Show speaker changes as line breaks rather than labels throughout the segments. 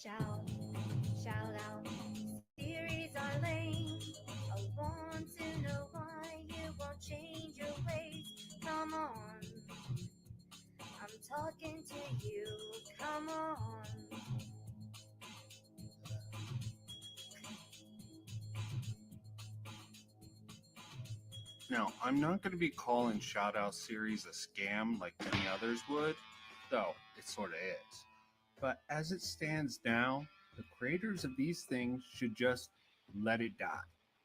Shout, shout out. Theories are lame. I want to know why you won't change your ways. Come on, I'm talking to you. Come on.
Now, I'm not going to be calling Shoutout Series a scam like many others would, though it sort of is. But as it stands now, the creators of these things should just let it die.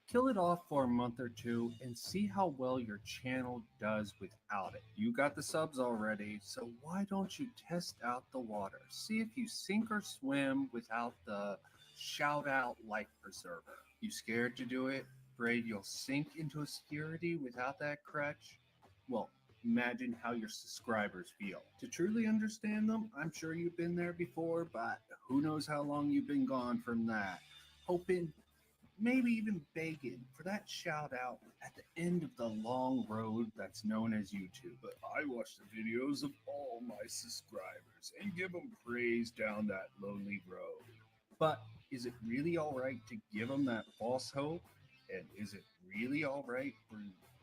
Kill it off for a month or two and see how well your channel does without it. You got the subs already, so why don't you test out the water? See if you sink or swim without the shout out life preserver. You scared to do it? Afraid you'll sink into obscurity without that crutch? Well, imagine how your subscribers feel. To truly understand them, I'm sure you've been there before, but who knows how long you've been gone from that. Hoping, maybe even begging for that shout out at the end of the long road that's known as YouTube. But I watch the videos of all my subscribers and give them praise down that lonely road. But is it really all right to give them that false hope? And is it really all right for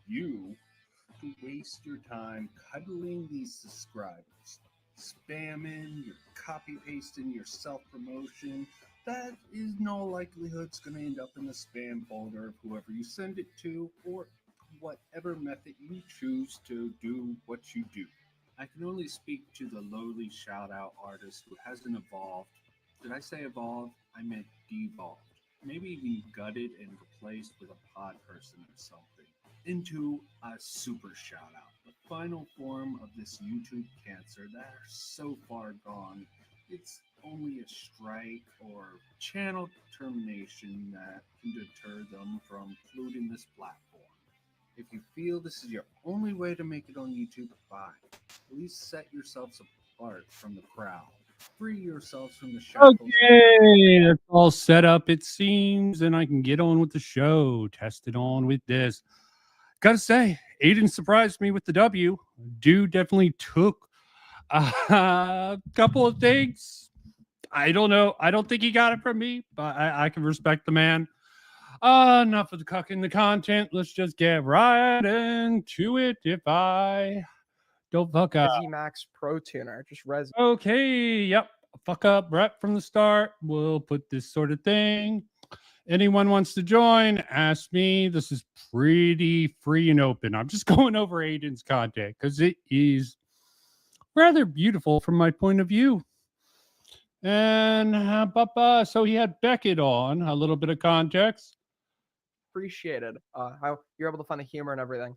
you to waste your time cuddling these subscribers, spamming, you're copy pasting your self promotion? That is in all likelihood going to end up in the spam folder of whoever you send it to, or whatever method you choose to do what you do. I can only speak to the lowly shout out artist who hasn't evolved. Did I say evolved? I meant devolved. Maybe even gutted and replaced with a pod person or something, into a super shout out. The final form of this YouTube cancer that are so far gone, it's only a strike or channel termination that can deter them from polluting this platform. If you feel this is your only way to make it on YouTube, fine. At least set yourselves apart from the crowd. Free yourselves from the shackles.
Okay, that's all set up, it seems, and I can get on with the show. Test it on with this. Gotta say, Aiden surprised me with the W. Dude definitely took a couple of things. I don't know. I don't think he got it from me, but I can respect the man. Enough of the cucking the content. Let's just get right into it. If I don't fuck up.
Resi Max Pro Tuner, just Resi.
Okay, yep. Fuck up rep from the start. We'll put this sort of thing. Anyone wants to join, ask me. This is pretty free and open. I'm just going over Aiden's content because it is rather beautiful from my point of view. And so he had Beckett on, a little bit of context.
Appreciated. How you're able to find the humor and everything.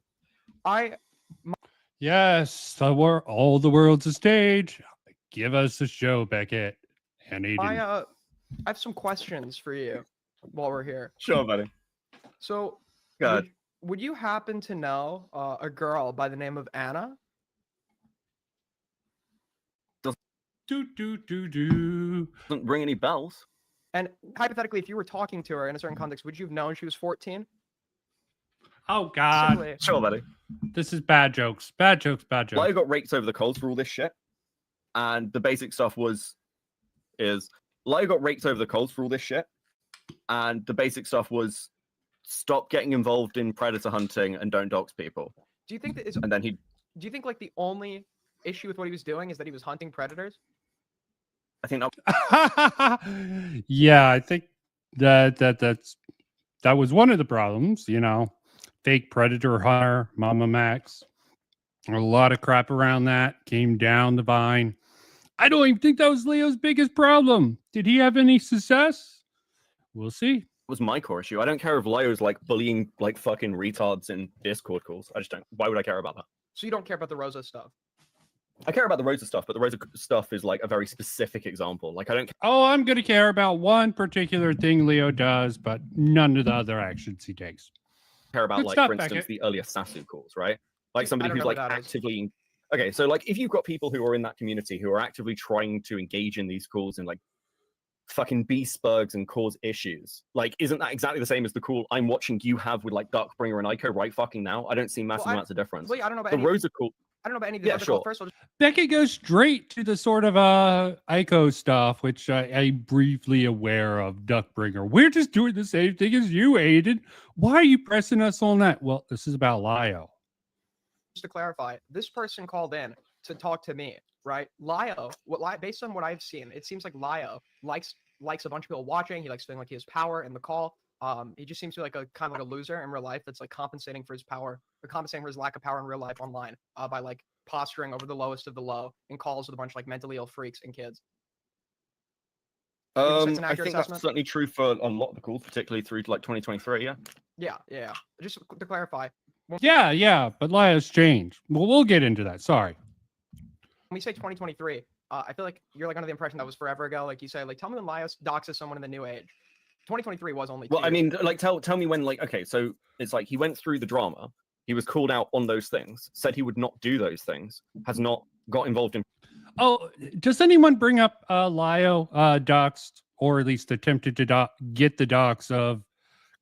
Yes, all the world's a stage. Give us a show, Beckett and Aiden.
I have some questions for you while we're here.
Sure, buddy.
So,
God.
would you happen to know a girl by the name of Anna?
Doesn't
ring any bells.
And hypothetically, if you were talking to her in a certain context, would you have known she was 14?
Oh, God.
Simply.
Sure, buddy.
This is bad jokes. Bad jokes. Bad jokes.
Lio got raked over the coals for all this shit. And the basic stuff is Lio got raked over the coals for all this shit. And the basic stuff was stop getting involved in predator hunting and don't dox people.
Do you think that is?
And then
Do you think like the only issue with what he was doing is that he was hunting predators?
I think that...
Yeah, I think that was one of the problems, you know. Fake predator hunter, Mama Max. A lot of crap around that came down the vine. I don't even think that was Leo's biggest problem. Did he have any success? We'll see.
It was my core issue. I don't care if Lio's like bullying like fucking retards in Discord calls. I just don't. Why would I care about that?
So you don't care about the Rosa stuff?
I care about the Rosa stuff, but the Rosa stuff is like a very specific example. Like I don't.
Oh, I'm gonna care about one particular thing Leo does, but none of the other actions he takes.
Care about
Good
like
stuff,
for instance
Beckett.
The earlier Sasu calls, right? Like somebody
I don't
who's
know
like
what that is.
actively. Okay, so like if you've got people who are in that community who are actively trying to engage in these calls and like fucking be spurgs and cause issues, like isn't that exactly the same as the call I'm watching you have with like Darkbringer and Ico right fucking now? I don't see massive amounts of difference.
Well, I don't know about
The
any...
Rosa call.
I don't know about any of the
Yeah,
other
sure.
calls. First, I'll just
Beckett goes straight to the sort of ICO stuff, which I briefly aware of. Duckbringer, we're just doing the same thing as you, Aiden. Why are you pressing us on that? Well, this is about Lio.
just to clarify, this person called in to talk to me, right? Lio, based on what I've seen, it seems like Lio likes a bunch of people watching. He likes feeling like he has power in the call. He just seems to be like a kind of like a loser in real life that's like compensating for his power or compensating for his lack of power in real life online by like posturing over the lowest of the low in calls with a bunch of like mentally ill freaks and kids. Would you say it's an
I
accurate
think that's
assessment?
certainly true for a lot of the calls, particularly through to like 2023. Yeah.
Yeah. Just to clarify,
Yeah, but Lio's changed. Well, we'll get into that. Sorry.
when we say 2023, I feel like you're like under the impression that was forever ago. Like you say, like tell me when Lio doxes someone in the new age. 2023 was only.
Well,
2
I
years
mean, like tell me when. Like, okay, so it's like he went through the drama. He was called out on those things. Said he would not do those things. Has not got involved in.
Oh, does anyone bring up Lio doxed, or at least attempted to get the dox of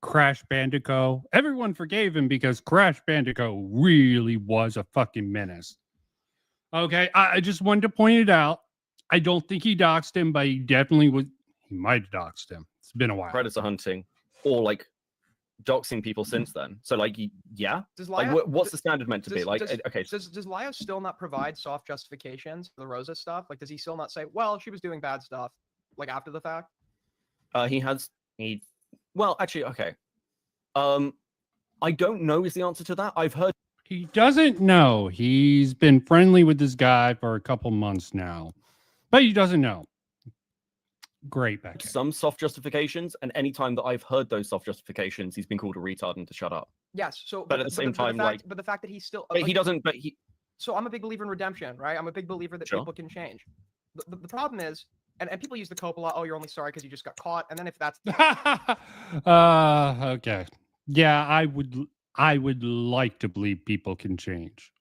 Crash Bandicoot? Everyone forgave him because Crash Bandicoot really was a fucking menace. Okay, I just wanted to point it out. I don't think he doxed him, but he definitely would. He might have doxed him. It's been a while.
Predator hunting or like doxing people since then. So like, yeah,
Does
like
Lio,
what's the standard meant to be?
does-
Like,
does-
okay,
does Lio still not provide soft justifications for the Rosa stuff? Like, does he still not say, well, she was doing bad stuff, like after the fact?
well, actually, okay. I don't know is the answer to that. I've heard
He doesn't know. He's been friendly with this guy for a couple months now, but he doesn't know. Great, Beckett.
some soft justifications, and anytime that I've heard those soft justifications, he's been called a retard and to shut up.
Yes. So,
But at the same time,
but the fact that he's still,
But he doesn't. But he.
So I'm a big believer in redemption, right? I'm a big believer that
Sure.
people can change. The problem is, and people use the cope a lot. Oh, you're only sorry because you just got caught. And then if that's
Okay. Yeah, I would like to believe people can change.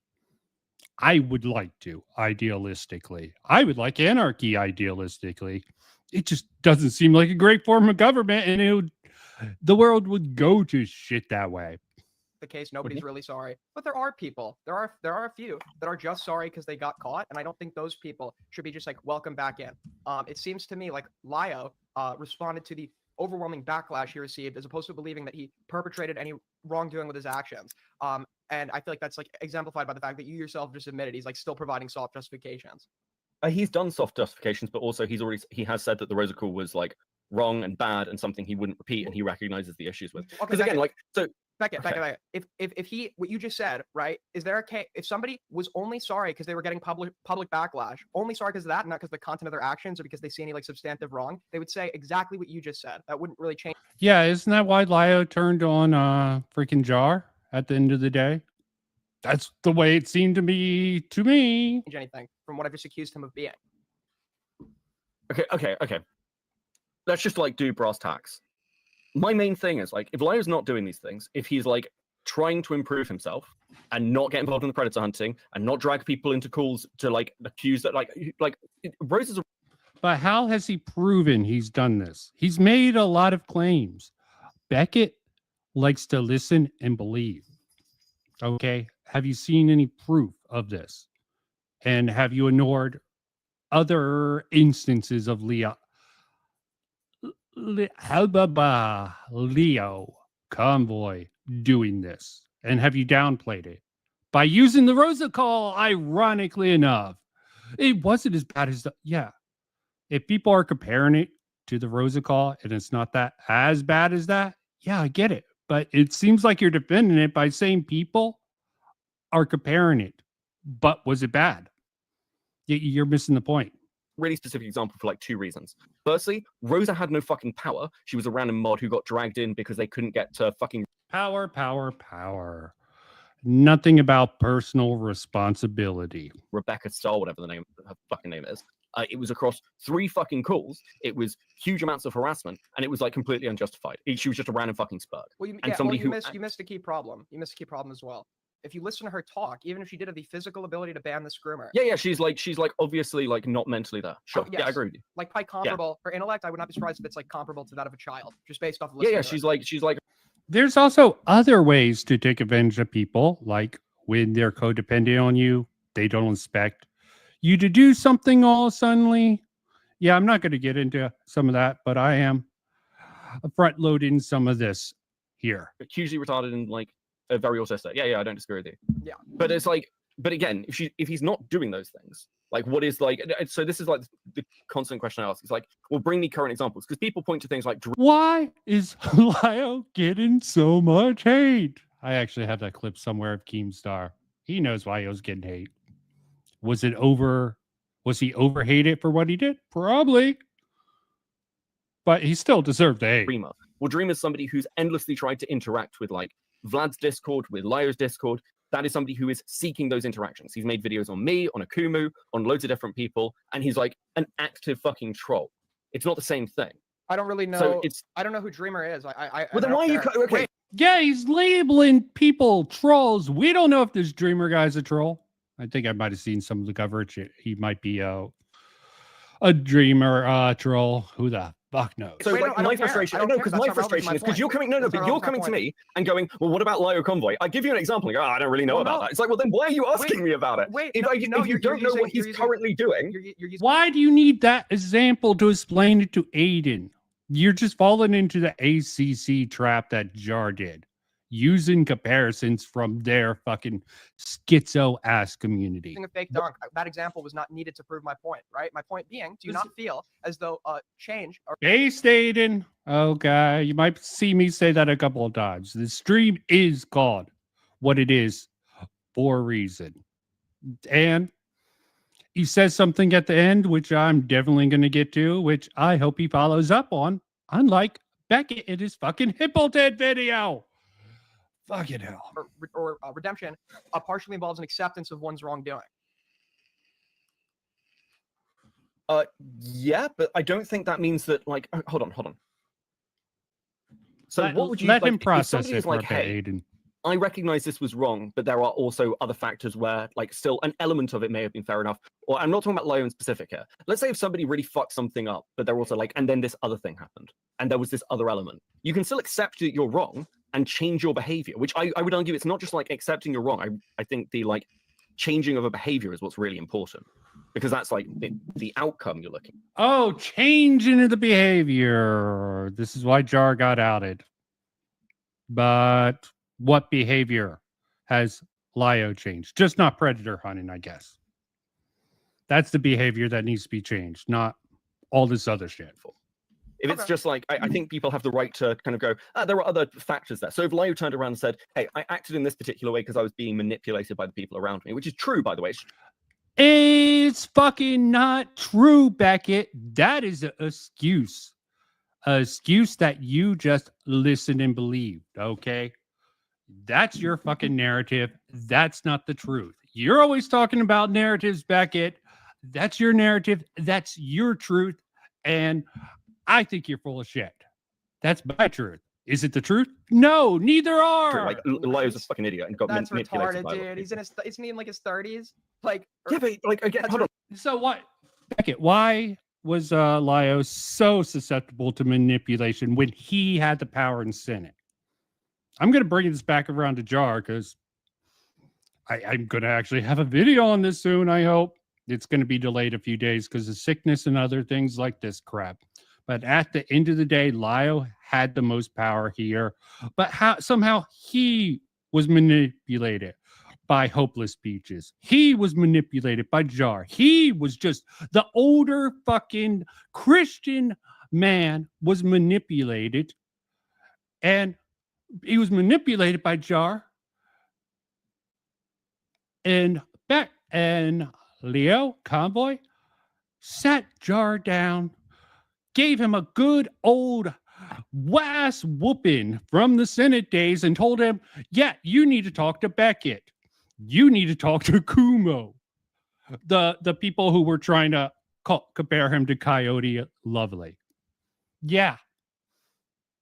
I would like to, idealistically. I would like anarchy, idealistically. It just doesn't seem like a great form of government, and the world would go to shit that way.
the case, nobody's really sorry. But there are people. There are a few that are just sorry because they got caught, and I don't think those people should be just like welcome back in. It seems to me like Lio responded to the overwhelming backlash he received as opposed to believing that he perpetrated any wrongdoing with his actions. And I feel like that's like exemplified by the fact that you yourself just admitted he's like still providing soft justifications.
He's done soft justifications, but also he has said that the Rosa call was like wrong and bad and something he wouldn't repeat, and he recognizes the issues with.
Okay,
Because again, like so.
Beckett, if he, what you just said, right? Is there a case if somebody was only sorry because they were getting public backlash, only sorry because of that, not because the content of their actions or because they see any like substantive wrong, they would say exactly what you just said. That wouldn't really change
Yeah, isn't that why Lio turned on freaking Jar at the end of the day? That's the way it seemed to me.
anything from what I've just accused him of being.
Okay. Let's just like do brass tacks. My main thing is like if Lio's not doing these things, if he's like trying to improve himself and not get involved in the predator hunting and not drag people into calls to like accuse that like Rose is a
But how has he proven he's done this? He's made a lot of claims. Beckett likes to listen and believe. Okay. Have you seen any proof of this? And have you ignored other instances of Leo Convoy doing this? And have you downplayed it? By using the Rosa call, ironically enough, it wasn't as bad as yeah. If people are comparing it to the Rosa call and it's not that as bad as that, yeah, I get it. But it seems like you're defending it by saying people are comparing it. But was it bad? You're missing the point.
really specific example for like two reasons. Firstly, Rosa had no fucking power. She was a random mod who got dragged in because they couldn't get to fucking
Power. Nothing about personal responsibility.
Rebecca Starr, whatever her fucking name is. It was across 3 fucking calls. It was huge amounts of harassment, and it was like completely unjustified. She was just a random fucking spurg.
Well, you missed a key problem. You missed a key problem as well. If you listen to her talk, even if she did have the physical ability to ban this groomer.
Yeah, she's like obviously like not mentally there. Sure.
Yes.
Yeah, I agree with you.
Like quite comparable. Her intellect, I would not be surprised if it's like comparable to that of a child, just based off of
Yeah,
listening.
she's like
There's also other ways to take advantage of people, like when they're codependent on you, they don't expect you to do something all suddenly. Yeah, I'm not going to get into some of that, but I am front loading some of this here.
Hugely retarded and like very autistic. Yeah, I don't disagree with you.
Yeah.
But it's like, but again, if he's not doing those things, like what is like, so this is like the constant question I ask. It's like, well, bring me current examples, because people point to things like
Why is Lio getting so much hate? I actually have that clip somewhere of Keemstar. He knows why he was getting hate. Was he overhated for what he did? Probably. But he still deserved the hate.
Dreamer. Well, Dreamer is somebody who's endlessly tried to interact with like Vlad's Discord, with Lio's Discord. That is somebody who is seeking those interactions. He's made videos on me, on Akumu, on loads of different people, and he's like an active fucking troll. It's not the same thing.
I don't really know.
So it's.
I don't know who Dreamer is.
Well, then why are you? Okay.
Wait,
Yeah, he's labeling people trolls. We don't know if this Dreamer guy's a troll. I think I might have seen some of the coverage. He might be a Dreamer troll. Who the fuck knows?
So
Wait,
like
no, I
my
don't care.
frustration,
I don't
no,
care.
because
That's
my
not relevant to
frustration
my
is because
point.
you're coming, no,
That's
but
not
you're
relevant
coming
to my
to me and going, well, what about Lio Convoy? I give you an example, and go, oh, I don't really know
Well,
about
no.
that. It's like, well, then why are you asking me about it?
Wait,
If
no,
you
no,
don't know
using-
what he's
using-
currently doing,
You're using.
Why do you need that example to explain it to Aiden? You're just falling into the ACC trap that Jar did, using comparisons from their fucking schizo ass community.
A fake dunk. That example was not needed to prove my point, right? My point being, do you not feel as though change or
Based Aiden. Okay, you might see me say that a couple of times. The stream is called what it is for a reason. And he says something at the end, which I'm definitely going to get to, which I hope he follows up on, unlike Beckett in his fucking Hippolyte video. Fucking hell.
redemption partially involves an acceptance of one's wrongdoing.
yeah, but I don't think that means that, like, hold on. So what would you
let
like,
him
if
process
somebody
it
is
for
like,
a bit,
hey,
Aiden.
I recognize this was wrong, but there are also other factors where, like, still an element of it may have been fair enough. Or I'm not talking about Lio in specific here. Let's say if somebody really fucked something up, but they're also like, and then this other thing happened, and there was this other element. You can still accept that you're wrong and change your behavior, which I would argue it's not just like accepting you're wrong. I think the like changing of a behavior is what's really important, because that's like the outcome you're looking.
Oh, change into the behavior. This is why Jar got outed. But what behavior has Lio changed? Just not predator hunting, I guess. That's the behavior that needs to be changed, not all this other shit.
If it's just like, I think people have the right to kind of go, there are other factors there. So if Lio turned around and said, hey, I acted in this particular way because I was being manipulated by the people around me, which is true, by the way.
It's fucking not true, Beckett. That is an excuse. An excuse that you just listened and believed, okay? That's your fucking narrative. That's not the truth. You're always talking about narratives, Beckett. That's your narrative. That's your truth. And I think you're full of shit. That's my truth. Is it the truth? No, neither are.
Like, Lio's a fucking idiot and got
That's
manipulated
retarded,
by
dude. Isn't he in like his 30s? Like,
yeah, but like again, hold on.
So what, Beckett? Why was Lio so susceptible to manipulation when he had the power in Senate? I'm going to bring this back around to Jar because I'm going to actually have a video on this soon. I hope it's going to be delayed a few days because of sickness and other things like this crap. But at the end of the day, Lio had the most power here. But somehow he was manipulated by Hopeless Beaches. He was manipulated by Jar. He was just the older fucking Christian man was manipulated. And he was manipulated by Jar. And Lio Convoy sat Jar down, gave him a good old ass whooping from the Senate days and told him, yeah, you need to talk to Beckett. You need to talk to Kumo. The people who were trying to compare him to Coyote Lovely. Yeah.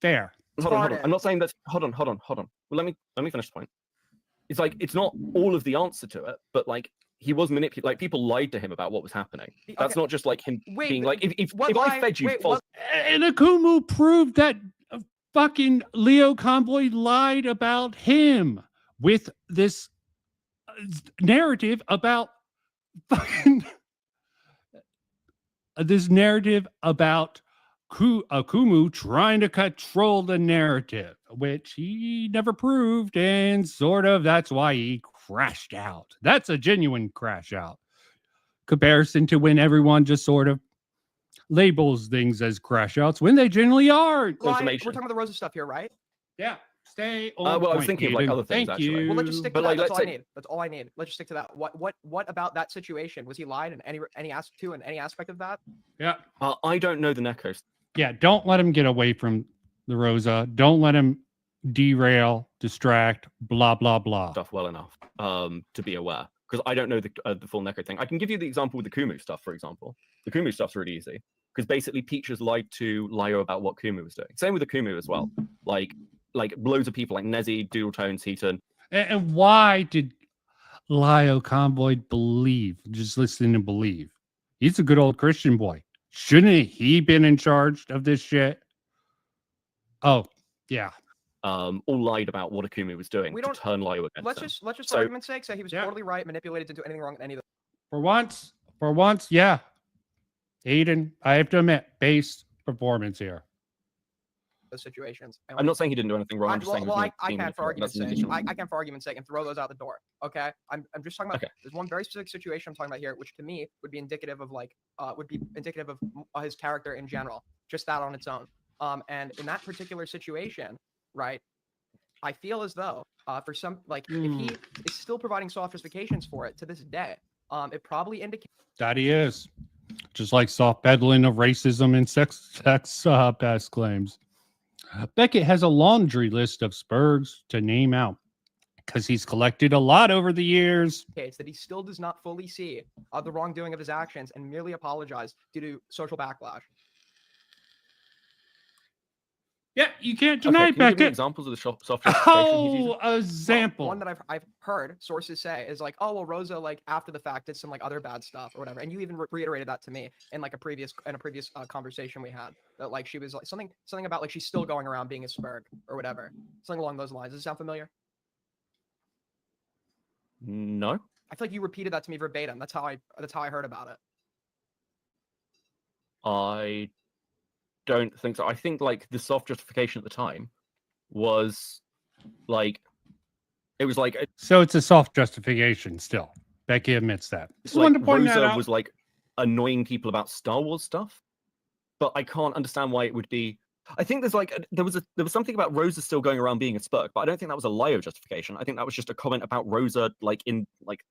Fair.
Hold on. I'm not saying that. Hold on. Well, let me finish the point. It's like, it's not all of the answer to it, but like, he was manipulated. Like, people lied to him about what was happening. That's not just like him being like, if I fed you false.
And Akumu proved that fucking Lio Convoy lied about him with this narrative about fucking this narrative about Akumu trying to control the narrative, which he never proved, and sort of that's why he crashed out. That's a genuine crash out. Comparison to when everyone just sort of labels things as crash outs when they generally aren't.
We're
Information.
talking about the Rosa stuff here, right?
Yeah. Stay on
Well, I was
point,
thinking of like
Aiden.
other things
Thank
actually.
you.
Well, let's just stick to
But,
that.
like,
That's
let's
all I
say-
need. That's all I need. Let's just stick to that. What about that situation? Was he lied in any aspect of that?
Yeah.
I don't know the Neko.
Yeah. Don't let him get away from the Rosa. Don't let him derail, distract, blah, blah, blah.
Stuff well enough to be aware, because I don't know the full Neko thing. I can give you the example with the Kumu stuff, for example. The Kumu stuff's really easy because basically Peach has lied to Lyo about what Kumu was doing. Same with the Kumu as well. Like loads of people like Nezzy, Doodletones, Heaton.
And why did Lyo Convoy believe? Just listen and believe. He's a good old Christian boy. Shouldn't he been in charge of this shit? Oh, yeah.
All lied about what Akumu was doing
We
to
don't-
turn Lyo against
Let's
him.
just for
So-
argument's sake say he was
Yeah.
totally right, manipulated to do anything wrong in any of
For once, yeah. Aiden, I have to admit, base performance here.
those situations. And
I'm not saying he didn't do anything wrong. I'm just saying he was
I
being
can for
manipulated.
argument's
That's an
sake.
additional-
I can for argument's sake and throw those out the door. Okay, I'm just talking about.
Okay.
There's one very specific situation I'm talking about here, which to me would be indicative of his character in general, just that on its own. And in that particular situation, right, I feel as though for some if he is still providing soft justifications for it to this day, it probably indicates.
That he is. Just like soft peddling of racism and sex past claims. Beckett has a laundry list of spurgs to name out because he's collected a lot over the years.
That he still does not fully see the wrongdoing of his actions and merely apologize due to social backlash.
Yeah, you can't
Okay,
deny
can you give me
Beckett.
examples of the soft justification he's using?
Oh, example.
One that I've heard sources say is like, oh well, Rosa like after the fact did some like other bad stuff or whatever, and you even reiterated that to me in like a previous conversation we had that like she was like something about like she's still going around being a spurg or whatever, something along those lines. Does it sound familiar?
No.
I feel like you repeated that to me verbatim. That's how I heard about it.
I don't think so. I think like the soft justification at the time was like it was like
So it's a soft justification still. Becky admits that. Just
like
wanted to point that
Rosa
out.
was like annoying people about Star Wars stuff, but I can't understand why it would be. I think there's like there was something about Rosa still going around being a spurk, but I don't think that was a Lyo justification. I think that was just a comment about Rosa like in like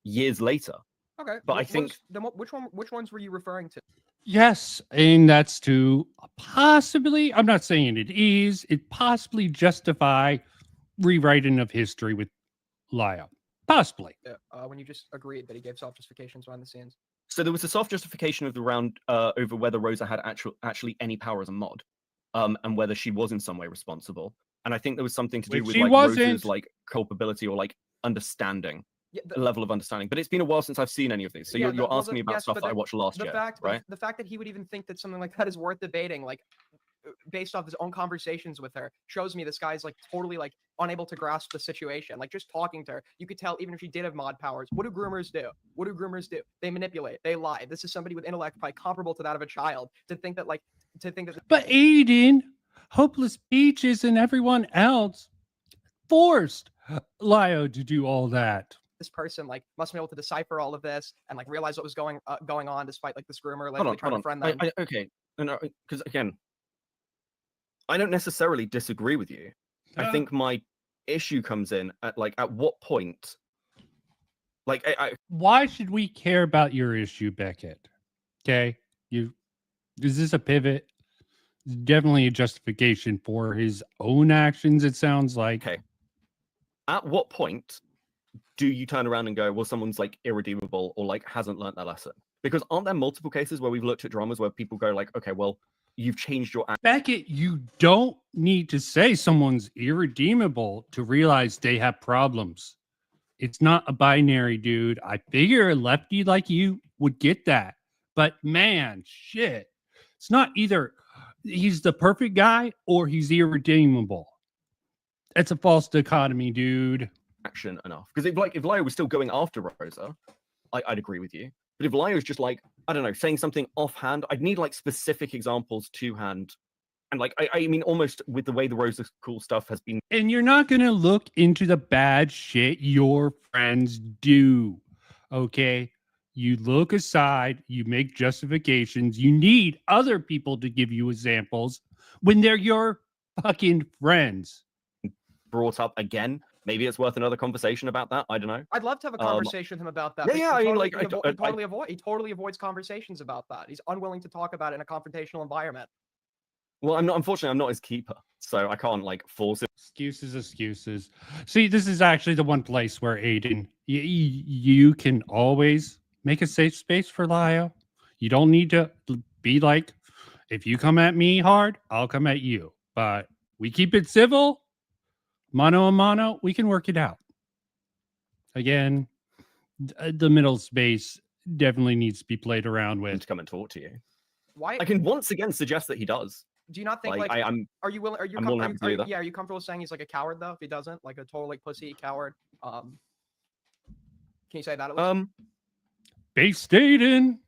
years later.
Okay,
But I think-
which ones were you referring to?
Yes, and that's to possibly, I'm not saying it is, it possibly justify rewriting of history with Lyo. Possibly.
When you just agreed that he gave soft justifications behind the scenes.
So there was a soft justification of the round over whether Rosa had actually any power as a mod, and whether she was in some way responsible. And I think there was something to do
Which
with
she
like
wasn't.
Rosa's like culpability or like understanding,
Yeah,
a level of understanding. But it's been a while since I've seen any of these. So
Yeah,
you're
well,
asking me about
yes,
stuff
but
that I watched last year, right?
the fact that he would even think that something like that is worth debating, like based off his own conversations with her, shows me this guy's like totally like unable to grasp the situation. Like just talking to her, you could tell even if she did have mod powers, what do groomers do? What do groomers do? They manipulate, they lie. This is somebody with intellect probably comparable to that of a child. To think that
But Aiden, Hopeless Peaches, and everyone else forced Lyo to do all that.
this person like must be able to decipher all of this and like realize what was going on despite like this groomer
Hold
allegedly
on,
trying to
hold
friend
on.
them.
Okay, no, because again, I don't necessarily disagree with you. I think my issue comes in at like at what point, like
Why should we care about your issue, Beckett? Okay, is this a pivot? Definitely a justification for his own actions. It sounds like.
Okay. At what point do you turn around and go, well, someone's like irredeemable or like hasn't learned their lesson? Because aren't there multiple cases where we've looked at dramas where people go like, okay, well, you've changed your
Beckett, you don't need to say someone's irredeemable to realize they have problems. It's not a binary, dude. I figure a lefty like you would get that. But man, shit. It's not either he's the perfect guy or he's irredeemable. That's a false dichotomy, dude.
action enough. Because if Lyo was still going after Rosa, I'd agree with you. But if Lio is just like, I don't know, saying something offhand, I'd need like specific examples to hand. And like, I mean, almost with the way the Rosa Cool stuff has been.
And you're not going to look into the bad shit your friends do. Okay? You look aside, you make justifications. You need other people to give you examples when they're your fucking friends.
Brought up again. Maybe it's worth another conversation about that. I don't know.
I'd love to have a conversation with him about that.
Yeah,
but
yeah. I mean, like,
he totally avoids conversations about that. He's unwilling to talk about it in a confrontational environment.
Well, unfortunately, I'm not his keeper, so I can't like force it.
Excuses. See, this is actually the one place where Aiden, you can always make a safe space for Lio. You don't need to be like, if you come at me hard, I'll come at you. But we keep it civil, mano a mano, we can work it out. Again, the middle space definitely needs to be played around with.
To come and talk to you.
Why?
I can once again suggest that he does.
Do you not think
Like,
I'm? Are you willing? Are you?
I'm more than happy to do that.
Yeah. Are you comfortable saying he's like a coward though? If he doesn't, like a total like pussy coward. Can you say that at least?
Based Aiden.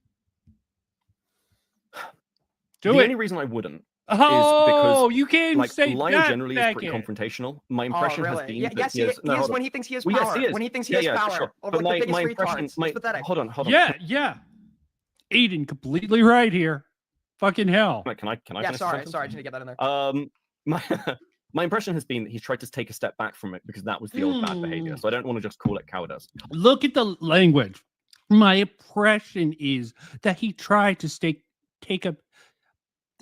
The only reason I wouldn't
Oh,
is because
you can't
like
say
Lio
that,
generally is pretty
Beckett.
confrontational. My impression has been that
yes, he is when he thinks he has power.
Well, yes, he is.
When he thinks he has power.
Sure.
Over
But
like the
my
biggest
impression,
retards. It's pathetic.
hold on.
Yeah. Aiden, completely right here. Fucking hell.
Can I?
Yeah,
finish
sorry,
the
I just need to get that in there.
My impression has been he's tried to take a step back from it because that was the old bad behavior. So I don't want to just call it cowardice.
Look at the language. My impression is that he tried to take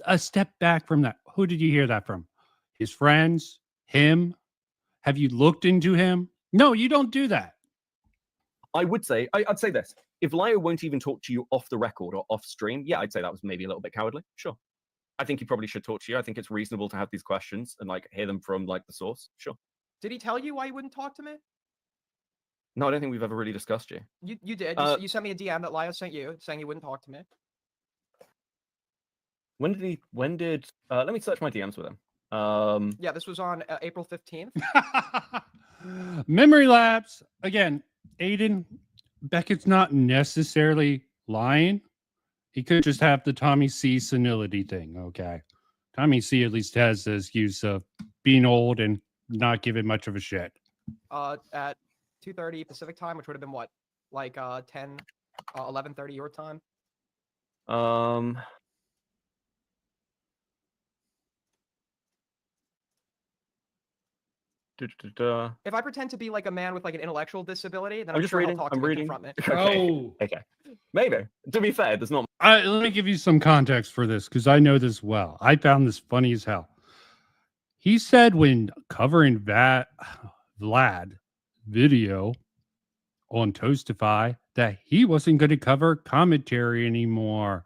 a step back from that. Who did you hear that from? His friends? Him? Have you looked into him? No, you don't do that.
I would say, I'd say this. If Lio won't even talk to you off the record or off stream, yeah, I'd say that was maybe a little bit cowardly. Sure. I think he probably should talk to you. I think it's reasonable to have these questions and like hear them from like the source. Sure.
Did he tell you why he wouldn't talk to me?
No, I don't think we've ever really discussed you.
You did. You sent me a DM that Lio sent you saying he wouldn't talk to me.
When did let me search my DMs with him.
Yeah, this was on April 15th.
Memory lapse. Again, Aiden, Beckett's not necessarily lying. He could just have the Tommy C senility thing, okay? Tommy C at least has the excuse of being old and not giving much of a shit.
At 2:30 Pacific time, which would have been what? Like 11:30 your time? If I pretend to be like a man with like an intellectual disability, then I'm
just
sure
reading.
he'll talk
I'm
to me
reading.
from it.
Okay. Maybe. To be fair, there's not.
Let me give you some context for this because I know this well. I found this funny as hell. He said when covering Vlad video on Toastify that he wasn't going to cover commentary anymore.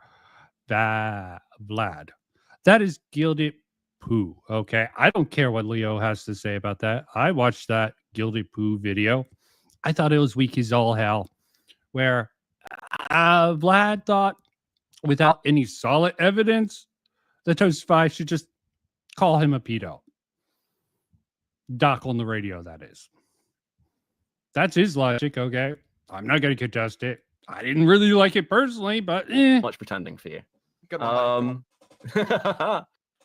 Vlad. That is gilded poo. Okay. I don't care what Leo has to say about that. I watched that gilded poo video. I thought it was weak as all hell. Where Vlad thought without any solid evidence, the Toastify should just call him a pedo. Doc on the radio, that is. That's his logic, okay? I'm not going to contest it. I didn't really like it personally, but
much pretending for you.
Good one,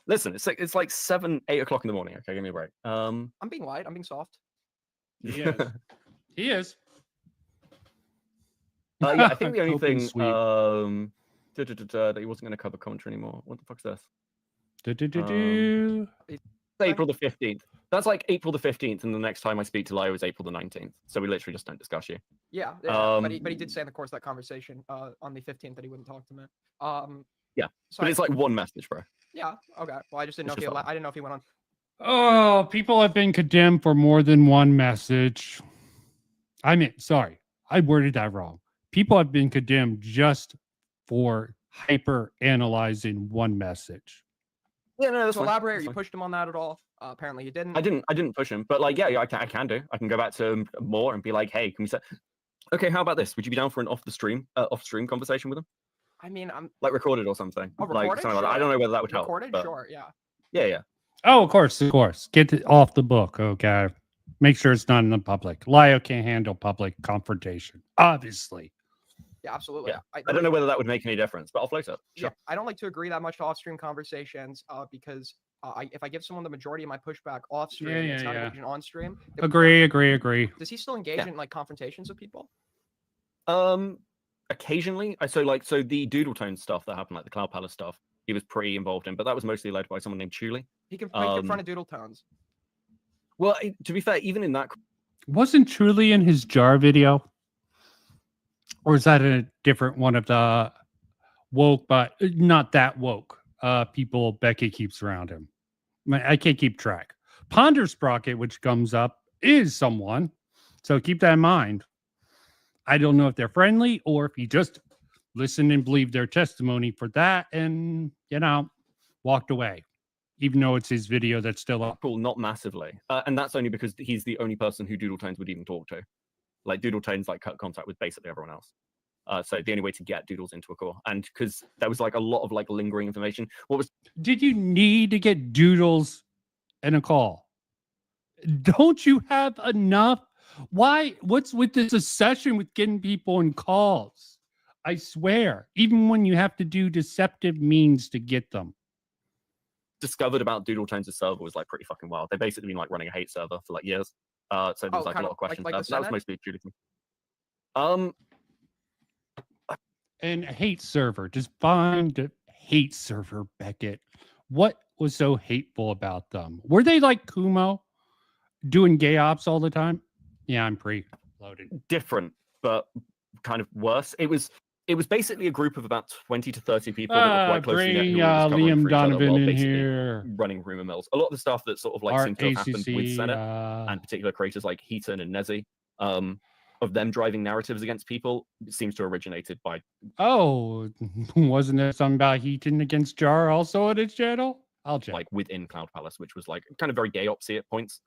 Listen, it's like 7, 8 o'clock in the morning. Okay, give me a break.
I'm being light. I'm being soft.
He is. He is.
Yeah, I think the only
Open
thing
sweep.
that he wasn't going to cover commentary anymore. What the fuck's this? April the 15th. That's like April the 15th, and the next time I speak to Lio is April the 19th. So we literally just don't discuss you.
Yeah, but he did say in the course of that conversation on the 15th that he wouldn't talk to me.
Yeah,
so
but it's like one message, bro.
Yeah, okay. Well, I just didn't know if I didn't know if he went on.
Oh, people have been condemned for more than one message. Sorry, I worded that wrong. People have been condemned just for hyper analyzing one message.
Yeah, no, that's
To
fine.
elaborate,
That's
you
fine.
pushed him on that at all? Apparently you didn't.
I didn't push him, but like, yeah, I can do. I can go back to him more and be like, hey, can we say? Okay, how about this? Would you be down for an off stream conversation with him?
I mean, I'm
Like recorded or something.
Oh,
Like
recorded?
something like that. I
Sure.
don't know whether that would help.
recorded.
but-
Sure, yeah.
Yeah.
Oh, of course. Get it off the book, okay? Make sure it's not in the public. Lio can't handle public confrontation, obviously.
Yeah, absolutely.
Yeah. I don't know whether that would make any difference, but I'll float it. Sure.
Yeah, I don't like to agree that much to off-stream conversations because if I give someone the majority of my pushback off-stream, it's not engaging on-stream.
Agree.
Does he still engage in like confrontations with people?
Occasionally. So the Doodle Tone stuff that happened, like the Cloud Palace stuff, he was pretty involved in, but that was mostly led by someone named Chuli.
He can fight in front of Doodle Tones.
Well, to be fair, even in that,
wasn't Truly in his jar video, or is that a different one of the woke, but not that woke people Beckett keeps around him? I can't keep track. Ponder Sprocket, which comes up, is someone, so keep that in mind. I don't know if they're friendly or if he just listened and believed their testimony for that and, walked away, even though it's his video that's still up.
Cool, not massively. And that's only because he's the only person who Doodle Tones would even talk to. Like, Doodle Tones, like, cut contact with basically everyone else. So the only way to get Doodles into a call. And because there was, like, a lot of, like, lingering information.
Did you need to get Doodles in a call? Don't you have enough? Why? What's with this obsession with getting people in calls? I swear, even when you have to do deceptive means to get them.
Discovered about Doodle Tones' server was like pretty fucking wild. They've basically been like running a hate server for like years. So there was like a lot of questions.
Like
that was mostly Judy.
And hate server. Just find a hate server, Beckett. What was so hateful about them? Were they like Kumo, doing gay ops all the time? Yeah, I'm pre-loaded.
Different, but kind of worse. It was basically a group of about 20 to 30 people that were quite closely knit, who were just covering
Liam
for each other
Donovan
while
in
basically
here.
running rumor mills. A lot of the stuff that sort of like seemed to have happened with Senate and particular creators like Heaton and Nezzy, of them driving narratives against people, seems to have originated by.
Oh, wasn't there something about Heaton against Jar also on his channel? I'll check.
Like within Cloud Palace, which was like kind of very gay opsy at points.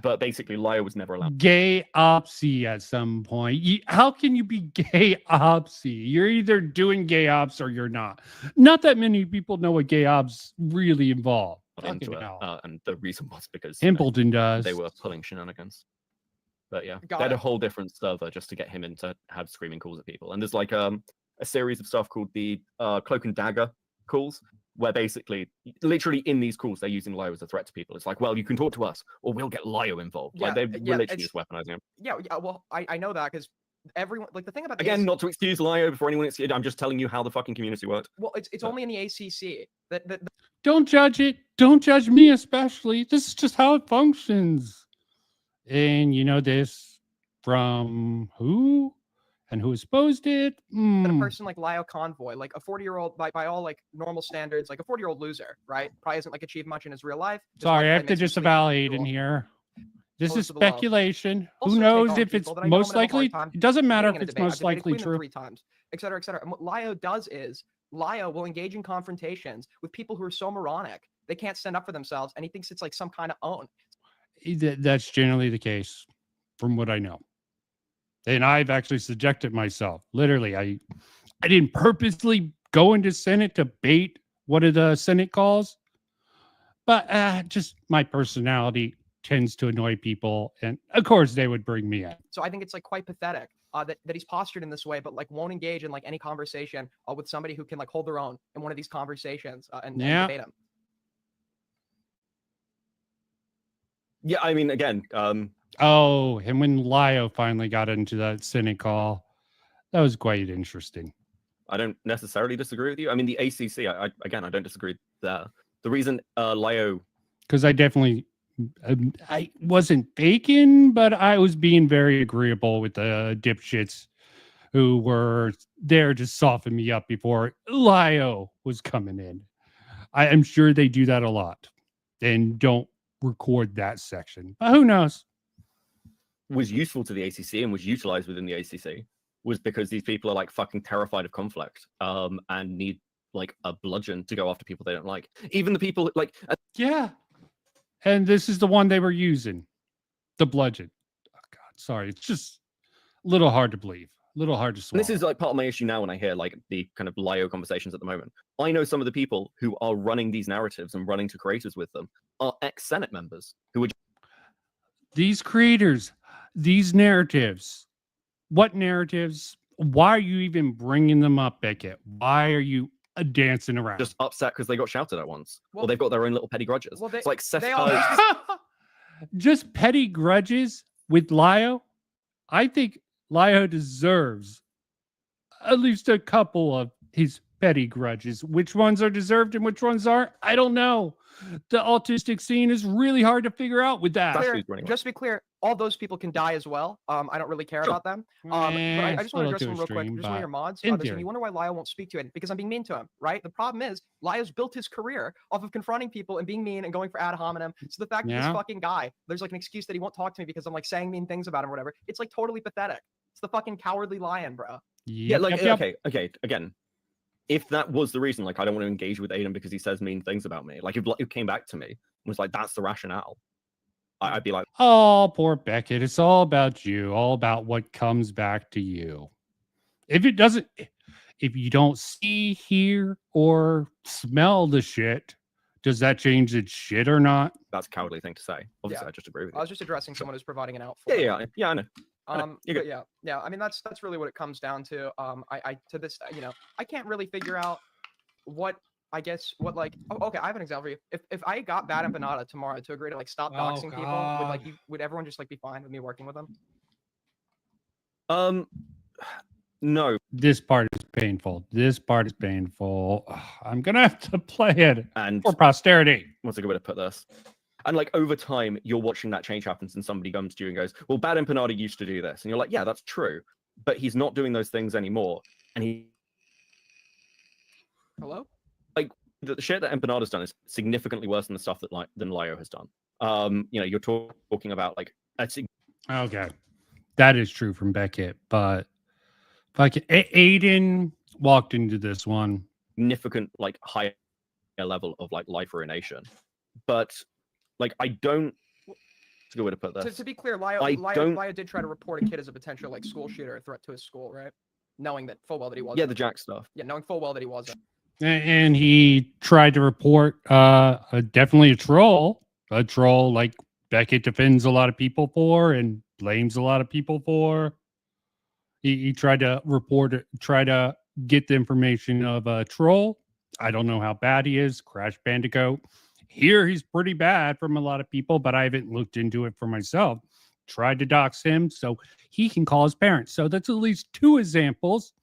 But basically, Lio was never allowed.
Gay opsy at some point. How can you be gay opsy? You're either doing gay ops or you're not. Not that many people know what gay ops really involve.
Into it, and the reason was because
Impleton does.
They were pulling shenanigans. But yeah, they had a whole different server just to get him in to have screaming calls at people. And there's like a series of stuff called the Cloak and Dagger calls, where basically, literally in these calls, they're using Lio as a threat to people. It's like, well, you can talk to us, or we'll get Lio involved.
Yeah,
like they're literally just weaponizing him.
Yeah. Well, I know that because everyone, like the thing about
again, not to excuse Lio before anyone. I'm just telling you how the fucking community works.
Well, it's only in the ACC that.
Don't judge it. Don't judge me, especially. This is just how it functions. And you know this from who? And who exposed it?
A person like Lio Convoy, like a 40-year-old, by all like normal standards, like a 40-year-old loser, right? Probably hasn't like achieved much in his real life.
Sorry, I have to disavow Aiden here. This is speculation. Who knows if it's most likely? It doesn't matter if it's most likely true.
3 times, et cetera, et cetera. And what Lio does is Lio will engage in confrontations with people who are so moronic they can't stand up for themselves, and he thinks it's like some kind of own.
That's generally the case, from what I know. And I've actually subjected myself. Literally, I didn't purposely go into Senate to bait one of the Senate calls, but just my personality tends to annoy people, and of course they would bring me in.
So I think it's like quite pathetic that he's postured in this way, but like won't engage in like any conversation with somebody who can like hold their own in one of these conversations and debate him.
Yeah, I mean, again,
and when Lio finally got into that Senate call, that was quite interesting.
I don't necessarily disagree with you. I mean, the ACC, I don't disagree there. The reason Lio,
because I definitely, I wasn't faking, but I was being very agreeable with the dipshits who were there to soften me up before Lio was coming in. I'm sure they do that a lot and don't record that section, but who knows?
Was useful to the ACC and was utilized within the ACC was because these people are like fucking terrified of conflict and need like a bludgeon to go after people they don't like. Even the people like
and this is the one they were using, the bludgeon. Oh god, sorry, it's just a little hard to believe, a little hard to swallow.
And this is like part of my issue now when I hear like the kind of Lio conversations at the moment. I know some of the people who are running these narratives and running to creators with them are ex-Senate members who are
these creators, these narratives. What narratives? why are you even bringing them up, Beckett? Why are you dancing around?
Just upset because they got shouted at once,
Well-
or they've got their own little petty grudges.
well,
It's like Seth
they all-
Coates.
Just petty grudges with Lio. I think Lio deserves at least a couple of his petty grudges. Which ones are deserved and which ones aren't, I don't know. The autistic scene is really hard to figure out with that.
That's
Clear,
who's running
just to be clear, all those people can die as well. I don't really care
Sure.
about them. But I just want to address them real quick.
Extreme,
Just one of your mods.
in
There's
theory.
you wonder why Lio won't speak to it because I'm being mean to him, right? The problem is Lio's built his career off of confronting people and being mean and going for ad hominem. So the fact that
Yeah.
this fucking guy, there's like an excuse that he won't talk to me because I'm like saying mean things about him or whatever. It's like totally pathetic. It's the fucking cowardly lion, bro.
Yeah, like
Yep.
okay. Again, if that was the reason, like I don't want to engage with Aiden because he says mean things about me. Like if it came back to me and was like, that's the rationale, I'd be like,
Oh, poor Beckett. It's all about you, all about what comes back to you. If it doesn't, if you don't see, hear, or smell the shit, does that change its shit or not?
that's a cowardly thing to say. Obviously, I just agree with
I
you.
was just addressing someone who's providing an out for it.
Yeah, I know. you're
But yeah. I mean, that's really what it comes down to. I to this, I can't really figure out what like. Oh, okay, I have an example for you. If I got Bad Empanada tomorrow to agree to like stop doxing people, would everyone just like be fine with me working with them?
No,
This part is painful. I'm gonna have to play it
and
for posterity.
what's a good way to put this? And like over time, you're watching that change happens, and somebody comes to you and goes, "Well, Bad Empanada used to do this," and you're like, "Yeah, that's true," but he's not doing those things anymore, and
Hello?
the shit that Empanada's done is significantly worse than the stuff that than Lio has done. You're talking about like
Okay, that is true from Beckett, but fucking Aiden walked into this one.
significant like higher level of like life ruination, but like I don't. It's a good way to put this.
To be clear, Lio did try to report a kid as a potential like school shooter, a threat to his school, right? Knowing that full well that he wasn't.
Yeah, the Jack stuff.
Yeah, knowing full well that he wasn't.
And he tried to report definitely a troll like Beckett defends a lot of people for and blames a lot of people for. He tried to report it, try to get the information of a troll. I don't know how bad he is. Crash Bandicoot. Here he's pretty bad from a lot of people, but I haven't looked into it for myself. Tried to dox him so he can call his parents. So that's at least two examples.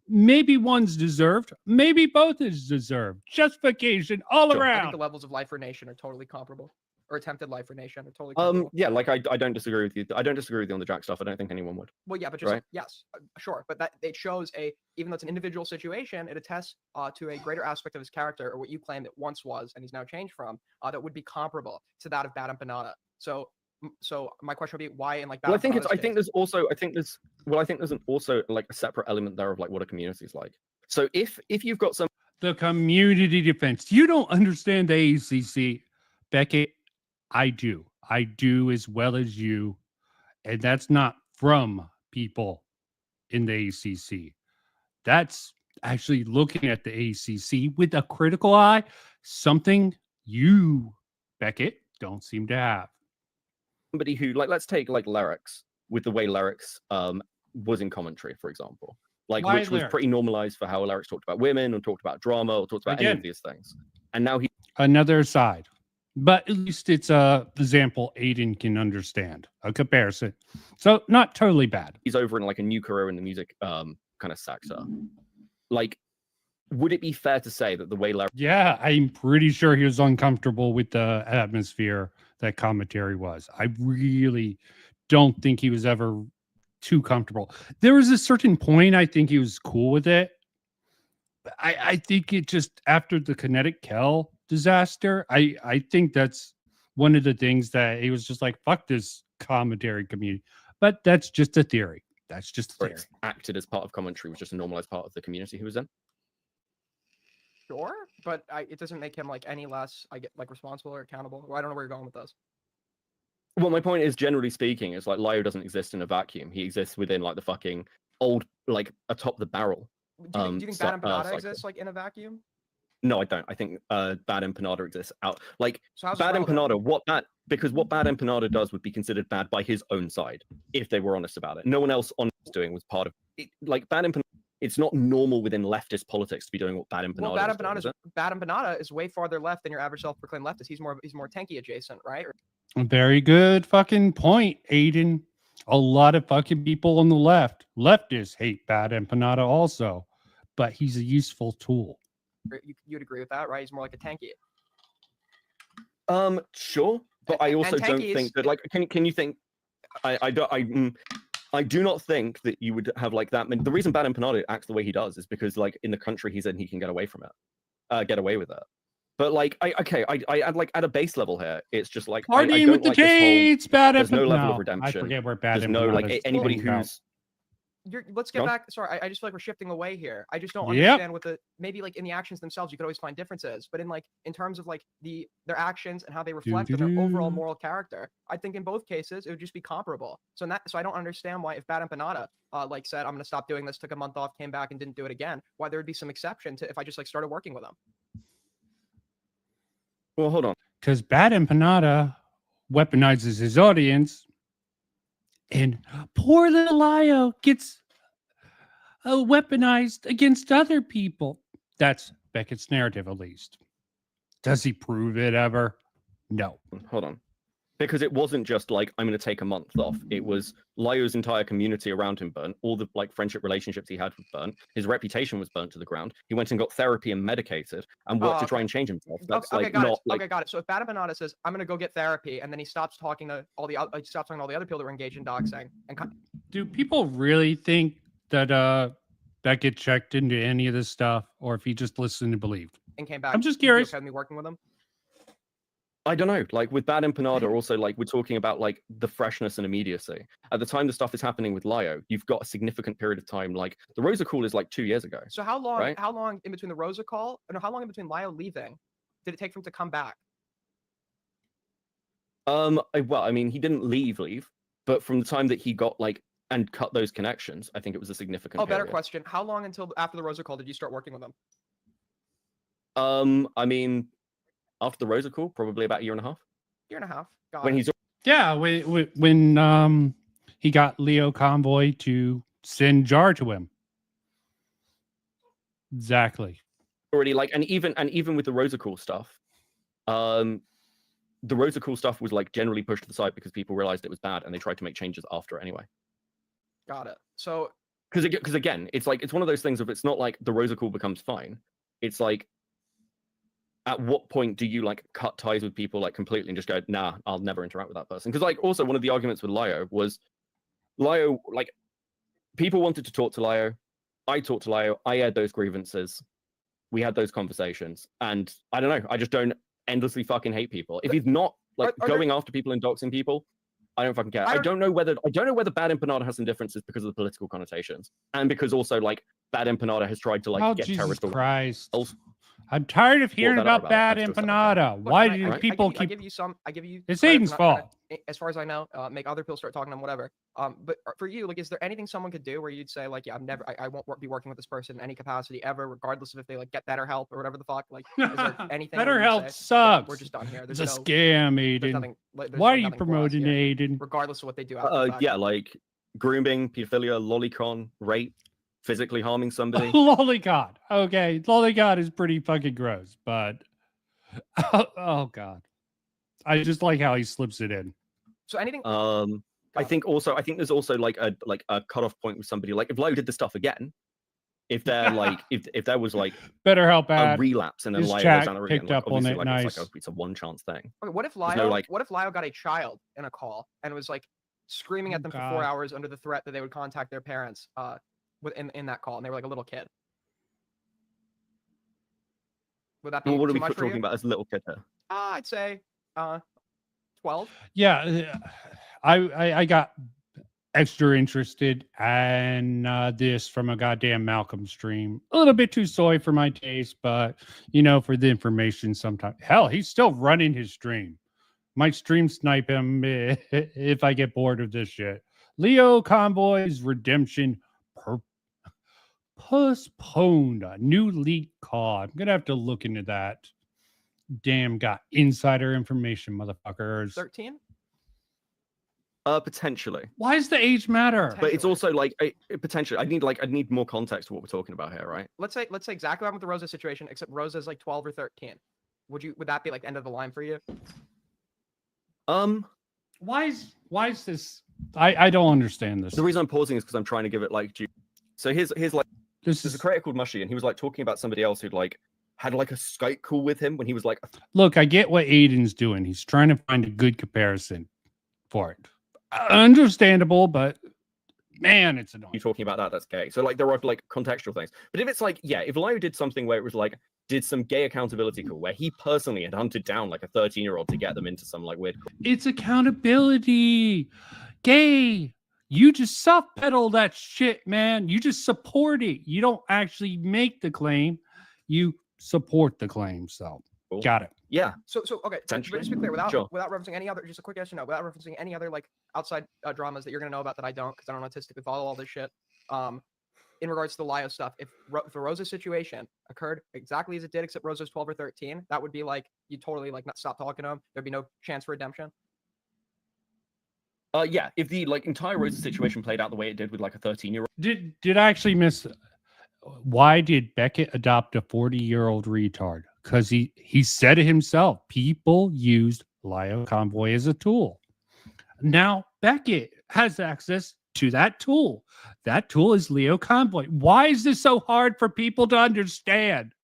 Maybe one's deserved. Maybe both is deserved. Justification all
Sure.
I think
around.
the levels of life for nation are totally comparable, or attempted life for nation are totally comparable.
Yeah, like I don't disagree with you. I don't disagree with you on the Jack stuff. I don't think anyone would.
Well, yeah, but just
Right.
yes, sure, but that it shows even though it's an individual situation, it attests to a greater aspect of his character, or what you claimed it once was, and he's now changed from, that would be comparable to that of Bad Empanada. So my question would be why in like Bad
Well, I think
Empanada's case-
there's also like a separate element there of like what a community's like. So if you've got some
The community defense. You don't understand the ACC, Beckett. I do. I do as well as you. And that's not from people in the ACC. That's actually looking at the ACC with a critical eye, something you, Beckett, don't seem to have.
somebody who like let's take like Lyrics with the way Lyrics was in commentary, for example. Like
Why
which was
Lyrics?
pretty normalized for how Lyrics talked about women or talked about drama or talked about any
Again.
of these things. And now
Another side. But at least it's a example Aiden can understand, a comparison. So not totally bad.
he's over in like a new career in the music kind of sector. Like, would it be fair to say that the way Lyrics
Yeah, I'm pretty sure he was uncomfortable with the atmosphere that commentary was. I really don't think he was ever too comfortable. There was a certain point I think he was cool with it. I think it just after the Kinetic Kell disaster, I think that's one of the things that he was just like, fuck this commentary community. But that's just a theory. That's just a theory.
acted as part of commentary was just a normalized part of the community he was in.
Sure, but it doesn't make him like any less responsible or accountable. Well, I don't know where you're going with this.
Well, my point is, generally speaking, is like Lio doesn't exist in a vacuum. He exists within like the fucking old, like atop the barrel.
Do you think Bad Empanada exists like in a vacuum?
No, I don't. I think Bad Empanada exists out. Like
So how's
Bad
it relevant?
Empanada, what Bad Empanada does would be considered bad by his own side, if they were honest about it. No one else on doing was part of it. Like Bad Empanada it's not normal within leftist politics to be doing what Bad Empanada
Well,
was doing, is it?
Bad Empanada is way farther left than your average self-proclaimed leftist. He's more tanky adjacent, right?
Very good fucking point, Aiden. A lot of fucking people on the leftists hate Bad Empanada also, but he's a useful tool.
You'd agree with that, right? He's more like a tanky.
Sure, but I also don't think that, like, can you think? I do not think that you would have like that. The reason Bad Empanada acts the way he does is because, like, in the country he's in, he can get away from it, get away with it. But like, I like at a base level here, it's just like
partying with the Tates, Bad Empanada.
There's no level of redemption.
I forget where Bad
There's no like anybody who's.
Let's get back. Sorry, I just feel like we're shifting away here. I just don't understand what maybe like in the actions themselves, you could always find differences, but in terms of like their actions and how they reflect on their overall moral character, I think in both cases it would just be comparable. So I don't understand why if Bad Empanada like said I'm going to stop doing this, took a month off, came back and didn't do it again, why there would be some exception to if I just like started working with him.
Well, hold on,
because Bad Empanada weaponizes his audience. And poor little Lio gets weaponized against other people. That's Beckett's narrative, at least. Does he prove it ever? No.
Hold on. Because it wasn't just like, I'm going to take a month off. It was Lio's entire community around him burnt. All the like friendship relationships he had were burnt. His reputation was burnt to the ground. He went and got therapy and medicated and worked to try and change himself. That's
okay,
like
got
not
it.
like...
Okay, got it. So if Bad Empanada says, I'm going to go get therapy, and then he stops talking to all the other people that were engaged in doxing.
Do people really think that Beckett checked into any of this stuff, or if he just listened and believed?
And came back.
I'm just curious.
Okay, me working with him.
I don't know, like with Bad Empanada, also like we're talking about like the freshness and immediacy. At the time the stuff is happening with Lio, you've got a significant period of time. Like the Rosa call is like 2 years ago.
So how long?
Right?
How long in between the Rosa call? No, how long in between Lio leaving did it take for him to come back?
Well, I mean, he didn't leave, but from the time that he got like and cut those connections, I think it was a significant.
Oh, better
period.
question. How long until after the Rosa call did you start working with him?
I mean, after the Rosa call, probably about a year and a half.
Year and a half.
When he's
when he got Leo Convoy to send Jar to him. Exactly.
Already like, and even with the Rosa call stuff, the Rosa call stuff was like generally pushed to the side because people realized it was bad and they tried to make changes after it anyway.
Got it. So
because again, it's like it's one of those things. If it's not like the Rosa call becomes fine, it's like, at what point do you like cut ties with people like completely and just go, nah, I'll never interact with that person? Because like also one of the arguments with Lio was Lio, like people wanted to talk to Lio. I talked to Lio. I aired those grievances. We had those conversations. And I don't know. I just don't endlessly fucking hate people. If he's not like going after people and doxing people, I don't fucking care. I don't know whether Bad Empanada has some differences because of the political connotations. And because also like Bad Empanada has tried to like get
Jesus
terrorist
Christ. I'm tired of hearing about Bad Empanada. Why do people keep?
I give you.
It's Aiden's fault.
As far as I know, make other people start talking to them, whatever. But for you, like, is there anything someone could do where you'd say, like, yeah, I won't be working with this person in any capacity ever, regardless of if they like get better help or whatever the fuck? Like, is there anything?
Better help sucks.
Yeah, we're just done here.
It's a scam, Aiden. Why are you promoting Aiden?
Regardless of what they do.
Yeah, like grooming, pedophilia, lolicon, rape. Physically harming somebody.
Lolicon. Okay. Lolicon is pretty fucking gross, but oh god. I just like how he slips it in.
So anything
I think there's also like a cutoff point with somebody. Like if Lio did the stuff again, if they're like if there was like
better help
a relapse and then Lio goes down the
picked up on it, nice.
It's a one chance thing.
Okay, what if Lio what if Lio got a child in a call and was like screaming at them for 4 hours under the threat that they would contact their parents in that call, and they were like a little kid? Would that be
what are
too
we
much
talking about as a little kid here?
I'd say 12.
Yeah, I got extra interested in this from a goddamn Malcolm stream. A little bit too soy for my taste, but you know, for the information sometimes. Hell, he's still running his stream. Might stream snipe him if I get bored of this shit. Leo Convoy's redemption postponed. A new leak call. I'm gonna have to look into that. Damn, got insider information, motherfuckers.
13.
Potentially.
Why does the age matter?
But it's also like potentially. I need more context to what we're talking about here, right?
Let's say exactly what happened with the Rosa situation, except Rosa's like 12 or 13. Would that be like end of the line for you?
Why is this? I don't understand this.
The reason I'm pausing is because I'm trying to give it like due. So here's like
This
there's
is
a creator called Mushy, and he was like talking about somebody else who'd like had like a Skype call with him when he was like
look. I get what Aiden's doing. He's trying to find a good comparison for it. Understandable, but man, it's annoying.
you talking about that's gay. So like there are like contextual things. But if it's like, yeah, if Lio did something where it was like did some gay accountability call where he personally had hunted down like a 13-year-old to get them into some like weird
It's accountability. Gay. You just self-pedal that shit, man. You just support it. You don't actually make the claim. You support the claim. So
Cool.
got it.
Yeah.
So okay, but
Essentially.
just to be clear, without
Sure.
referencing any other, just a quick yes or no, without referencing any other like outside dramas that you're gonna know about that I don't, because I don't artistically follow all this shit. In regards to the Lio stuff, if the Rosa situation occurred exactly as it did, except Rosa's 12 or 13, that would be like you totally like not stop talking to him. There'd be no chance for redemption.
Yeah, if the like entire Rosa situation played out the way it did with like a 13-year-old.
Did I actually miss? Why did Beckett adopt a 40-year-old retard? Because he said it himself. People used Lio Convoy as a tool. Now Beckett has access to that tool. That tool is Leo Convoy. Why is this so hard for people to understand?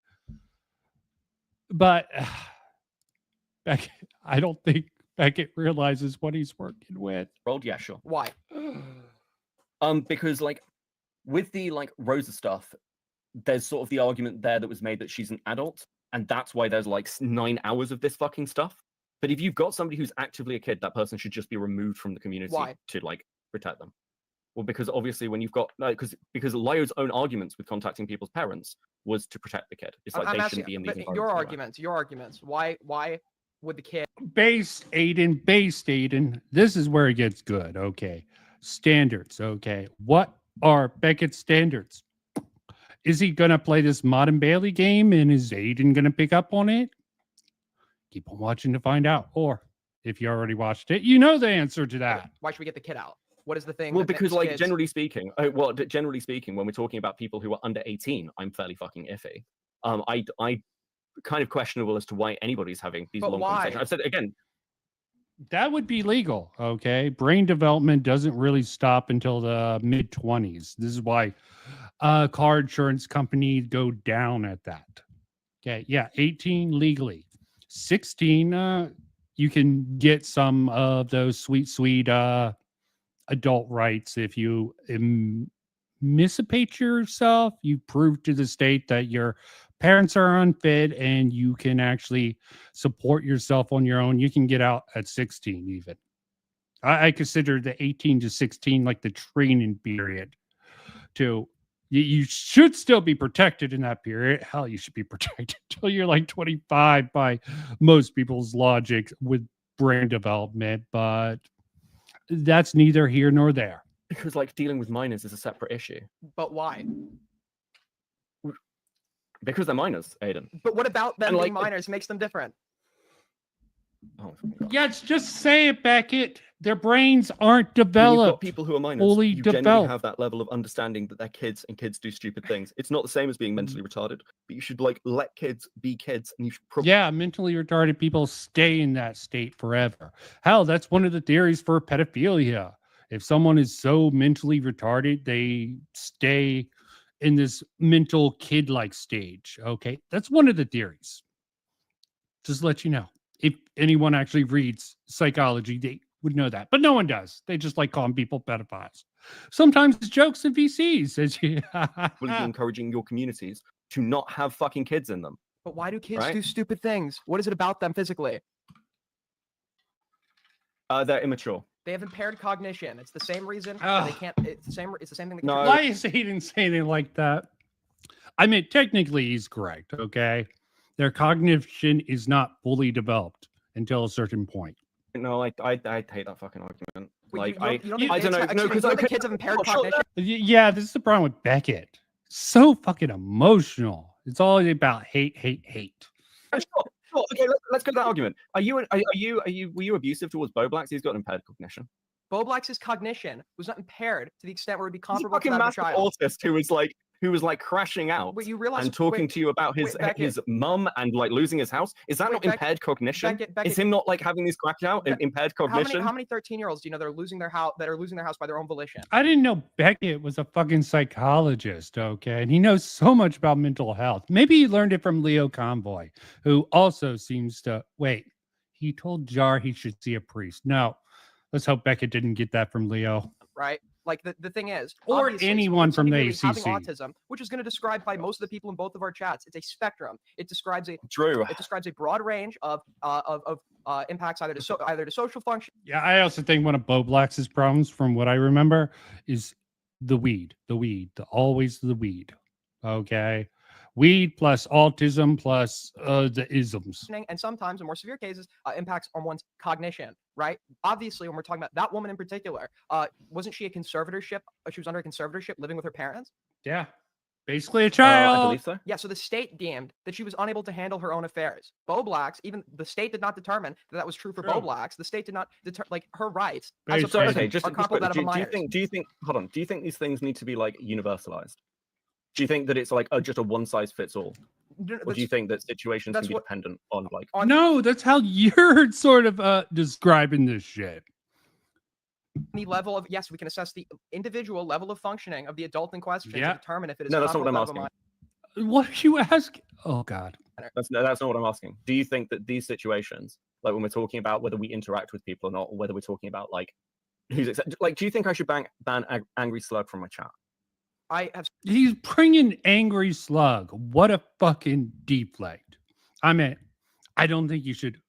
But Beckett, I don't think Beckett realizes what he's working with.
Yeah, sure.
Why?
Because like with the like Rosa stuff, there's sort of the argument there that was made that she's an adult, and that's why there's like 9 hours of this fucking stuff. But if you've got somebody who's actively a kid, that person should just be removed from the community
Why?
to like protect them. Well, because obviously when you've got because Lio's own arguments with contacting people's parents was to protect the kid. It's like
I'm
they
asking,
shouldn't be in these
but
environments.
your arguments. Why would the kid?
Based Aiden. This is where it gets good. Okay. Standards. Okay. What are Beckett's standards? Is he going to play this Modern Bailey game, and is Aiden going to pick up on it? Keep on watching to find out. Or if you already watched it, you know the answer to that.
Why should we get the kid out? What is the thing?
Well,
that
because
makes
like
kids...
generally speaking, when we're talking about people who are under 18, I'm fairly fucking iffy. I kind of questionable as to why anybody's having these
But
long
why?
conversations. I've said it again.
That would be legal. Okay. Brain development doesn't really stop until the mid-20s. This is why car insurance companies go down at that. Okay. Yeah. 18 legally. 16, you can get some of those sweet adult rights if you emancipate yourself. You prove to the state that your parents are unfit and you can actually support yourself on your own. You can get out at 16 even. I consider the 18 to 16 like the training period. You should still be protected in that period. Hell, you should be protected until you're like 25 by most people's logic with brain development, but that's neither here nor there.
Because like dealing with minors is a separate issue.
But why?
Because they're minors, Aiden.
But what about them
And,
being
like,
minors makes them different?
Oh, God.
Yeah, just say it, Beckett. Their brains aren't
When you've got
developed.
people who are minors,
fully
you generally
developed.
have that level of understanding that they're kids and kids do stupid things. It's not the same as being mentally retarded, but you should like let kids be kids, and you should probably
Yeah, mentally retarded people stay in that state forever. Hell, that's one of the theories for pedophilia. If someone is so mentally retarded, they stay in this mental kid-like stage. Okay, that's one of the theories. Just to let you know. If anyone actually reads psychology, they would know that. But no one does. They just like calling people pedophiles. Sometimes it's jokes and VCs.
be encouraging your communities to not have fucking kids in them.
But why do kids
Right?
do stupid things? What is it about them physically?
They're immature.
They have impaired cognition. It's the same reason that
Ugh.
they can't. It's the same. It's the same thing. That
No.
Why is Aiden saying it like that? I mean, technically, he's correct. Okay, their cognition is not fully developed until a certain point.
No, I hate that fucking argument.
Wait,
Like
you don't
I don't know. No, because
the kids have impaired cognition.
Yeah, this is the problem with Beckett. So fucking emotional. It's all about hate.
Sure. Okay, let's go to that argument. Were you abusive towards Bo Blacks? He's got impaired cognition.
Boblax's cognition was not impaired to the extent where it would be
He's a
comparable to
fucking
that of a
massive
child.
autist who was like crashing out
Wait, you realize
and talking
wait,
to you about his
Beckett.
his mum and like losing his house. Is that
Wait,
not impaired cognition?
Beckett,
Is him not like having these crash out impaired cognition?
how many 13-year-olds do you know that are losing their house by their own volition?
I didn't know Beckett was a fucking psychologist, okay? And he knows so much about mental health. Maybe he learned it from Leo Convoy, who also seems to wait. He told Jar he should see a priest. No, let's hope Beckett didn't get that from Leo.
Right? Like the thing is,
Or
obviously,
anyone from the
somebody having
ACC.
autism, which is going to describe by most of the people in both of our chats. It's a spectrum. It describes a
Drew.
broad range of impacts either to social function.
Yeah, I also think one of Boblax's problems, from what I remember, is the weed. Always the weed. Okay. Weed plus autism plus the isms.
And sometimes in more severe cases, impacts on one's cognition, right? Obviously, when we're talking about that woman in particular, wasn't she a conservatorship? She was under a conservatorship living with her parents?
Yeah. Basically a
I
child.
believe so.
Yeah, so the state deemed that she was unable to handle her own affairs. Boblax, even the state did not determine that was true for
True.
Boblax. The state did not like her rights
Very
as a
true.
person
Okay, just
are comparable to that of a
do
minor.
you think hold on, do you think these things need to be like universalized? Do you think that it's like just a one size fits all? Or do you think that situations can be dependent on like
No, that's how you're sort of describing this shit.
the level of, yes, we can assess the individual level of functioning of the adult in question
Yeah.
to determine if it is
No, that's not what I'm
comparable to that of a
asking.
What are you asking? Oh God.
That's not what I'm asking. Do you think that these situations, like when we're talking about whether we interact with people or not, or whether we're talking about like who's like, do you think I should ban Angry Slug from my chat?
I have
He's bringing Angry Slug. What a fucking deflect. I mean, I don't think you should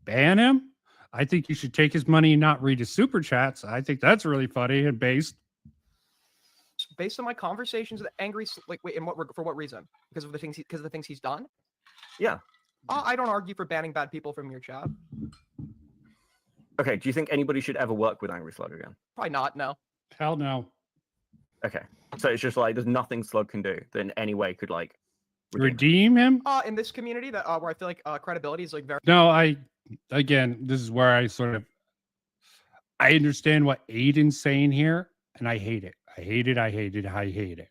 ban him. I think you should take his money and not read his super chats. I think that's really funny and based.
based on my conversations with Angry like wait, for what reason? Because of the things he's done?
Yeah.
I don't argue for banning bad people from your chat.
Okay. Do you think anybody should ever work with Angry Slug again?
Probably not. No.
Hell no.
Okay. So it's just like there's nothing Slug can do that in any way could like
Redeem him?
In this community that where I feel like credibility is like very.
No, this is where I understand what Aiden's saying here, and I hate it. I hate it.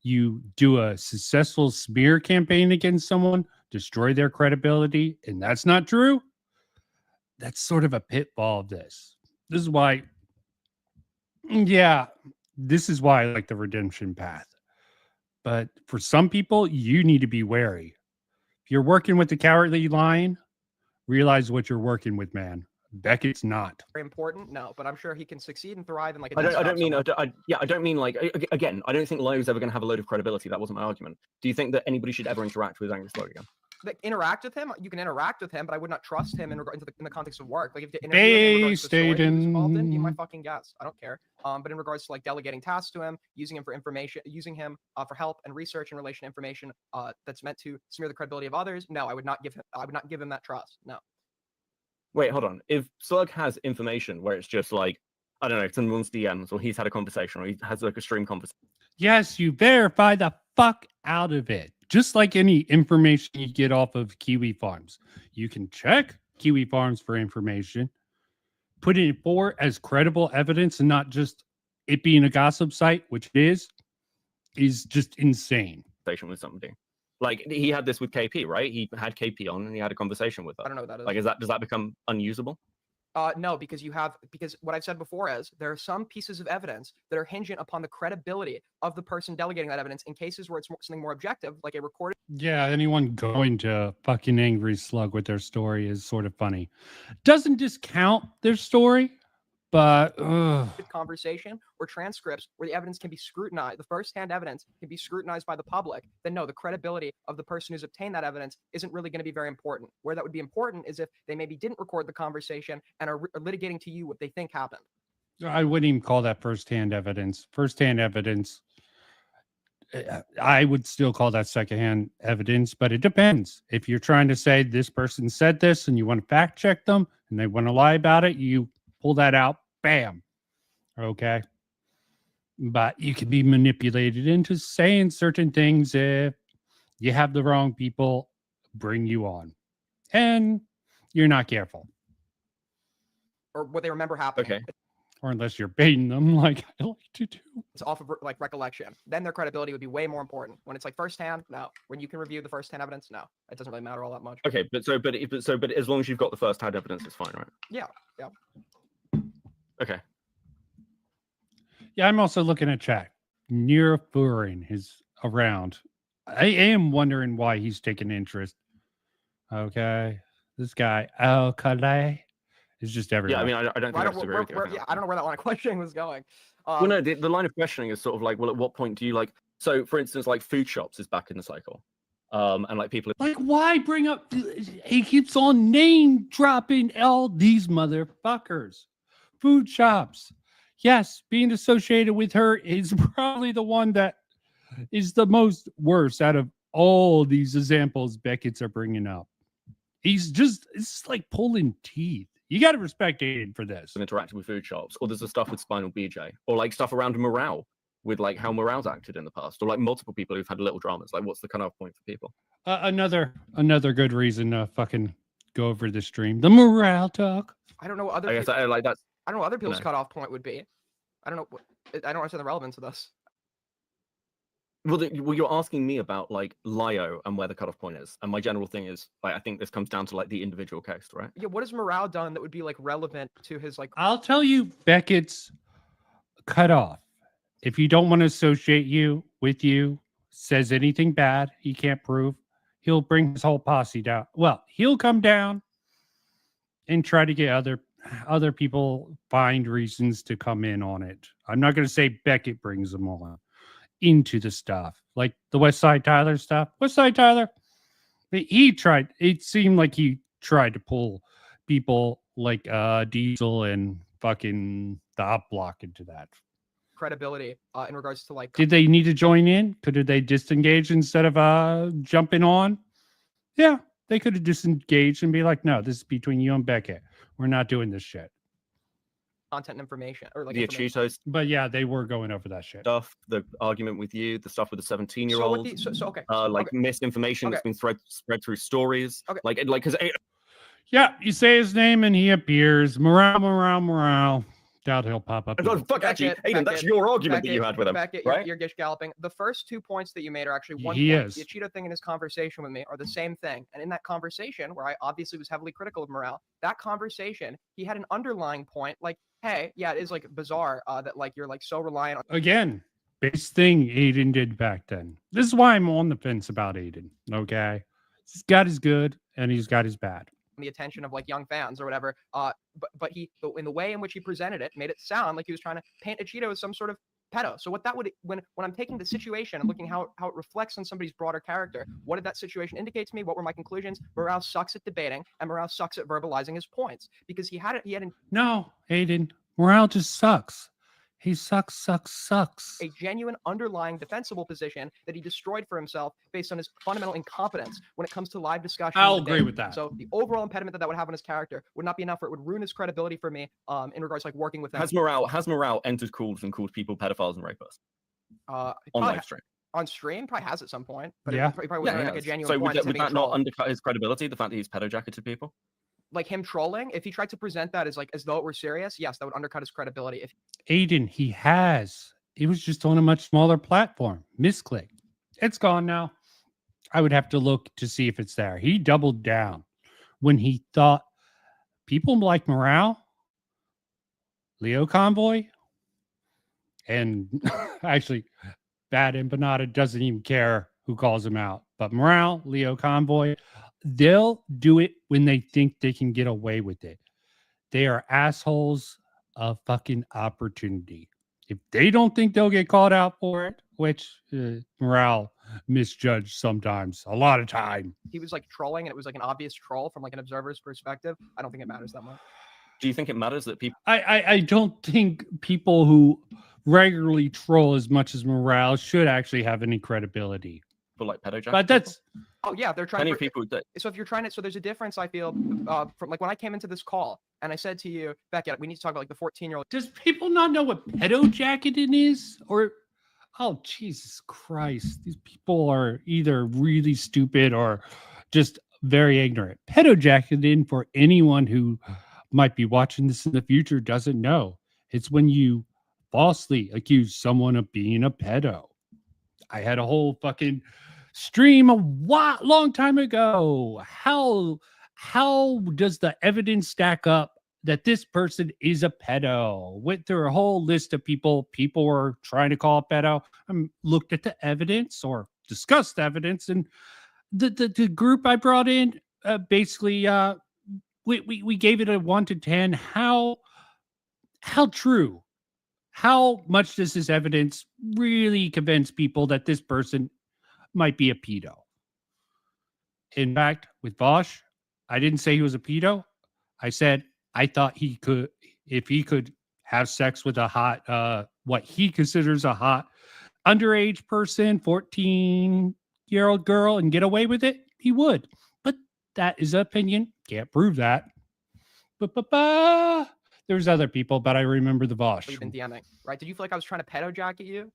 You do a successful smear campaign against someone, destroy their credibility, and that's not true. That's sort of a pitfall of this. This is why, this is why I like the redemption path. But for some people, you need to be wary. If you're working with the Cowardly Lion, realize what you're working with, man. Beckett's not
very important. No, but I'm sure he can succeed and thrive in like.
I don't mean like again. I don't think Lowe's ever going to have a load of credibility. That wasn't my argument. Do you think that anybody should ever interact with Angry Slug again?
Like, interact with him. You can interact with him, but I would not trust him in the context of work. Like if you interview him in regards to the story he was involved in, be my fucking guest. I don't care. But in regards to like delegating tasks to him, using him for information, using him for help and research in relation to information that's meant to smear the credibility of others, no, I would not give him that trust. No.
Wait, hold on. If Slug has information where it's just like, I don't know, someone's DMs or he's had a conversation or he has like a stream conversation.
Yes, you verify the fuck out of it. Just like any information you get off of Kiwi Farms. You can check Kiwi Farms for information, put it forward as credible evidence and not just it being a gossip site, which it is just insane.
With somebody. Like he had this with KP, right? He had KP on and he had a conversation with her.
I don't know what that is.
Like, does that become unusable?
No, because what I've said before is there are some pieces of evidence that are hinging upon the credibility of the person delegating that evidence in cases where it's something more objective, like a recorded.
Yeah, anyone going to fucking Angry Slug with their story is sort of funny. Doesn't discount their story, but
conversation or transcripts where the evidence can be scrutinized, the first-hand evidence can be scrutinized by the public, then no, the credibility of the person who's obtained that evidence isn't really going to be very important. Where that would be important is if they maybe didn't record the conversation and are litigating to you what they think happened.
I wouldn't even call that first-hand evidence. First-hand evidence, I would still call that second-hand evidence, but it depends. If you're trying to say this person said this and you want to fact check them and they want to lie about it, you pull that out, bam. Okay. But you can be manipulated into saying certain things if you have the wrong people bring you on and you're not careful.
Or what they remember happening.
Okay.
or unless you're baiting them like I like to do.
It's off of like recollection. Then their credibility would be way more important. When it's like firsthand, no. When you can review the firsthand evidence, no. It doesn't really matter all that much.
Okay, but as long as you've got the first-hand evidence, it's fine, right?
Yeah.
Okay.
Yeah, I'm also looking at chat. Near Furin is around. I am wondering why he's taking interest. Okay. This guy, Calais, is just everywhere.
Yeah, I mean, I don't think I disagree with you.
I don't know where that line of questioning was going.
Well, no, the line of questioning is sort of like, well, at what point do you like? So, for instance, like food shops is back in the cycle, and like people
like, why bring up? He keeps on name dropping all these motherfuckers. Food shops. Yes, being associated with her is probably the one that is the most worst out of all these examples Beckett's are bringing up. It's just like pulling teeth. You got to respect Aiden for this.
interacting with food shops, or there's the stuff with Spinal BJ, or like stuff around morale with like how morale's acted in the past, or like multiple people who've had little dramas. Like, what's the cutoff point for people?
Another good reason to fucking go over the stream. The morale talk.
I don't know what other.
I guess
people,
like that's.
I don't know what other people's
No.
cutoff point would be. I don't know. I don't understand the relevance of this.
Well, you're asking me about like Lio and where the cutoff point is, and my general thing is like I think this comes down to like the individual case, right?
Yeah, what has Morale done that would be like relevant to his like?
I'll tell you Beckett's cutoff. If you don't want to associate with you, says anything bad he can't prove, he'll bring his whole posse down. Well, he'll come down and try to get other people find reasons to come in on it. I'm not going to say Beckett brings them on into the stuff like the West Side Tyler stuff. West Side Tyler, it seemed like he tried to pull people like Diesel and fucking the Op Block into that
credibility in regards to like.
Did they need to join in? Could they disengage instead of jumping on? Yeah, they could have disengaged and be like, no, this is between you and Beckett. We're not doing this shit.
Content and information or like
The Cheetos
But yeah, they were going over that shit.
stuff, the argument with you, the stuff with the 17-year-old,
So okay.
like
Okay.
misinformation that's been spread through stories.
Okay.
Like because
Yeah, you say his name and he appears. Morale. Doubt he'll pop up.
God, fuck, actually,
Beckett,
Aiden, that's your argument that you had with him,
Beckett,
right?
You're gish galloping. The first 2 points that you made are actually one
He
point.
is.
The Cheeto thing and his conversation with me are the same thing. And in that conversation, where I obviously was heavily critical of Morale, that conversation, he had an underlying point, like, hey, yeah, it is like bizarre that like you're like so reliant on.
Again, best thing Aiden did back then. This is why I'm on the fence about Aiden. Okay, he's got his good and he's got his bad.
The attention of like young fans or whatever. But he, in the way in which he presented it, made it sound like he was trying to paint a Cheeto as some sort of pedo. So what that would, when I'm taking the situation and looking how it reflects on somebody's broader character, what did that situation indicate to me? What were my conclusions? Morale sucks at debating, and Morale sucks at verbalizing his points because he had
No, Aiden, Morale just sucks. He sucks.
a genuine underlying defensible position that he destroyed for himself based on his fundamental incompetence when it comes to live discussion.
I'll agree with that.
So the overall impediment that would have on his character would not be enough, or it would ruin his credibility for me in regards to like working with him.
Has Morale entered calls and called people pedophiles and rapists on live stream?
On stream, probably has at some point, but
Yeah.
it probably wasn't
Yeah,
like a genuine
so
point.
would that not undercut his credibility? The fact that he's pedo-jacketed people?
Like him trolling, if he tried to present that as like as though it were serious, yes, that would undercut his credibility. If
Aiden, it was just on a much smaller platform. Misclick. It's gone now. I would have to look to see if it's there. He doubled down when he thought people like Morale, Leo Convoy, and actually Bad Empanada doesn't even care who calls him out. But Morale, Leo Convoy, they'll do it when they think they can get away with it. They are assholes of fucking opportunity. If they don't think they'll get called out for it, which Morale misjudged sometimes, a lot of time.
he was like trolling and it was like an obvious troll from like an observer's perspective, I don't think it matters that much.
Do you think it matters that people?
I don't think people who regularly troll as much as Morale should actually have any credibility.
Like pedo-jacketed
But that's
Oh yeah, they're trying.
many people that
So if you're trying to, so there's a difference I feel from like when I came into this call and I said to you, Beckett, we need to talk about like the 14-year-old.
does people not know what pedo jacketing is? Or oh Jesus Christ, these people are either really stupid or just very ignorant. Pedo jacketing, for anyone who might be watching this in the future doesn't know, It's when you falsely accuse someone of being a pedo. I had a whole fucking stream a long time ago. How does the evidence stack up that this person is a pedo? Went through a whole list of people were trying to call a pedo. Looked at the evidence or discussed evidence, and the group I brought in basically we gave it a 1 to 10. How true? How much does this evidence really convince people that this person might be a pedo? In fact, with Bosch, I didn't say he was a pedo. I said I thought he could, if he could have sex with a hot, what he considers a hot underage person, 14-year-old girl, and get away with it, he would. But that is an opinion. Can't prove that. There's other people, but I remember the Bosch.
You've been DMing, right? Did you feel like I was trying to pedo jack at you?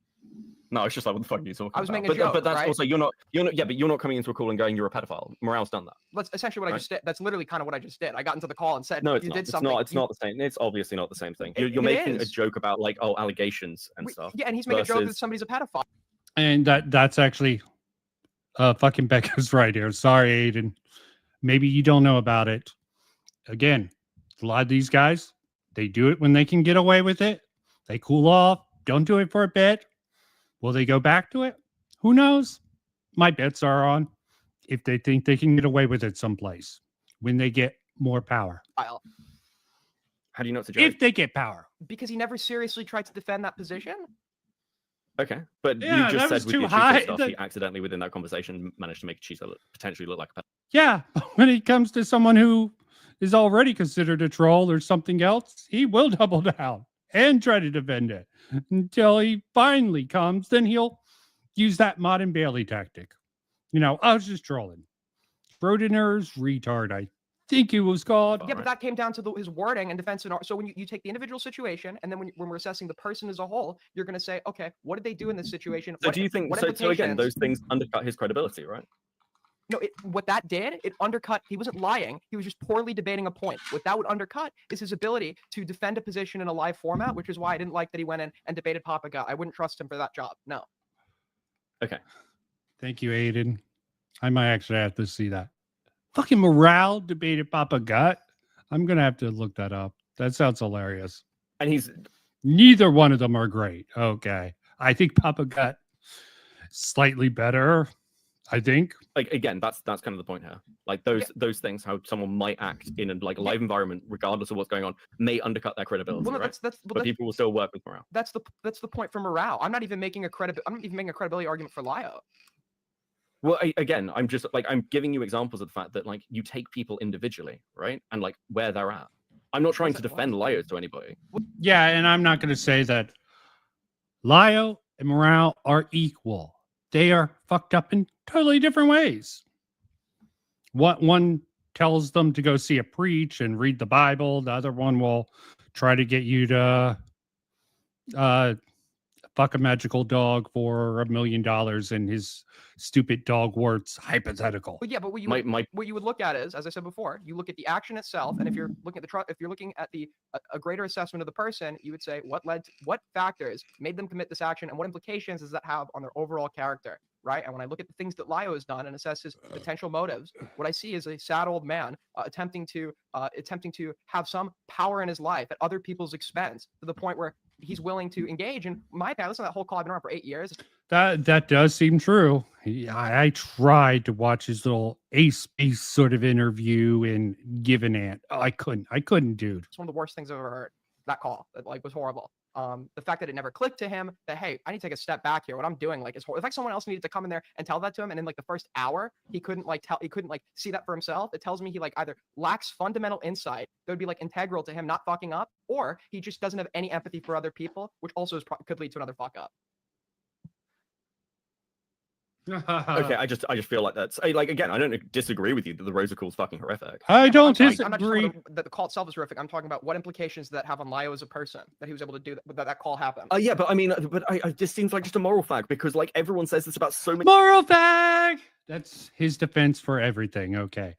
No, it's just like, what the fuck are you talking
I was
about?
making a joke,
but that's
right?
also you're not yeah, but you're not coming into a call and going, you're a pedophile. Morale's done that.
That's essentially what I
Right.
just did. That's literally kind of what I just did. I got into the call and said,
No, it's
you
not.
did
It's
something.
not. It's not the same. It's obviously not the same thing. You're
It
making a
is.
joke about like, oh, allegations and stuff.
Yeah, and he's making a joke that
versus-
somebody's a pedophile.
And that's actually fucking Becca's right here. Sorry, Aiden. Maybe you don't know about it. Again, a lot of these guys, they do it when they can get away with it. They cool off, don't do it for a bit. Will they go back to it? Who knows? My bets are on if they think they can get away with it someplace when they get more power.
How do you know it's a joke?
If they get power.
Because he never seriously tried to defend that position.
Okay, but
Yeah,
you just
that
said
was
with
too
your
high.
Cheeto stuff,
The-
he accidentally within that conversation managed to make Cheeto potentially look like a pedophile.
Yeah, but when it comes to someone who is already considered a troll or something else, he will double down and try to defend it until he finally comes. Then he'll use that Mott and Bailey tactic. I was just trolling. Schrodinger's retard, I think it was called.
Yeah, but that came down to his wording and defense. So when you take the individual situation, and then when we're assessing the person as a whole, you're going to say, okay, what did they do in this situation?
So
What-
do you think?
what
So again,
implications-
those things undercut his credibility, right?
No, what that did, it undercut. He wasn't lying. He was just poorly debating a point. What that would undercut is his ability to defend a position in a live format, which is why I didn't like that he went in and debated Papa Gut. I wouldn't trust him for that job. No.
Okay.
Thank you, Aiden. I might actually have to see that. Fucking morale debated Papa Gut. I'm going to have to look that up. That sounds hilarious.
And he's
Neither one of them are great. Okay. I think Papa Gut slightly better. I think.
like, again, that's kind of the point here. Like those things, how someone might act in a live environment, regardless of what's going on, may undercut their credibility,
Well, no,
right?
that's
But people will still work with morale.
that's the point for morale. I'm not even making a credibility argument for Lio.
Well, again, I'm giving you examples of the fact that like you take people individually, right, and like where they're at. I'm not trying to defend liars to anybody.
Yeah, and I'm not going to say that Lio and morale are equal. They are fucked up in totally different ways. What one tells them to go see a preach and read the Bible. The other one will try to get you to fuck a magical dog for $1 million in his stupid dog warts hypothetical.
But yeah, but what you
My
what you would look at is, as I said before, you look at the action itself, and if you're looking at if you're looking at a greater assessment of the person, you would say what factors made them commit this action, and what implications does that have on their overall character, right? And when I look at the things that Lio has done and assess his potential motives, what I see is a sad old man attempting to have some power in his life at other people's expense to the point where he's willing to engage. And my opinion, listen to that whole call. I've been around for 8 years.
That does seem true. I tried to watch his little ace sort of interview and give an ant. Oh, I couldn't, dude.
It's one of the worst things I've ever heard. That call, that was horrible. The fact that it never clicked to him that, hey, I need to take a step back here. What I'm doing is horrible. The fact someone else needed to come in there and tell that to him, and in the first hour he couldn't see that for himself. It tells me he either lacks fundamental insight that would be integral to him not fucking up, or he just doesn't have any empathy for other people, which also could lead to another fuck up.
Okay, I just feel like that's again, I don't disagree with you that the Rosa call's fucking horrific.
I don't
I'm not just
disagree.
talking about that the call itself is horrific. I'm talking about what implications that have on Lio as a person, that he was able to do that call happened.
Yeah, but I mean, I this seems like just a moral fact because everyone says this about so many.
Moral fact. That's his defense for everything. Okay.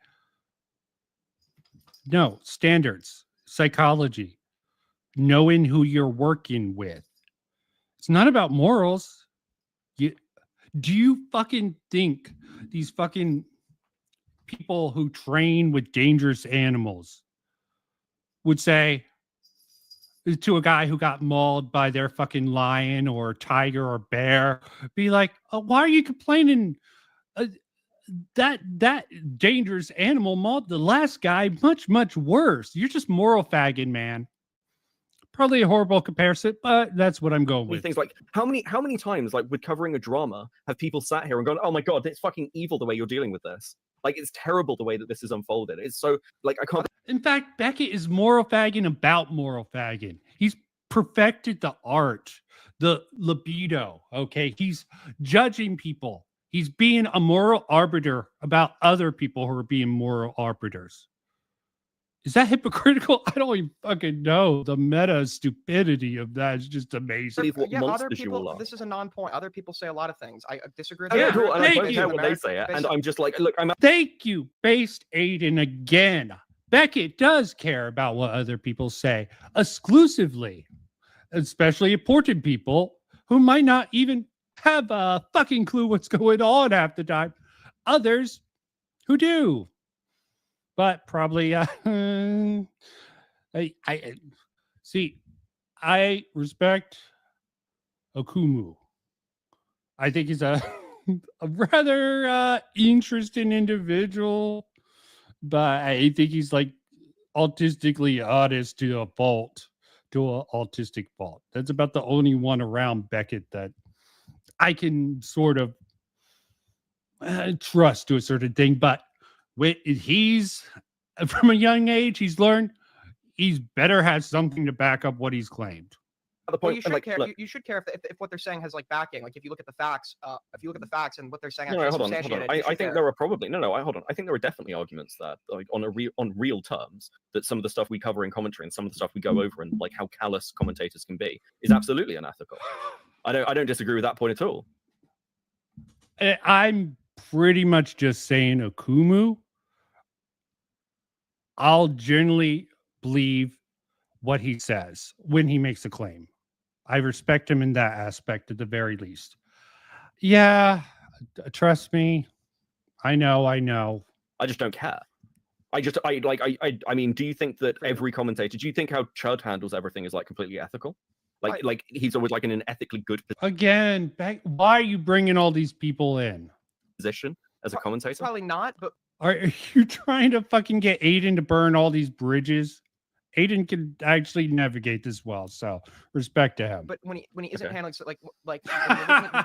No standards, psychology. knowing who you're working with. It's not about morals. Do you fucking think these fucking people who train with dangerous animals would say to a guy who got mauled by their fucking lion or tiger or bear, be like, oh, why are you complaining? That dangerous animal mauled the last guy much worse. You're just moral fagging, man. Probably a horrible comparison, but that's what I'm going with.
Things like how many times, like with covering a drama, have people sat here and gone, "Oh my god, it's fucking evil the way you're dealing with this. Like it's terrible the way that this is unfolded. It's so like I can't."
In fact, Beckett is moral fagging about moral fagging. He's perfected the art, the libido. Okay, he's judging people. He's being a moral arbiter about other people who are being moral arbiters. Is that hypocritical? I don't even fucking know. The meta stupidity of that is just amazing.
Yeah, other people, this is a non-point. Other people say a lot of things. I disagree with
that.
Yeah,
cool. And I don't care what they say. And I'm just like, look,
Thank you, Based Aiden, again. Beckett does care about what other people say exclusively, especially important people who might not even have a fucking clue what's going on half the time. Others who do. But probably, I see. I respect Okumu. I think he's a rather interesting individual, but I think he's like autistically honest to a fault, to an autistic fault. That's about the only one around Beckett that I can sort of trust to a certain thing, but. He's from a young age, he's learned he's better has something to back up what he's claimed.
The point, you should care. You should care if what they're saying has like backing. Like if you look at the facts, and what they're saying,
hold on. I think there are probably hold on. I think there are definitely arguments that, like on real terms, that some of the stuff we cover in commentary and some of the stuff we go over and like how callous commentators can be is absolutely unethical. I don't disagree with that point at all.
I'm pretty much just saying Okumu. I'll generally believe what he says when he makes a claim. I respect him in that aspect at the very least. Yeah, trust me. I know.
I just don't care. I mean, do you think that every commentator, do you think how Chud handles everything is like completely ethical? Like he's always like in an ethically good position.
Again, why are you bringing all these people in?
Position as a commentator?
Probably not, but
are you trying to fucking get Aiden to burn all these bridges? Aiden can actually navigate this well, so respect to him.
But when he isn't handling so like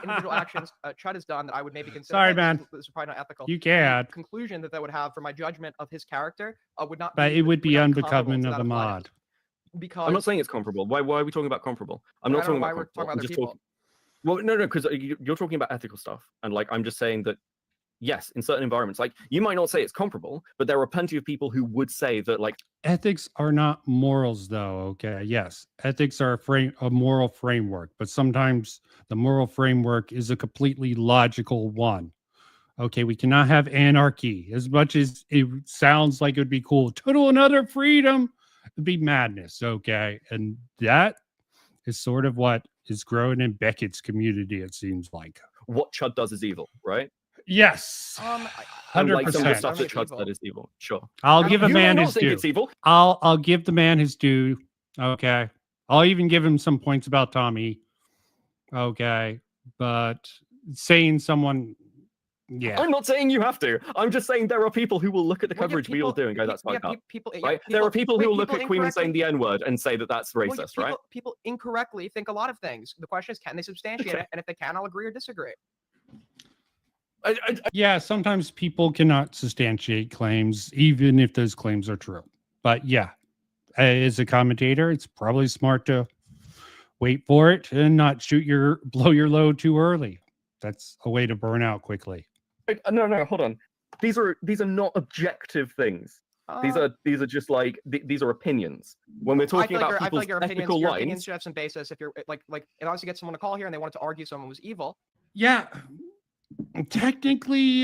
individual actions Chud has done that I would maybe consider.
Sorry, man.
This is probably not ethical.
You can't.
The conclusion that would have for my judgment of his character would not.
But it would be unbecoming of the mod.
Because
I'm not saying it's comparable. Why are we talking about comparable? I'm not talking about.
Why we're talking about other people.
Well, no, because you're talking about ethical stuff, and like I'm just saying that. Yes, in certain environments, like you might not say it's comparable, but there are plenty of people who would say that, like,
ethics are not morals, though. Okay, yes, ethics are a moral framework, but sometimes the moral framework is a completely logical one. Okay, we cannot have anarchy. As much as it sounds like it would be cool, total and utter freedom, it'd be madness. Okay, and that is sort of what is growing in Beckett's community. It seems like
what Chud does is evil, right?
Yes,
100%. Like some of the stuff that Chud said is evil. Sure,
I'll give a man his due.
It's evil.
I'll give the man his due. Okay, I'll even give him some points about Tommy. Okay, but saying someone, yeah,
I'm not saying you have to. I'm just saying there are people who will look at the coverage we all do and go, "That's fucked up." Right? There are people who will look at Queen saying the N-word and say that that's racist, right?
People incorrectly think a lot of things. The question is, can they substantiate it? And if they can, I'll agree or disagree.
Yeah, sometimes people cannot substantiate claims, even if those claims are true. But yeah, as a commentator, it's probably smart to wait for it and not blow your load too early. That's a way to burn out quickly.
No, hold on. These are not objective things. These are just like these are opinions. When we're talking about people's ethical lines,
opinions should have some basis. If you're like if I was to get someone to call here and they wanted to argue someone was evil.
Yeah. Technically,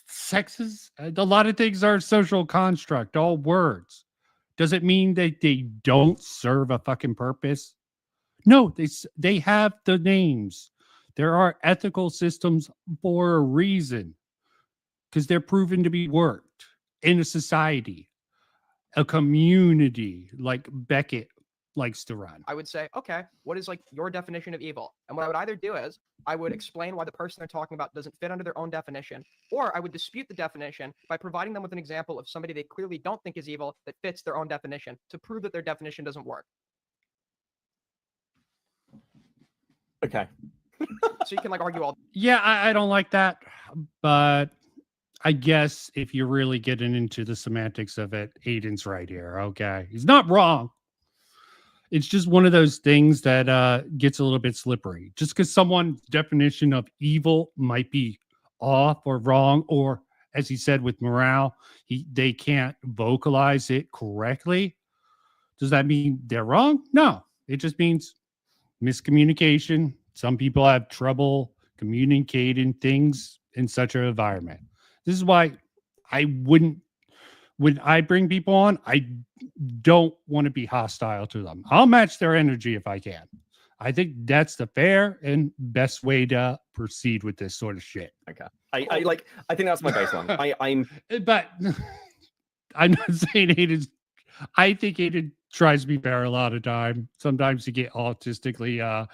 sex is a lot of things are social construct, all words. Does it mean that they don't serve a fucking purpose? No, they have the names. There are ethical systems for a reason because they're proven to be worked in a society, a community like Beckett likes to run.
I would say, okay, what is like your definition of evil? And what I would either do is I would explain why the person they're talking about doesn't fit under their own definition, or I would dispute the definition by providing them with an example of somebody they clearly don't think is evil that fits their own definition to prove that their definition doesn't work.
Okay.
So you can like argue all.
Yeah, I don't like that, but I guess if you're really getting into the semantics of it, Aiden's right here. Okay, he's not wrong. It's just one of those things that gets a little bit slippery. Just because someone's definition of evil might be off or wrong, or as he said with morale, they can't vocalize it correctly. Does that mean they're wrong? No, it just means miscommunication. Some people have trouble communicating things in such an environment. This is why I wouldn't, when I bring people on, I don't want to be hostile to them. I'll match their energy if I can. I think that's the fair and best way to proceed with this sort of shit.
Okay. I think that's my baseline. I'm
But I'm not saying Aiden. I think Aiden tries to be fair a lot of time. Sometimes you get autistically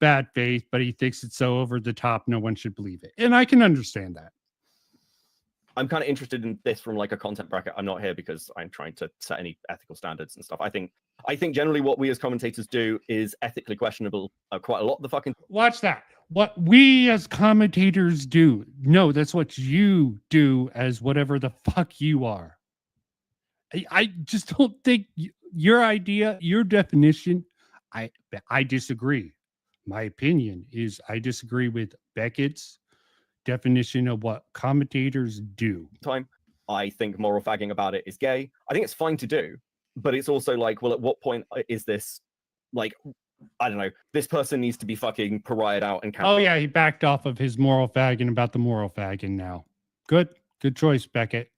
bad faith, but he thinks it's so over the top, no one should believe it. And I can understand that.
I'm kind of interested in this from like a content bracket. I'm not here because I'm trying to set any ethical standards and stuff. I think generally what we as commentators do is ethically questionable quite a lot of the fucking.
Watch that. What we as commentators do. No, that's what you do as whatever the fuck you are. I just don't think your idea, your definition, I disagree. My opinion is I disagree with Beckett's definition of what commentators do.
Time, I think moral fagging about it is gay. I think it's fine to do, but it's also like, well, at what point is this like, I don't know, this person needs to be fucking pariahed out and
Oh yeah, he backed off of his moral fagging about the moral fagging now. Good choice, Beckett.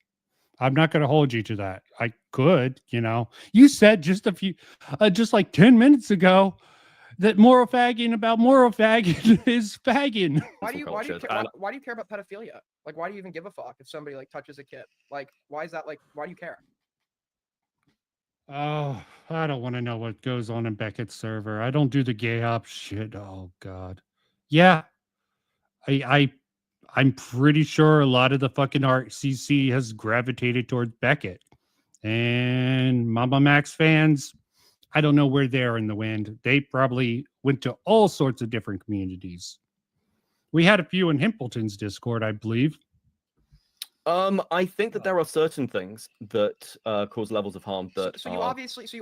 I'm not going to hold you to that. I could, you said just like 10 minutes ago that moral fagging about moral fagging is fagging.
Why do you care about pedophilia? Like, why do you even give a fuck if somebody like touches a kid? Like, why is that like? Why do you care?
Oh, I don't want to know what goes on in Beckett's server. I don't do the gay op shit. Oh God, yeah, I'm pretty sure a lot of the fucking RCC has gravitated towards Beckett, and Mama Max fans. I don't know where they're in the wind. They probably went to all sorts of different communities. We had a few in Himpleton's Discord, I believe.
I think that there are certain things that cause levels of harm that.
So you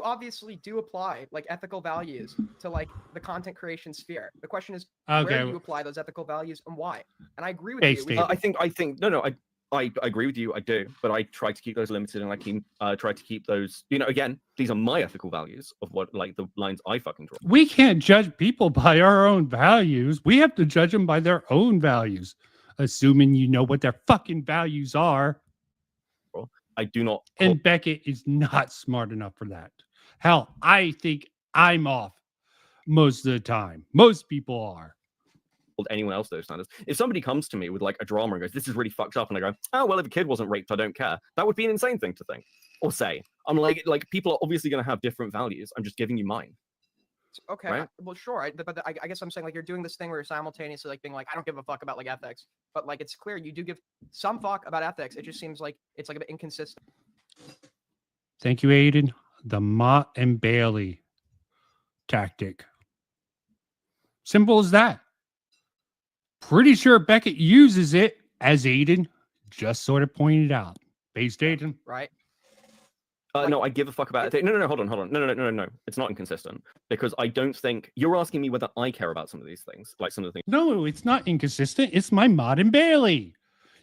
obviously do apply like ethical values to like the content creation sphere. The question is, where do you apply those ethical values and why? And I agree with you.
I think no. I agree with you. I do, but I try to keep those limited, and I try to keep those. Again, these are my ethical values of what like the lines I fucking draw.
We can't judge people by our own values. We have to judge them by their own values, assuming you know what their fucking values are.
Well, I do not.
And Beckett is not smart enough for that. Hell, I think I'm off most of the time. Most people are.
Anyone else those standards. If somebody comes to me with like a drama and goes, "This is really fucked up," and I go, "Oh well, if a kid wasn't raped, I don't care," that would be an insane thing to think or say. I'm like people are obviously going to have different values. I'm just giving you mine.
Okay,
right?
Well, sure. But I guess I'm saying like you're doing this thing where you're simultaneously like being like, I don't give a fuck about like ethics, but like it's clear you do give some fuck about ethics. It just seems like it's like a bit inconsistent.
Thank you, Aiden. The Mott and Bailey tactic. Simple as that. Pretty sure Beckett uses it, as Aiden just sort of pointed out. Based Aiden.
Right.
No, I give a fuck about it. No, hold on. No. It's not inconsistent because I don't think you're asking me whether I care about some of these things, like some of the things.
No, it's not inconsistent. It's my Mott and Bailey.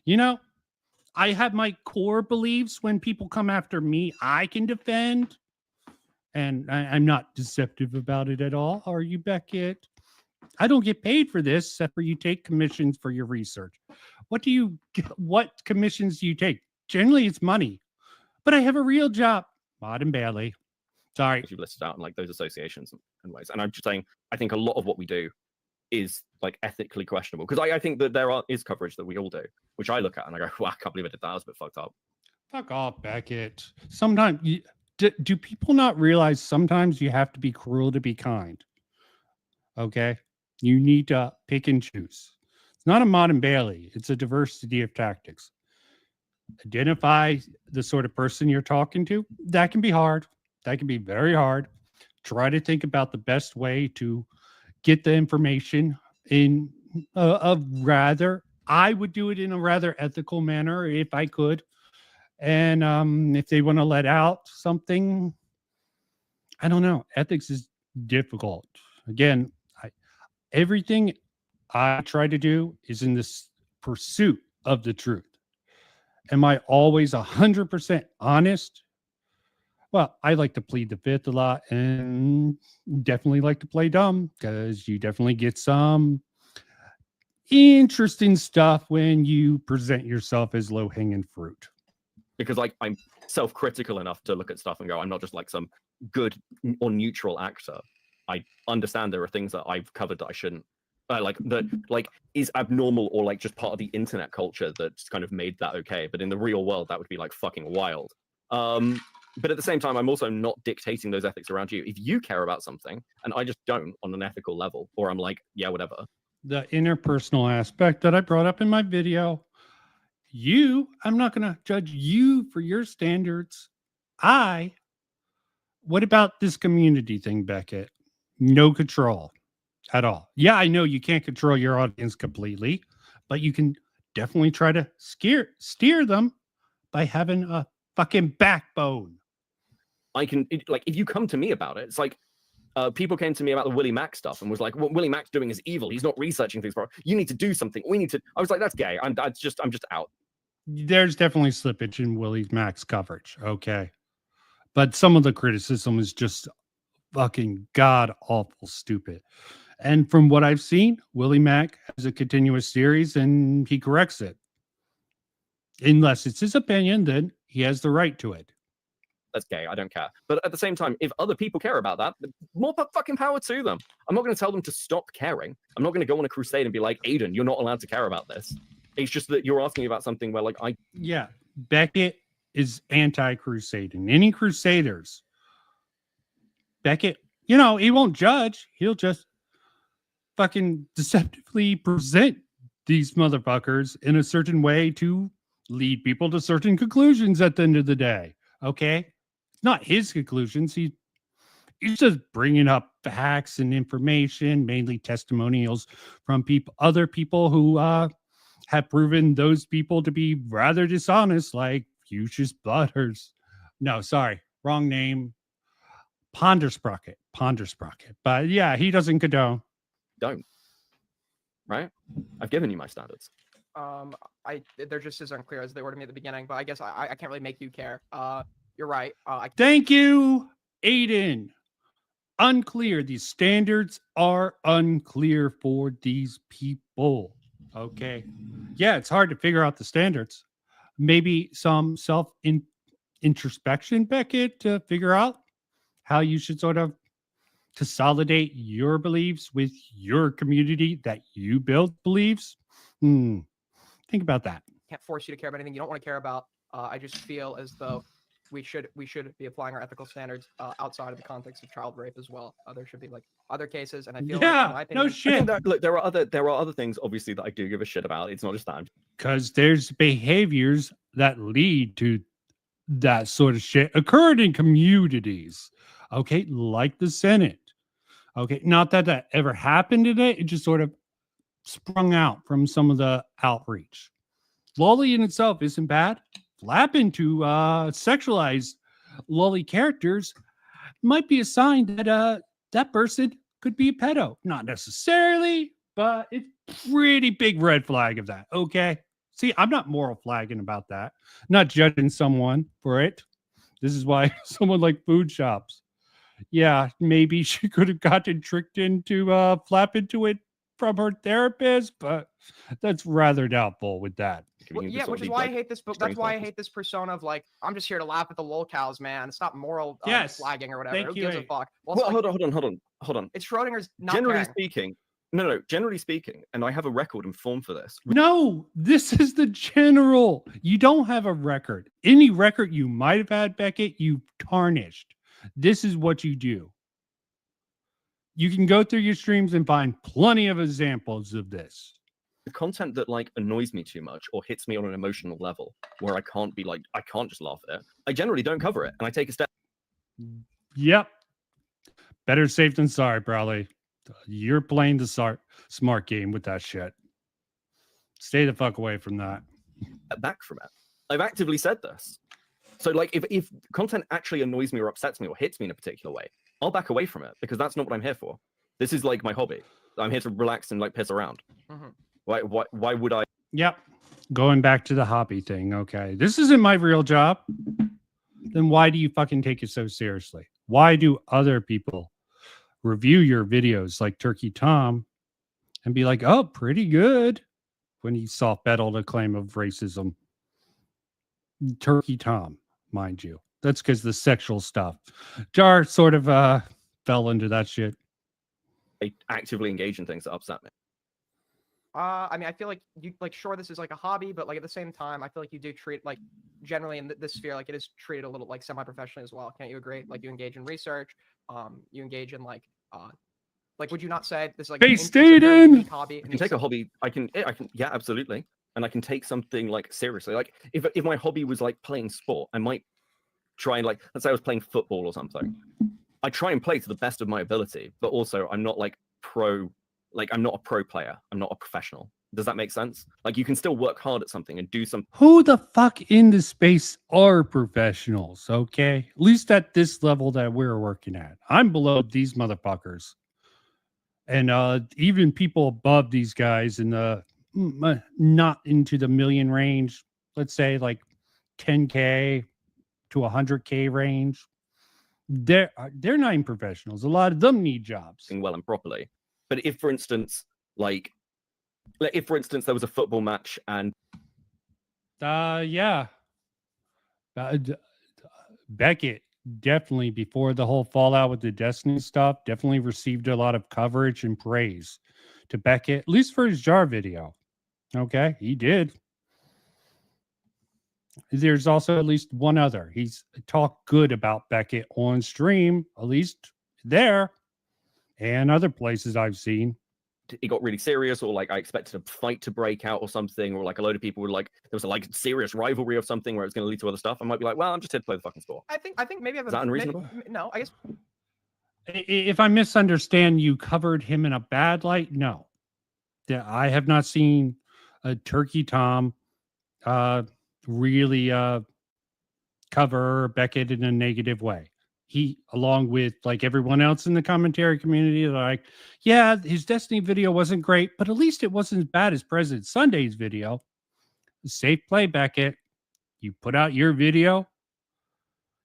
I have my core beliefs. When people come after me, I can defend. And I'm not deceptive about it at all. Are you, Beckett? I don't get paid for this, except for you take commissions for your research. What commissions do you take? Generally, it's money. But I have a real job. Maud and Bailey. Sorry.
Which you've listed out in like those associations and ways. And I'm just saying, I think a lot of what we do is like ethically questionable, because I think that is coverage that we all do, which I look at and I go, wow, I can't believe I did that. I was a bit fucked up.
Fuck off, Beckett. Sometimes do people not realize sometimes you have to be cruel to be kind? Okay, you need to pick and choose. It's not a Maud and Bailey. It's a diversity of tactics. Identify the sort of person you're talking to. That can be hard. That can be very hard. Try to think about the best way to get the information in I would do it in a rather ethical manner if I could. And if they want to let out something, I don't know. Ethics is difficult. Again, everything I try to do is in this pursuit of the truth. Am I always 100% honest? Well, I like to plead the fifth a lot and definitely like to play dumb, because you definitely get some interesting stuff when you present yourself as low-hanging fruit.
Because like I'm self-critical enough to look at stuff and go, I'm not just like some good or neutral actor. I understand there are things that I've covered that I shouldn't. Like that, like is abnormal or like just part of the internet culture that's kind of made that okay. But in the real world, that would be like fucking wild. But at the same time, I'm also not dictating those ethics around you. If you care about something and I just don't on an ethical level, or I'm like, yeah, whatever.
The interpersonal aspect that I brought up in my video, I'm not going to judge you for your standards. What about this community thing, Beckett? No control at all. Yeah, I know you can't control your audience completely, but you can definitely try to steer them by having a fucking backbone.
Like, if you come to me about it, it's like people came to me about the Willie Mack stuff and was like, what Willie Mack's doing is evil. He's not researching things. You need to do something. I was like, that's gay. I'm just out.
There's definitely slippage in Willie Mack's coverage. Okay. But some of the criticism is just fucking god awful stupid. And from what I've seen, Willie Mack has a continuous series and he corrects it. Unless it's his opinion, then he has the right to it.
That's gay. I don't care. But at the same time, if other people care about that, more fucking power to them. I'm not going to tell them to stop caring. I'm not going to go on a crusade and be like, Aiden, you're not allowed to care about this. It's just that you're asking about something where like
Yeah, Beckett is anti-crusading. Any crusaders, Beckett, he won't judge. He'll just fucking deceptively present these motherfuckers in a certain way to lead people to certain conclusions at the end of the day. Okay? It's not his conclusions. He's just bringing up facts and information, mainly testimonials from other people who have proven those people to be rather dishonest, like Fuchsius Butters. No, sorry, wrong name. Pondersprocket. But yeah, he doesn't condone.
Don't. Right? I've given you my standards.
They're just as unclear as they were to me at the beginning, but I guess I can't really make you care. You're right.
Thank you, Aiden. Unclear. These standards are unclear for these people. Okay. Yeah, it's hard to figure out the standards. Maybe some introspection, Beckett, to figure out how you should sort of consolidate your beliefs with your community that you build beliefs. Think about that.
Can't force you to care about anything you don't want to care about. I just feel as though we should be applying our ethical standards outside of the context of child rape as well. There should be like other cases, and I feel like, in my opinion,
no shit.
Look, there are other things obviously that I do give a shit about. It's not just that.
Because there's behaviors that lead to that sort of shit occurred in communities. Okay, like the Senate. Okay, not that ever happened today. It just sort of sprung out from some of the outreach. Lolly in itself isn't bad. Flapping to sexualized lolly characters might be a sign that that person could be a pedo. Not necessarily, but it's pretty big red flag of that. Okay. See, I'm not moral flagging about that. Not judging someone for it. This is why someone like food shops. Yeah, maybe she could have gotten tricked into flap into it from her therapist, but that's rather doubtful with that.
giving you
Yeah,
sort
which
of
is
these,
why I
like,
hate this.
extreme
That's why I
examples.
hate this persona of like, I'm just here to laugh at the lolcows, man. It's not moral
Yes.
flagging or whatever.
Thank
Who
you,
gives a
A.
fuck? Well, it's
Well,
like,
hold on.
it's Schrodinger's not
Generally
caring.
speaking, no. Generally speaking, and I have a record and form for this.
No, this is the general. You don't have a record. Any record you might have had, Beckett, you tarnished. This is what you do. You can go through your streams and find plenty of examples of this.
The content that like annoys me too much or hits me on an emotional level where I can't just laugh at it. I generally don't cover it, and I take a step.
Yep. Better safe than sorry, probably. You're playing the smart game with that shit. Stay the fuck away from that.
Back from it. I've actively said this. So like if content actually annoys me or upsets me or hits me in a particular way, I'll back away from it because that's not what I'm here for. This is like my hobby. I'm here to relax and like piss around.
Mhm.
Why would I?
Yep. Going back to the hobby thing. Okay. This isn't my real job. Then why do you fucking take it so seriously? Why do other people review your videos like Turkey Tom and be like, oh, pretty good, when he soft battled a claim of racism? Turkey Tom, mind you. That's because the sexual stuff. Jar sort of fell into that shit.
I actively engage in things that upset me.
I mean, I feel like you like sure this is like a hobby, but like at the same time, I feel like you do treat like generally in this sphere like it is treated a little like semi-professionally as well. Can't you agree? Like you engage in research, you engage in like would you not say this is like
Hey,
it's a very
Staten!
unique hobby?
I can take a hobby. I can yeah, absolutely. And I can take something like seriously. Like if my hobby was like playing sport, I might try and like let's say I was playing football or something. I try and play to the best of my ability, but also I'm not like pro. Like I'm not a pro player. I'm not a professional. Does that make sense? Like you can still work hard at something and do some.
Who the fuck in the space are professionals? Okay, at least at this level that we're working at. I'm below these motherfuckers, and even people above these guys in the not into the million range. Let's say like 10K to 100K range. They're not even professionals. A lot of them need jobs.
Well and properly. But if, for instance, like if, for instance, there was a football match and
Yeah, Beckett definitely before the whole fallout with the Destiny stuff definitely received a lot of coverage and praise to Beckett, at least for his jar video. Okay, he did. There's also at least one other. He's talked good about Beckett on stream, at least there, and other places I've seen.
it got really serious, or like I expected a fight to break out or something, or like a load of people were like there was a like serious rivalry or something where it was going to lead to other stuff, I might be like, well, I'm just here to play the fucking sport.
I think maybe I've
Is that unreasonable?
No, I guess
If I misunderstand, you covered him in a bad light. No, I have not seen a Turkey Tom really cover Beckett in a negative way. He, along with like everyone else in the commentary community, like, yeah, his Destiny video wasn't great, but at least it wasn't as bad as President Sunday's video. Safe play, Beckett. You put out your video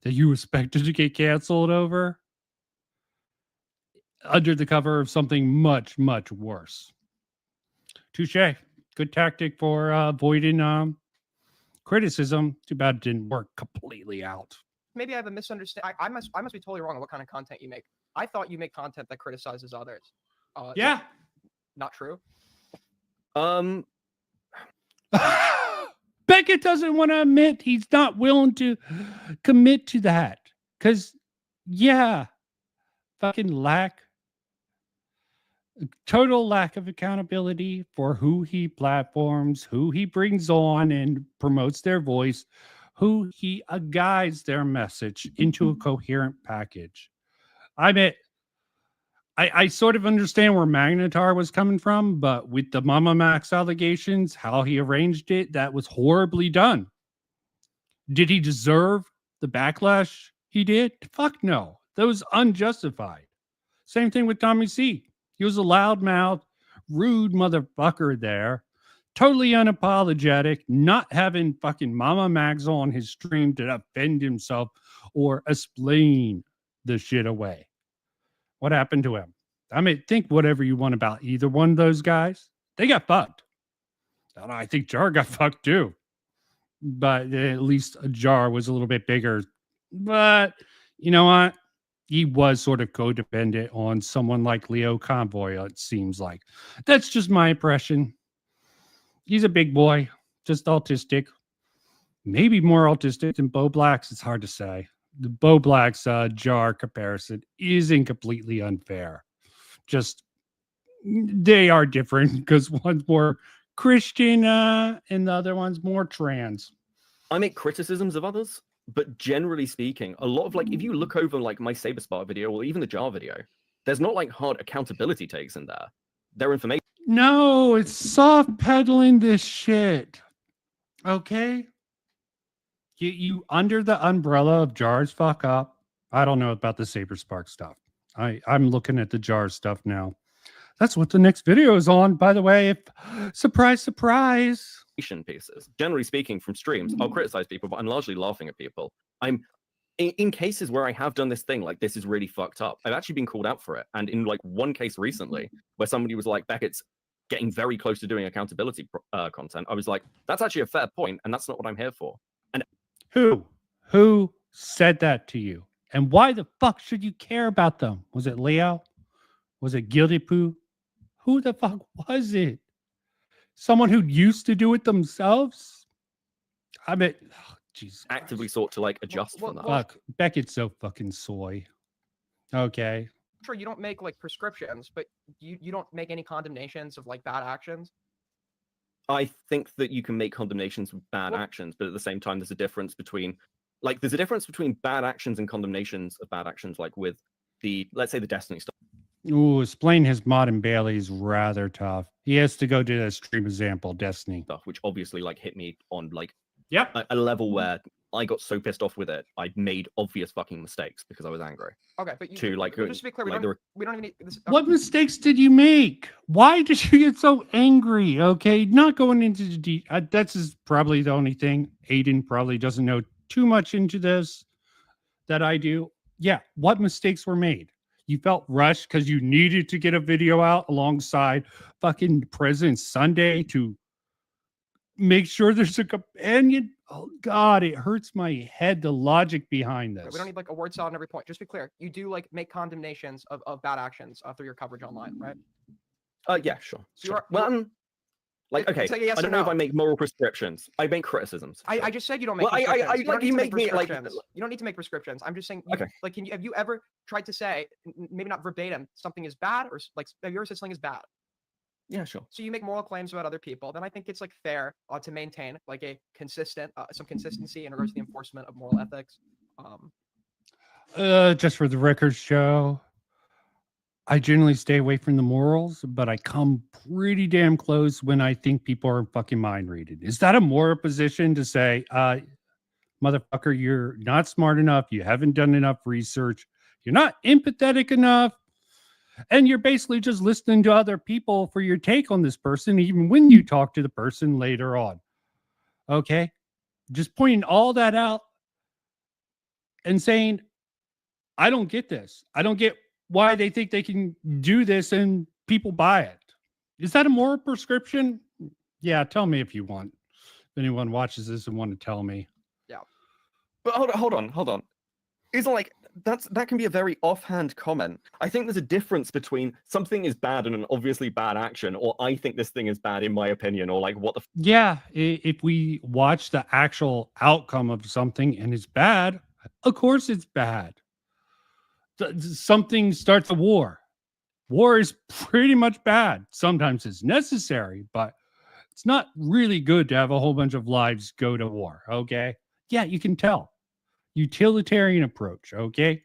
that you expected to get canceled over under the cover of something much, much worse. Touche. Good tactic for avoiding criticism. Too bad it didn't work completely out.
maybe I have a misunderstanding. I must be totally wrong on what kind of content you make. I thought you make content that criticizes others.
Yeah.
Not true.
Beckett doesn't want to admit he's not willing to commit to that. Because, yeah, fucking total lack of accountability for who he platforms, who he brings on and promotes their voice, who he guides their message into a coherent package. I mean, I sort of understand where Magnetar was coming from, but with the Mama Max allegations, how he arranged it, that was horribly done. Did he deserve the backlash he did? Fuck no. That was unjustified. Same thing with Tommy C. He was a loudmouth, rude motherfucker there. Totally unapologetic, not having fucking Mama Max on his stream to defend himself or explain the shit away. What happened to him? I mean, think whatever you want about either one of those guys. They got fucked. And I think Jar got fucked too. But at least Jar was a little bit bigger. But you know what? He was sort of codependent on someone like Leo Convoy, it seems like. That's just my impression. He's a big boy, just autistic. Maybe more autistic than Bo Black's. It's hard to say. The Bo Black's Jar comparison isn't completely unfair. Just they are different because one's more Christian and the other one's more trans.
I make criticisms of others, but generally speaking, a lot of like, if you look over like my Saber Spark video or even the Jar video, there's not like hard accountability takes in there. They're information.
No, it's soft peddling this shit. Okay? You under the umbrella of Jar's fuck up. I don't know about the Saber Spark stuff. I'm looking at the Jar stuff now. That's what the next video is on, by the way. Surprise, surprise.
Pieces. Generally speaking, from streams, I'll criticize people, but I'm largely laughing at people. I'm in cases where I have done this thing, like this is really fucked up. I've actually been called out for it. And in like one case recently, where somebody was like, Beckett's getting very close to doing accountability content, I was like, that's actually a fair point, and that's not what I'm here for. And
who said that to you? And why the fuck should you care about them? Was it Leo? Was it Guilty Poo? Who the fuck was it? Someone who used to do it themselves? I mean, Jesus.
Actively sought to like adjust from that.
Fuck, Beckett's so fucking soy. Okay.
Sure, you don't make like prescriptions, but you don't make any condemnations of like bad actions.
I think that you can make condemnations of bad actions, but at the same time, there's a difference between bad actions and condemnations of bad actions, like with the, let's say, the Destiny stuff.
Ooh, explain his mod and Bailey's rather tough. He has to go to the stream example, Destiny.
Stuff, which obviously like hit me on like
Yep.
a level where I got so pissed off with it, I made obvious fucking mistakes because I was angry.
Okay, but
To like,
just to be clear,
like
we don't even need this.
What mistakes did you make? Why did you get so angry? Okay, not going into the that's probably the only thing. Aiden probably doesn't know too much into this that I do. Yeah, what mistakes were made? You felt rushed because you needed to get a video out alongside fucking President Sunday to make sure there's a companion. Oh God, it hurts my head, the logic behind this.
We don't need like a word salad on every point. Just be clear. You do like make condemnations of bad actions through your coverage online, right?
Yeah, sure.
So
sure. Well, like, okay,
yes
I don't know if I make moral prescriptions. I make criticisms.
I just said you don't make
well,
prescriptions.
you don't need to make me like.
You don't need to make prescriptions. I'm just saying.
Okay.
Like, have you ever tried to say, maybe not verbatim, something is bad, or like have you ever said something is bad?
Yeah, sure.
So you make moral claims about other people, then I think it's like fair to maintain like a consistent, some consistency in regards to the enforcement of moral ethics.
Just for the record show, I generally stay away from the morals, but I come pretty damn close when I think people are fucking mind reading. Is that a moral position to say, motherfucker, you're not smart enough, you haven't done enough research, you're not empathetic enough, and you're basically just listening to other people for your take on this person, even when you talk to the person later on. Okay? Just pointing all that out and saying, I don't get this. I don't get why they think they can do this and people buy it. Is that a moral prescription? Yeah, tell me if you want. If anyone watches this and want to tell me.
Yeah. But hold on. It's like that can be a very offhand comment. I think there's a difference between something is bad and an obviously bad action, or I think this thing is bad in my opinion, or like what the
yeah, if we watch the actual outcome of something and it's bad, of course it's bad. Something starts a war. War is pretty much bad. Sometimes it's necessary, but it's not really good to have a whole bunch of lives go to war. Okay. Yeah, you can tell. Utilitarian approach. Okay.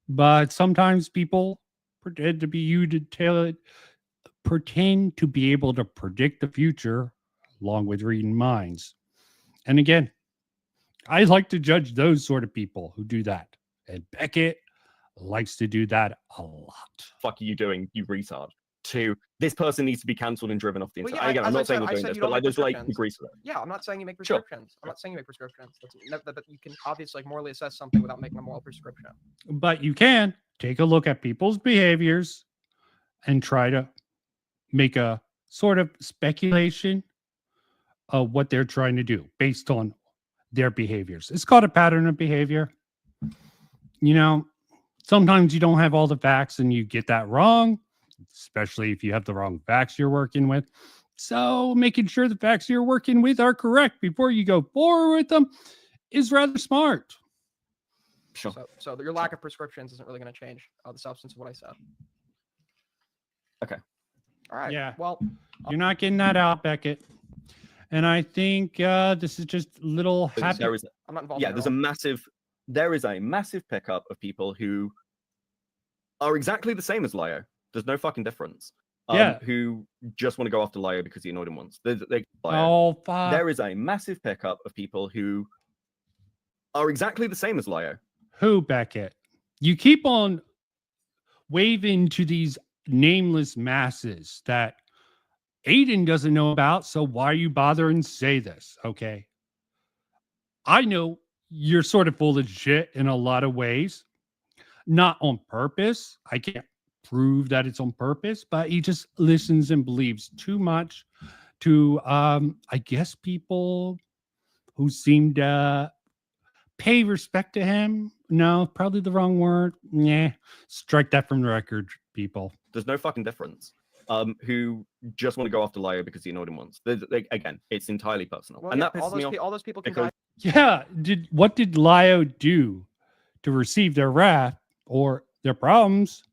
But sometimes people pretend to be pretend to be able to predict the future along with reading minds. And again, I like to judge those sort of people who do that. And Beckett likes to do that a lot.
Fuck are you doing, you retard? To this person needs to be cancelled and driven off the internet.
Yeah,
again, I'm not saying you're doing this, but like there's like degrees to it.
Yeah, I'm not saying you make prescriptions. Sure. I'm not saying you make prescriptions. But you can obviously like morally assess something without making a moral prescription.
But you can take a look at people's behaviors and try to make a sort of speculation what they're trying to do based on their behaviors. It's called a pattern of behavior. You know, sometimes you don't have all the facts and you get that wrong, especially if you have the wrong facts you're working with. So making sure the facts you're working with are correct before you go forward with them is rather smart.
Sure.
So your lack of prescriptions isn't really going to change the substance of what I said.
Okay.
All right.
Yeah.
Well,
You're not getting that out, Beckett. And I think this is just little happy.
There is,
I'm not involved.
yeah,
in it
there's
at
a
all.
massive pickup of people who are exactly the same as Lio. There's no fucking difference.
Yeah.
Who just want to go after Lio because he annoyed him once. Lio.
Oh, fuck.
There is a massive pickup of people who are exactly the same as Lio.
Who, Beckett? You keep on waving to these nameless masses that Aiden doesn't know about, so why are you bothering to say this? Okay. I know you're sort of full of shit in a lot of ways. Not on purpose. I can't prove that it's on purpose, but he just listens and believes too much to I guess people who seem to pay respect to him. No, probably the wrong word. Yeah. Strike that from the record, people.
There's no fucking difference. Who just want to go after Lio because he annoyed him once. Again, it's entirely personal.
Well,
and
yeah,
that pisses me off.
all those people can
because-
die.
Yeah. What did Lio do to receive their wrath or their problems?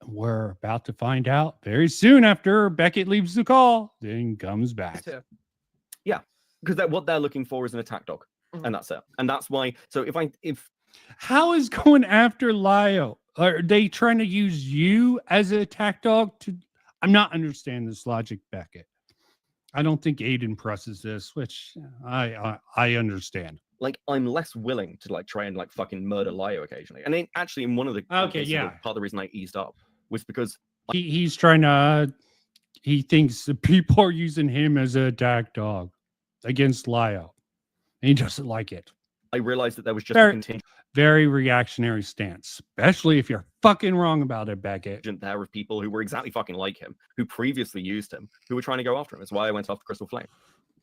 We're about to find out very soon after Beckett leaves the call, then comes back.
Too.
Because what they're looking for is an attack dog.
Mhm.
And that's it. And that's why. So if
How is going after Lio? Are they trying to use you as an attack dog to? I'm not understanding this logic, Beckett. I don't think Aiden presses this, which I understand.
like I'm less willing to like try and like fucking murder Lio occasionally. And then actually in one of the
Okay,
cases,
yeah.
part of the reason I eased up was because
He's trying to. He thinks the people are using him as an attack dog against Lio. And he doesn't like it.
I realized that there was just
Fair.
a contingent
Very reactionary stance, especially if you're fucking wrong about it, Beckett.
there of people who were exactly fucking like him, who previously used him, who were trying to go after him. That's why I went after Crystal Flame.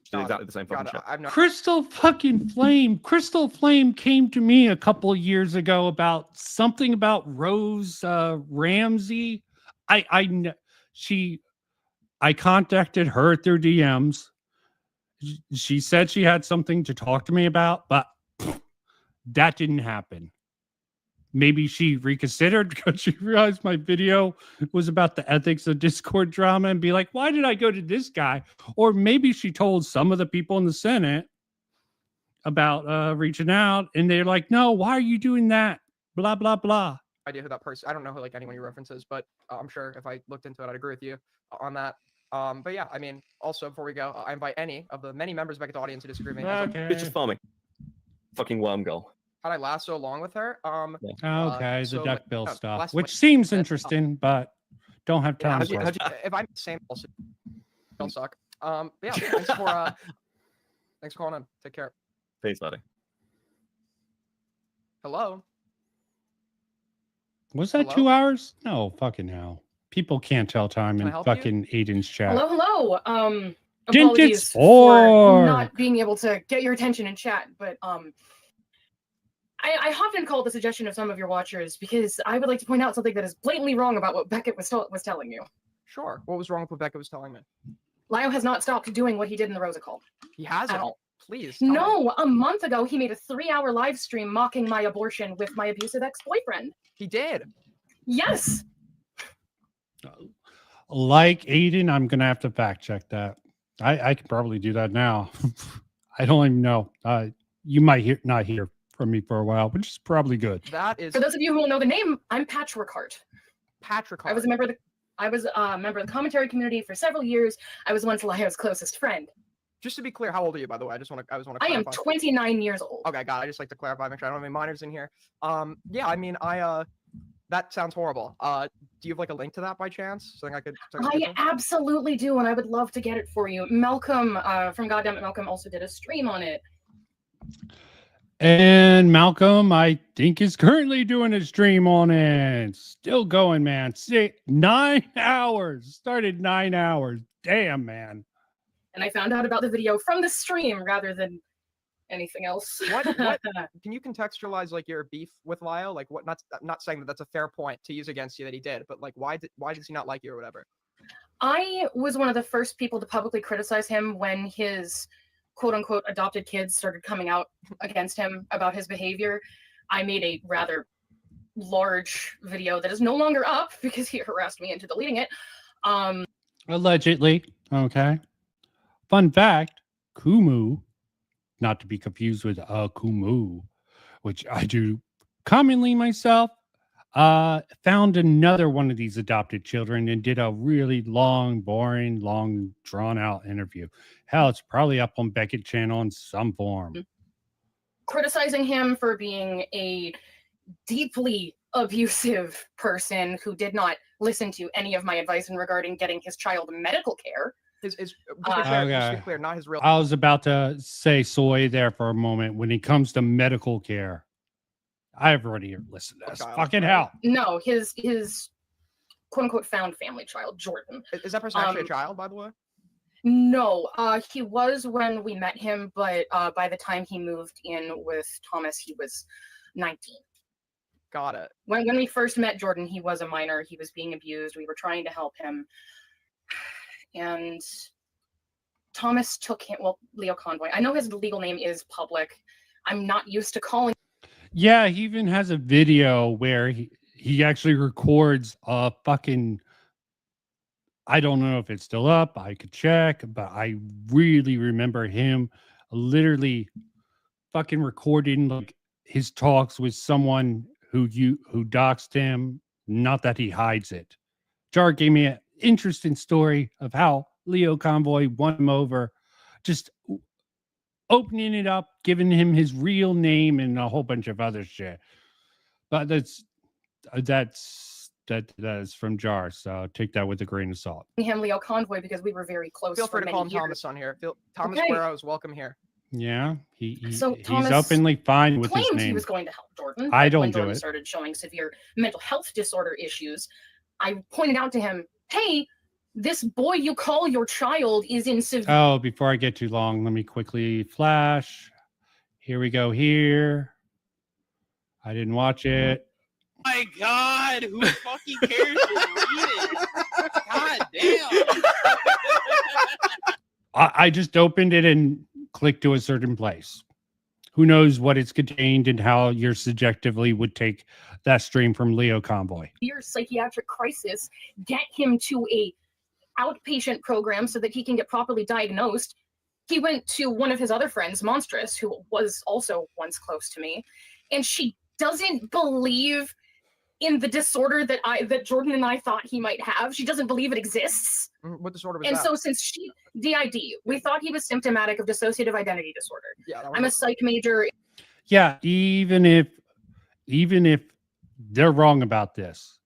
She did
God,
exactly the same fucking
God,
shit.
I've not.
Crystal fucking Flame. Crystal Flame came to me a couple of years ago about something about Rose Ramsey. I contacted her through DMs. She said she had something to talk to me about, but that didn't happen. Maybe she reconsidered because she realized my video was about the ethics of Discord drama and be like, why did I go to this guy? Or maybe she told some of the people in the Senate about reaching out and they're like, no, why are you doing that? Blah, blah, blah.
Idea who that person. I don't know who like anyone you references, but I'm sure if I looked into it, I'd agree with you on that. But yeah, I mean, also before we go, I invite any of the many members of Beckett's audience who disagree with me.
Okay.
It's just farming. Fucking worm girl.
How'd I last so long with her?
Okay, the
so,
duck bill
no,
stuff,
last
which
week-
seems
uh,
interesting, but don't have
Yeah,
time
how'd you-
for
how'd
it.
you-
if I'm the same, also don't suck. But yeah, thanks for calling in. Take care.
Peace, buddy.
Hello.
Was that
Hello?
2 hours? No, fucking hell. People can't tell time
Can I
in
help you?
fucking Aiden's chat.
Hello.
Didn't
Apologies
it's
for
for-
not being able to get your attention in chat, but I hopped in call at the suggestion of some of your watchers because I would like to point out something that is blatantly wrong about what Beckett was telling you.
Sure. What was wrong with what Becca was telling me?
Lio has not stopped doing what he did in the Rosa call.
He hasn't.
At all.
Please. tell me.
No, a month ago he made a 3-hour live stream mocking my abortion with my abusive ex-boyfriend.
He did.
Yes.
Like Aiden, I'm gonna have to fact check that. I can probably do that now. I don't even know. You might not hear from me for a while, which is probably good.
That is
For those of you who will know the name, I'm Patchwork Heart.
Patrick.
I was a member of the commentary community for several years. I was once Lio's closest friend.
Just to be clear, how old are you, by the way? I want to
I am
clarify.
29 years old.
Okay, God, I just like to clarify, make sure I don't have any minors in here. Yeah, I mean, that sounds horrible. Do you have like a link to that by chance? Something I could.
I absolutely do, and I would love to get it for you. Malcolm from Goddammit Malcolm also did a stream on it.
And Malcolm, I think, is currently doing a stream on it. Still going, man. 9 hours. Started 9 hours. Damn, man.
and I found out about the video from the stream rather than anything else.
What can you contextualize like your beef with Lyle? Like what? Not saying that that's a fair point to use against you that he did, but like why does he not like you or whatever?
I was one of the first people to publicly criticize him when his quote unquote adopted kids started coming out against him about his behavior. I made a rather large video that is no longer up because he harassed me into deleting it.
Allegedly. Okay. Fun fact, Kumu, not to be confused with Kumu, which I do commonly myself, found another one of these adopted children and did a really long, boring, long, drawn-out interview. Hell, it's probably up on Beckett channel in some form.
Criticizing him for being a deeply abusive person who did not listen to any of my advice in regarding getting his child medical care.
Just to be clear, not his real.
I was about to say soy there for a moment. When it comes to medical care, I've already listened to this. Fucking hell.
No, his quote unquote found family child, Jordan.
Is that person actually a child, by the way?
No, he was when we met him, but by the time he moved in with Thomas, he was 19.
Got it.
When we first met Jordan, he was a minor. He was being abused. We were trying to help him. And Thomas took him, well, Leo Convey. I know his legal name is public. I'm not used to calling.
Yeah, he even has a video where he actually records a fucking, I don't know if it's still up. I could check, but I really remember him literally fucking recording like his talks with someone who doxed him. Not that he hides it. Jar gave me an interesting story of how Leo Convoy won him over, just opening it up, giving him his real name and a whole bunch of other shit. But that is from Jar, so take that with a grain of salt.
Him Leo Convoy because we were very close.
Feel free
for
to call him
many
Thomas
years.
on here. Thomas
Okay.
Guerrero is welcome here.
Yeah,
So
he's
Thomas
openly fine with his
claimed
name.
he was going to help Jordan.
I
but
don't
when
do
Jordan
it.
started showing severe mental health disorder issues, I pointed out to him, hey, this boy you call your child is in severe.
Oh, before I get too long, let me quickly flash. Here we go here. I didn't watch it.
My God, who fucking cares to read it? God damn.
I just opened it and clicked to a certain place. Who knows what it's contained and how you're subjectively would take that stream from Leo Convoy.
Severe psychiatric crisis, get him to a outpatient program so that he can get properly diagnosed. He went to one of his other friends, Monstrous, who was also once close to me, and she doesn't believe in the disorder that Jordan and I thought he might have. She doesn't believe it exists.
What disorder was
And
that?
so since DID, we thought he was symptomatic of dissociative identity disorder.
Yeah, that
I'm a psych major.
Yeah, even if they're wrong about this,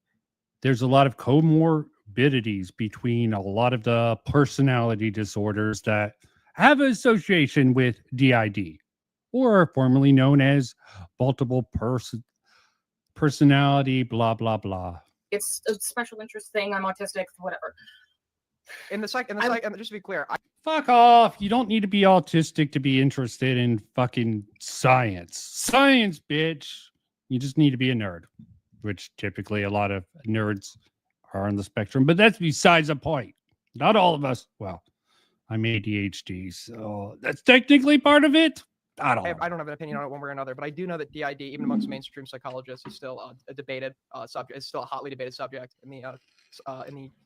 there's a lot of comorbidities between a lot of the personality disorders that have an association with DID, or formerly known as multiple personality, blah, blah, blah.
It's a special interest thing. I'm autistic, whatever.
And just to be clear,
Fuck off. You don't need to be autistic to be interested in fucking science. Science, bitch. You just need to be a nerd, which typically a lot of nerds are on the spectrum, but that's besides the point. Not all of us. Well, I'm ADHD, so that's technically part of it. I don't
have an opinion on it one way or another, but I do know that DID, even amongst mainstream psychologists, is still a debated subject. It's still a hotly debated subject in the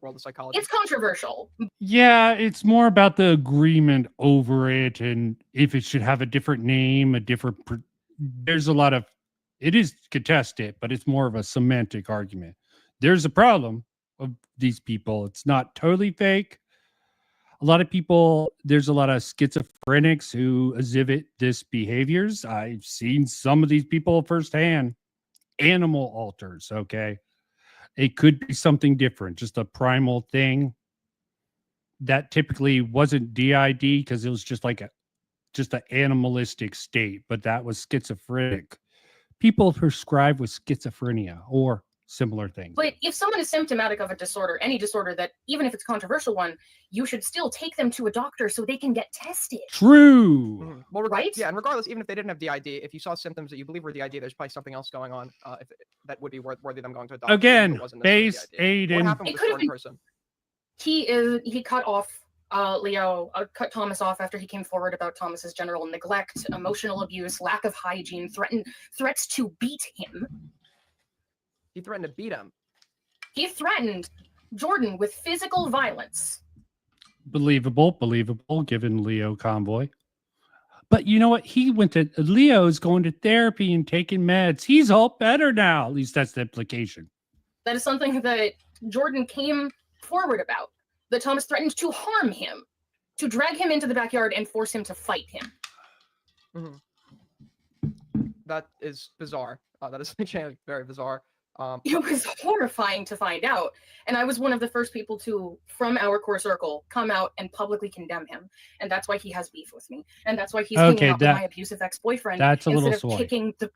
world of psychology.
It's controversial.
Yeah, it's more about the agreement over it and if it should have a different name, there's a lot of, it is contested, but it's more of a semantic argument. There's a problem of these people. It's not totally fake. A lot of people, there's a lot of schizophrenics who exhibit this behaviors. I've seen some of these people firsthand. Animal alters, okay? It could be something different, just a primal thing that typically wasn't DID because it was just like an animalistic state, but that was schizophrenic. People prescribed with schizophrenia or similar things.
But if someone is symptomatic of a disorder, any disorder that, even if it's a controversial one, you should still take them to a doctor so they can get tested.
True.
Well,
Right?
Yeah, and regardless, even if they didn't have DID, if you saw symptoms that you believe were DID, there's probably something else going on that would be worthy of them going to a doctor. even if
Again,
it wasn't necessarily
base
DID. What
Aiden.
happened
It
with
could
this
have
one
been-
person?
He cut off cut Thomas off after he came forward about Thomas's general neglect, emotional abuse, lack of hygiene, threats to beat him.
He threatened to beat him.
He threatened Jordan with physical violence.
Believable, given Leo Convoy. But you know what? Leo's going to therapy and taking meds. He's all better now. At least that's the implication.
That is something that Jordan came forward about. That Thomas threatened to harm him, to drag him into the backyard and force him to fight him.
That is bizarre. That is actually very bizarre.
It was horrifying to find out. And I was one of the first people to, from our core circle, come out and publicly condemn him. And that's why he has beef with me. And that's why he's hanging out with my abusive ex-boyfriend
That's a
instead
little
of
soy.
kicking the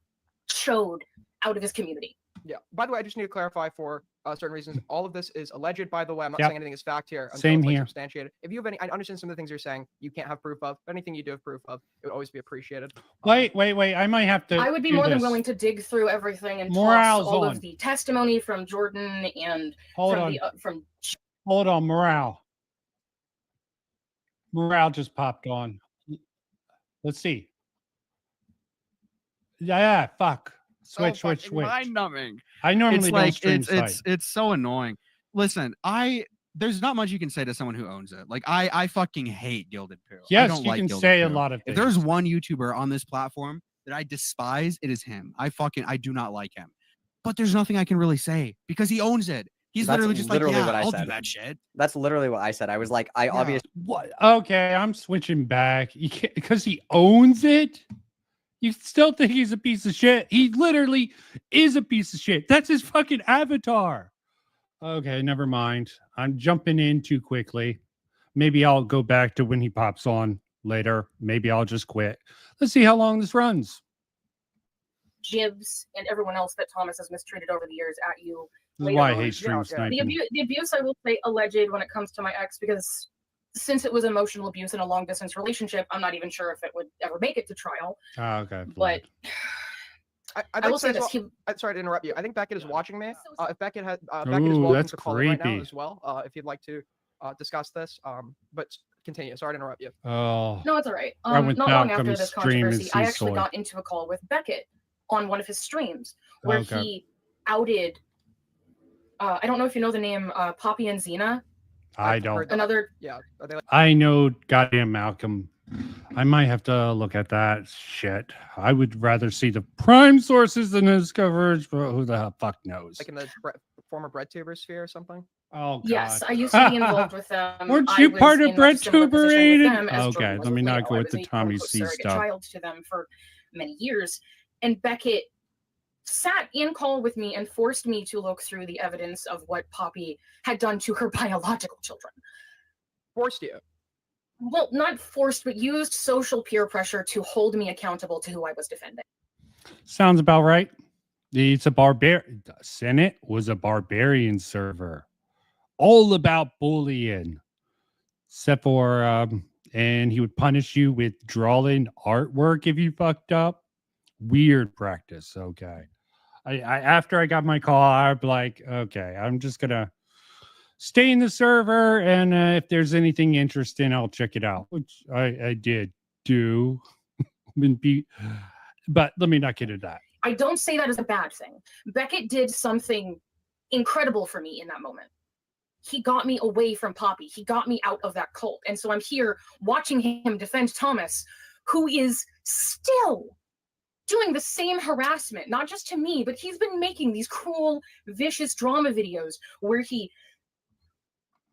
chode out of his community.
Yeah. By the way, I just need to clarify for certain reasons. All of this is alleged, by the way. I'm not
Yep.
saying anything is fact here. Until
Same
it's, like,
here.
substantiated. If you have any, I understand some of the things you're saying you can't have proof of. But anything you do have proof of, it would always be appreciated.
Wait. I might have to.
I would be
do
more than
this.
willing to dig through everything and
Morale's
toss all
on.
of the testimony from Jordan and
Hold
from
on.
from
Hold on. Morale just popped on. Let's see. Yeah. Fuck. Switch.
Mind numbing.
I normally
It's
don't
like
stream site.
it's so annoying. Listen, there's not much you can say to someone who owns it. Like I fucking hate Gilded Poo. I
Yes,
don't
you
like
can
Gilded
say a
Poo.
lot of
If
things.
there's one YouTuber on this platform that I despise, it is him. I do not like him. But there's nothing I can really say because he owns it. He's
That's
literally just
literally
like,
what I
I'll
said.
do that shit.
That's literally what I said. I was like, I
Yeah.
obviously
What? Okay, I'm switching back. You can't because he owns it. You still think he's a piece of shit? He literally is a piece of shit. That's his fucking avatar. Okay, never mind. I'm jumping in too quickly. Maybe I'll go back to when he pops on later. Maybe I'll just quit. Let's see how long this runs.
Jibs and everyone else that Thomas has mistreated over the years at you.
This is
later
why I
on.
hate stream
Yeah,
sniping.
The abuse, I will say, alleged when it comes to my ex, because since it was emotional abuse in a long distance relationship, I'm not even sure if it would ever make it to trial.
Ah, okay.
But
I
I will say
as
this:
well- sorry to interrupt you. I think Beckett is watching me. If Beckett has, Beckett is
Ooh,
welcome
that's
to call in right now
creepy.
as well. If you'd like to discuss this. But continue. Sorry to interrupt you.
Oh,
no, it's all right.
Right when
Not long after
Malcolm's
this
stream is
controversy, I actually
soy.
got into a call with Beckett on one of his streams where
Okay.
he outed. I don't know if you know the name Poppy and Xena.
I
I've
don't.
heard that.
Another
Yeah. Are they like,
I know goddamn Malcolm. I might have to look at that shit. I would rather see the prime sources than his coverage, but who the fuck knows?
in the former breadtuber sphere or something?
Oh god.
Yes, I used to be involved with them.
Weren't
I
you
was
part of
in much similar
BreadTuber,
position with
Aiden?
them as
Okay,
Jordan was
let me
with
not
Leo.
go
I
with
was
the
a
Tommy
quote-unquote
C
surrogate
stuff.
child to them for many years, and Beckett sat in call with me and forced me to look through the evidence of what Poppy had done to her biological children.
Forced you.
Well, not forced, but used social peer pressure to hold me accountable to who I was defending.
Sounds about right. It's a barbarian. Senate was a barbarian server, all about bullying, except for and he would punish you with drawing artwork if you fucked up. Weird practice. Okay, I after I got my call, I'm like, okay, I'm just gonna stay in the server, and if there's anything interesting, I'll check it out, which I did do. But let me not get into that.
I don't say that as a bad thing. Beckett did something incredible for me in that moment. He got me away from Poppy. He got me out of that cult. And so I'm here watching him defend Thomas, who is still doing the same harassment, not just to me, but he's been making these cruel, vicious drama videos where he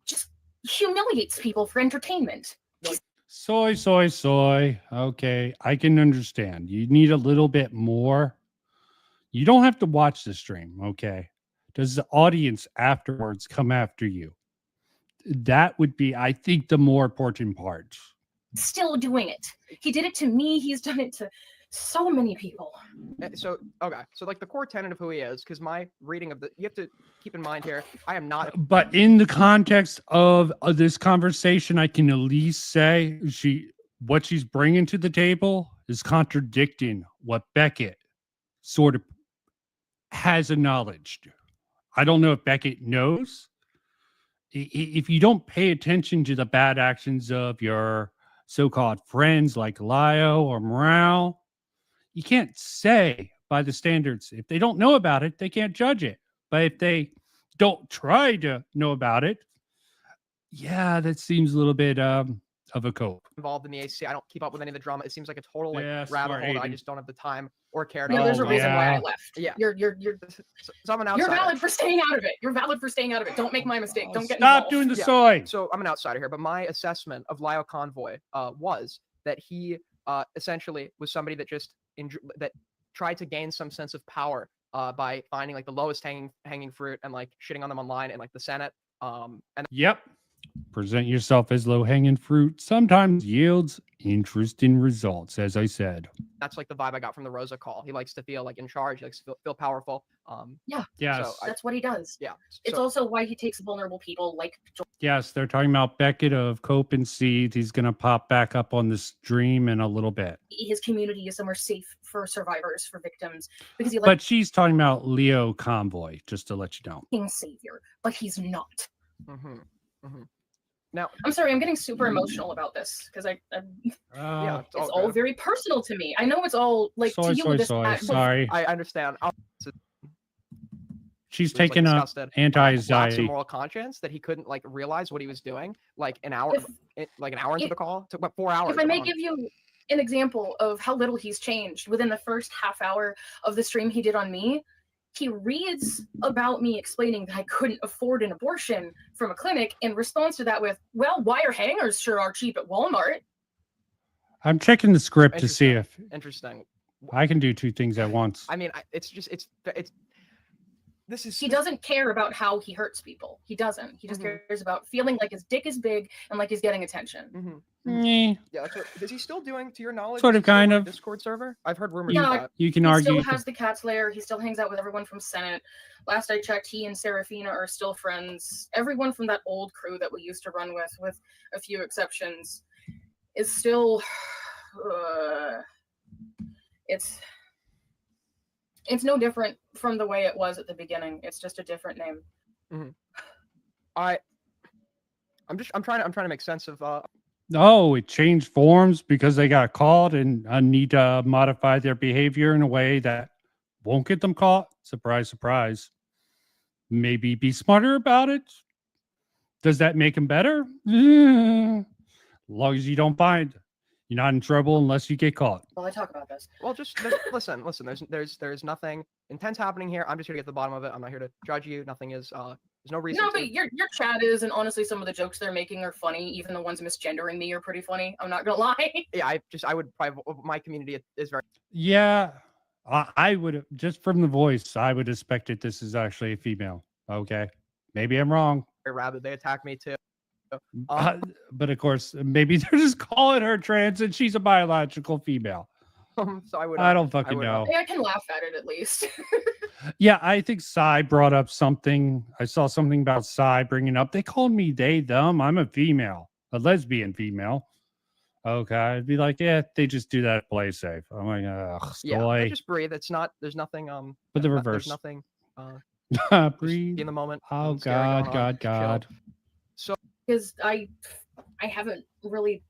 just humiliates people for entertainment.
Soy. Okay, I can understand. You need a little bit more. You don't have to watch the stream, okay? Does the audience afterwards come after you? That would be, I think, the more important part.
Still doing it. He did it to me. He's done it to So many people.
So okay, so like the core tenet of who he is, because my reading of you have to keep in mind here, I am not.
But in the context of this conversation, I can at least say what she's bringing to the table is contradicting what Beckett sort of has acknowledged. I don't know if Beckett knows. If you don't pay attention to the bad actions of your so-called friends like Lio or Morale, you can't say by the standards. If they don't know about it, they can't judge it. But if they don't try to know about it, yeah, that seems a little bit of a cope.
Involved in the AC, I don't keep up with any of the drama. It seems like a total like
Yeah,
rabbit
smart
hole that I
Aiden.
just don't have the time or care to.
Yeah, there's a
Oh,
reason why I
yeah.
left.
Yeah.
You're
So I'm an outsider.
you're valid for staying out of it. You're valid for staying out of it. Don't make my mistake. Don't get
Stop
involved.
doing the
Yeah.
soy.
So I'm an outsider here, but my assessment of Lyle Convoy was that he essentially was somebody that just that tried to gain some sense of power by finding like the lowest hanging fruit and like shitting on them online and like the Senate. And
Yep. Present yourself as low-hanging fruit sometimes yields interesting results, as I said.
that's like the vibe I got from the Rosa call. He likes to feel like in charge. He likes to feel powerful.
Yes.
So
That's what he does.
yeah.
It's
So,
also why he takes vulnerable people like
Yes, they're talking about Beckett of Cope and Seed. He's going to pop back up on the stream in a little bit.
his community is somewhere safe for survivors, for victims, because he
But
likes
she's talking about Leo Convoy, just to let you know.
being savior, but he's not.
mhm, mhm. Now,
I'm sorry, I'm getting super emotional about this because
yeah,
it's all
good.
very personal to me. I know it's all like
soy,
to you with this. But
Sorry.
I understand.
She's
He was, like,
taking a
disgusted, lapse of
anti-anxiety.
moral conscience that he couldn't like realize what he was doing like an hour into
if-
the call. It took about 4 hours.
If I may
on-
give you an example of how little he's changed within the first half hour of the stream he did on me, he reads about me explaining that I couldn't afford an abortion from a clinic and responds to that with, "Well, wire hangers sure are cheap at Walmart."
I'm checking the script to see if
Interesting.
I can do two things at once.
I mean, it's this is
He doesn't care about how he hurts people. He doesn't. He just
Mhm.
cares about feeling like his dick is big and like he's getting attention.
Mhm.
Eh,
Yeah, that's what, is he still doing, to your knowledge?
Sort
is
of,
he still
kind
on a
of.
Discord server? I've heard rumors
Yeah,
of that.
you can
He
argue.
still has the cat's lair. He still hangs out with everyone from Senate. Last I checked, he and Serafina are still friends. Everyone from that old crew that we used to run with a few exceptions, is still. It's no different from the way it was at the beginning. It's just a different name.
I'm trying to make sense of
Oh, it changed forms because they got caught and need to modify their behavior in a way that won't get them caught. Surprise, surprise. Maybe be smarter about it. Does that make them better? As long as you don't find, you're not in trouble unless you get caught.
Well, I talk about this.
well, just listen. There's nothing intense happening here. I'm just here to get to the bottom of it. I'm not here to judge you. Nothing is there's no reason
No,
to.
but your chat is, and honestly, some of the jokes they're making are funny. Even the ones misgendering me are pretty funny. I'm not gonna lie.
Yeah, I would probably my community is very
Yeah, I would just from the voice, I would expect it. This is actually a female. Okay, maybe I'm wrong.
rabid. They attack me too.
But of course, maybe they're just calling her trans and she's a biological female.
So I would.
I don't fucking
would,
know.
I can laugh at it at least.
Yeah, I think Sai brought up something. I saw something about Sai bringing up. They called me they, them. I'm a female, a lesbian female. Okay, I'd be like, yeah, they just do that to play safe. I'm like, ugh,
Yeah,
soy.
just breathe. It's not. There's nothing.
But the
there's
reverse.
nothing. Just
Breathe.
be in the moment.
Oh
nothing scary going
God,
on,
God,
chill.
God.
So
Because I haven't really.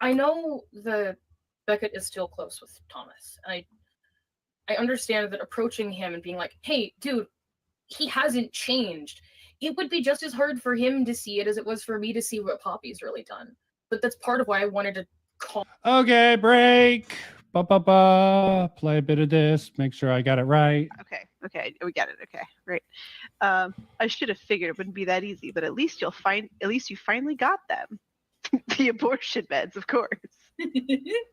I know the Beckett is still close with Thomas. I understand that approaching him and being like, "Hey, dude, he hasn't changed." It would be just as hard for him to see it as it was for me to see what Poppy's really done. But that's part of why I wanted to call.
Okay, break. Play a bit of this. Make sure I got it right.
Okay, we got it. Okay, great. I should have figured it wouldn't be that easy, but at least you finally got them. The abortion meds, of course.
It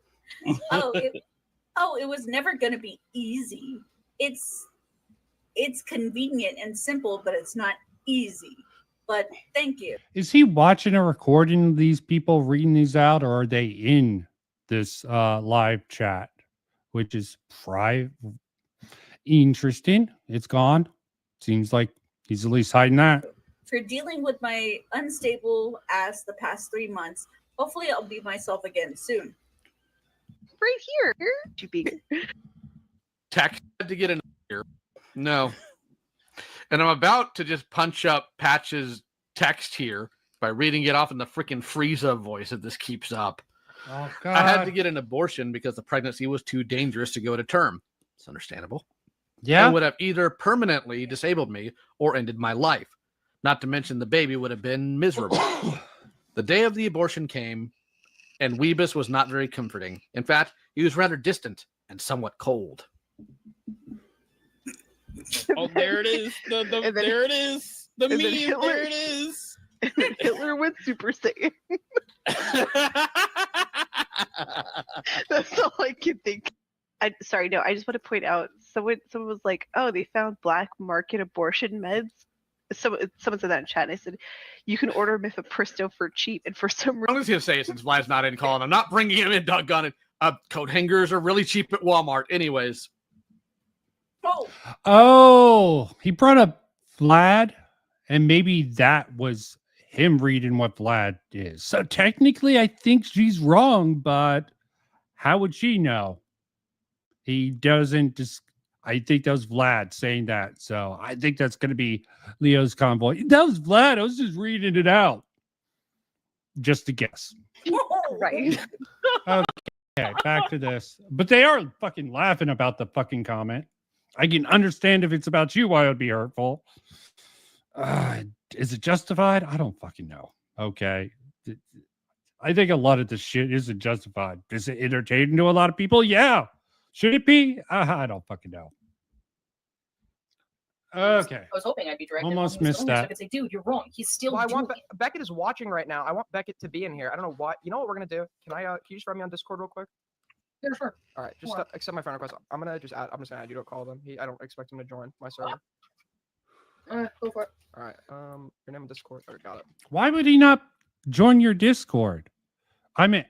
was never going to be easy. It's convenient and simple, but it's not easy. But thank you.
Is he watching a recording of these people reading these out, or are they in this live chat, which is private. Interesting. It's gone. Seems like he's at least hiding that.
For dealing with my unstable ass the past 3 months. Hopefully, I'll be myself again soon.
Right here. To be.
Tech had to get in here. No. And I'm about to just punch up Patch's text here by reading it off in the freaking Frieza voice if this keeps up.
Oh,
I had to get an abortion because the pregnancy was too dangerous to go to term. It's understandable.
Yeah.
It would have either permanently disabled me or ended my life. Not to mention the baby would have been miserable. The day of the abortion came, and Weebus was not very comforting. In fact, he was rather distant and somewhat cold.
Oh, there it is. There it is. The meme. There it is.
Hitler went Super Saiyan. That's all I can think. Sorry, no, I just want to point out someone was like, oh, they found black market abortion meds. Someone said that in chat, and I said, you can order mifepristone for cheap, and for some reason...
I'm just going to say, since Vlad's not in calling, I'm not bringing him in, doggone it. Coat hangers are really cheap at Walmart. Anyways.
Oh, he brought up Vlad, and maybe that was him reading what Vlad is. So technically, I think she's wrong, but how would she know? He doesn't just... I think that was Vlad saying that. So I think that's going to be Leo's convoy. That was Vlad. I was just reading it out. Just a guess.
Right.
Okay, back to this. But they are fucking laughing about the fucking comment. I can understand if it's about you why it would be hurtful. Is it justified? I don't fucking know. Okay. I think a lot of this shit isn't justified. Is it entertaining to a lot of people? Yeah. Should it be? I don't fucking know. Okay.
I was hoping I'd be directed.
Almost
on his
missed
own,
that.
So I could say, dude, you're wrong. He's still
Well, I
doing
want Beckett is watching right now. I want Beckett to be in here. I don't know what. You know what we're gonna do? Can I? Can you just write me on Discord real quick?
Yeah, sure.
All right, just
Sure.
accept my friend request. I'm just gonna add you to call them. I don't expect him to join my server.
Go for it.
All right. Your name on Discord. Okay, got it.
Why would he not join your Discord? I mean,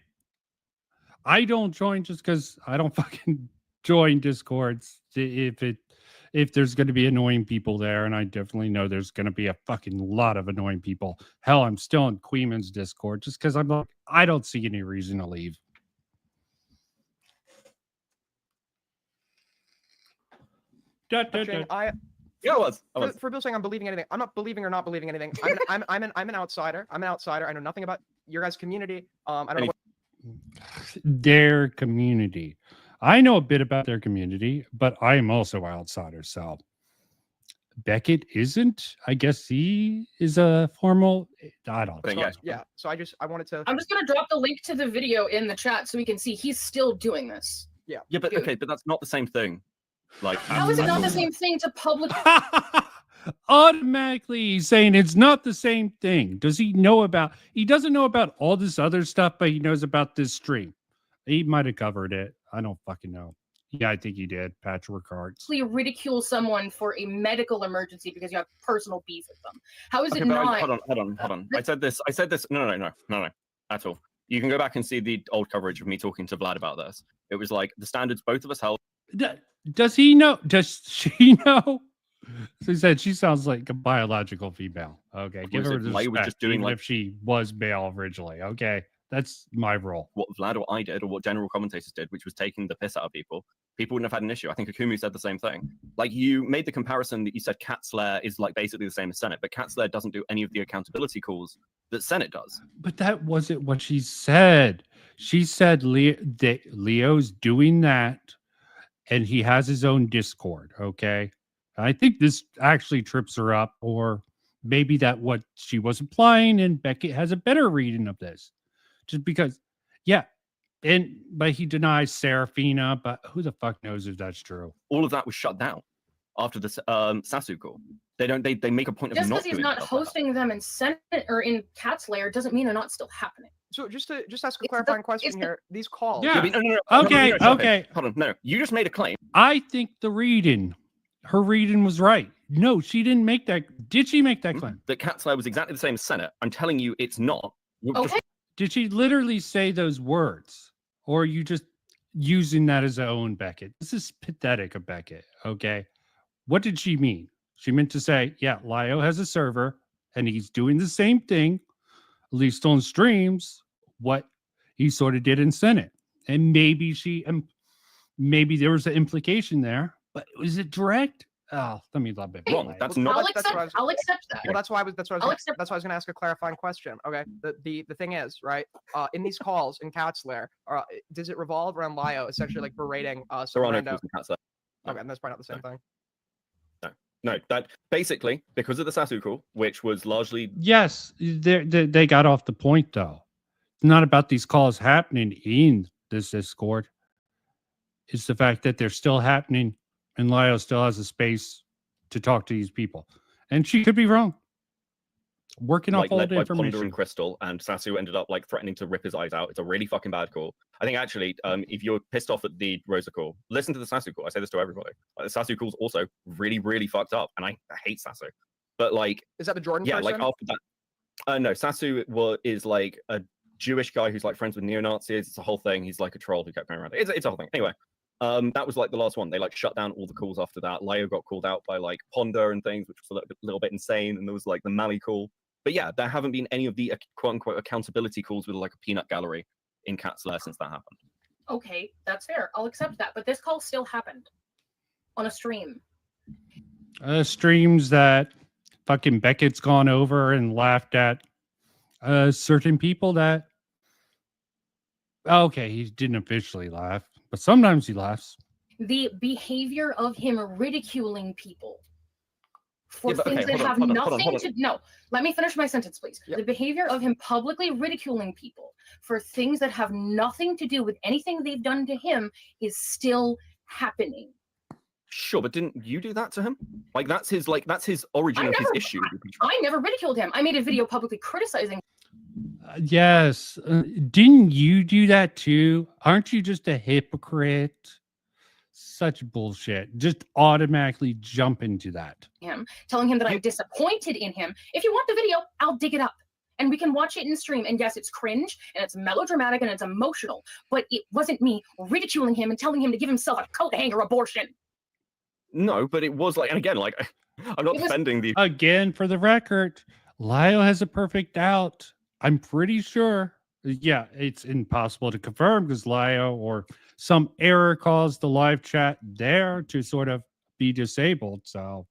I don't join just because I don't fucking join Discords if there's going to be annoying people there, and I definitely know there's going to be a fucking lot of annoying people. Hell, I'm still in Queeman's Discord just because I'm like, I don't see any reason to leave.
Yeah,
I was.
For Bill saying I'm believing anything, I'm not believing or not believing anything. I'm an outsider. I'm an outsider. I know nothing about your guys' community. I don't know what
Their community. I know a bit about their community, but I am also an outsider. So Beckett isn't. I guess he is a formal. I don't know.
Yeah. So I wanted to.
I'm just gonna drop the link to the video in the chat so we can see he's still doing this.
Yeah.
Yeah, but
Dude.
okay, but that's not the same thing. Like,
How is it not the same thing to public?
Automatically he's saying it's not the same thing. Does he know about? He doesn't know about all this other stuff, but he knows about this stream. He might have covered it. I don't fucking know. Yeah, I think he did. Patchwork hearts.
Ridicule someone for a medical emergency because you have personal beef with them. How is
okay,
it
but
not?
hold on. I said this. No, at all. You can go back and see the old coverage of me talking to Vlad about this. It was like the standards both of us held.
Does he know? Does she know? So he said she sounds like a biological female. Okay, give her the respect,
just doing
even
like
if she was male originally. Okay, that's my role.
What Vlad or I did, or what general commentators did, which was taking the piss out of people. People wouldn't have had an issue. I think Akumu said the same thing. Like, you made the comparison that you said Catslayer is like basically the same as Senate, but Catslayer doesn't do any of the accountability calls that Senate does.
But that wasn't what she said. She said Leo's doing that, and he has his own Discord. Okay, I think this actually trips her up, or maybe that what she was implying, and Beckett has a better reading of this, just because, yeah. But he denies Serafina, but who the fuck knows if that's true?
All of that was shut down after the Sasu call. They make a point of
Just
not
because he's
doing
not
stuff like that.
hosting them in Senate or in Cat's Lair doesn't mean they're not still happening.
So just ask a clarifying question here. These calls.
Yeah.
No.
Okay.
Hold on. No, you just made a claim.
I think her reading was right. No, she didn't make that. Did she make that claim?
That Catslayer was exactly the same as Senate. I'm telling you, it's not.
Okay.
Did she literally say those words? or are you just using that as her own Beckett? This is pathetic of Beckett. Okay. What did she mean? She meant to say, yeah, Lio has a server and he's doing the same thing, at least on streams, what he sort of did in Senate. And maybe maybe there was an implication there, but was it direct? Oh, let me love it.
Wrong. That's
Well,
not.
I'll
that's what I
accept.
was-
I'll accept that.
Well, that's why I was
I'll
gonna,
accept
that's why I was going to ask a clarifying question. Okay, the thing is, right? In these calls in Cat's Lair, does it revolve around Lio essentially like berating
There
some
are no
rando?
calls in Cat's Lair.
Okay, and that's probably not the same thing.
No, that basically because of the Sasu call, which was largely
Yes, they got off the point though. It's not about these calls happening in this Discord. It's the fact that they're still happening and Lio still has a space to talk to these people. And she could be wrong. Working off
like
all
led
the
by Ponder
information.
and Crystal, and Sasu ended up like threatening to rip his eyes out. It's a really fucking bad call. I think actually, if you're pissed off at the Rosa call, listen to the Sasu call. I say this to everybody. Like, the Sasu call's also really, really fucked up, and I hate Sasu. But like,
Is that the Jordan
yeah,
person?
like after that, no, Sasu is like a Jewish guy who's like friends with neo-Nazis. It's a whole thing. He's like a troll who kept going around. It's a whole thing. Anyway, that was like the last one. They like shut down all the calls after that. Lio got called out by like Ponder and things, which was a little bit insane. And there was like the Mali call. But yeah, there haven't been any of the quote unquote accountability calls with like a peanut gallery in Cat's Lair since that happened.
Okay, that's fair. I'll accept that. But this call still happened on a stream.
Streams that fucking Beckett's gone over and laughed at certain people that okay, he didn't officially laugh, but sometimes he laughs.
The behavior of him ridiculing people for
Yeah, but
things
okay,
that have
hold on.
nothing to no. Let me finish my sentence, please.
Yep.
The behavior of him publicly ridiculing people for things that have nothing to do with anything they've done to him is still happening.
Sure, but didn't you do that to him? Like that's his origin of his issue.
I never ridiculed him. I made a video publicly criticizing.
Yes. Didn't you do that too? Aren't you just a hypocrite? Such bullshit. Just automatically jump into that.
Him, telling him that I'm disappointed in him. If you want the video, I'll dig it up and we can watch it in stream. And yes, it's cringe and it's melodramatic and it's emotional, but it wasn't me ridiculing him and telling him to give himself a coat hanger abortion.
No, but it was like, and again, like I'm not defending the
Again, for the record, Lio has a perfect out. I'm pretty sure. Yeah, it's impossible to confirm because Lio or some error caused the live chat there to sort of be disabled. So,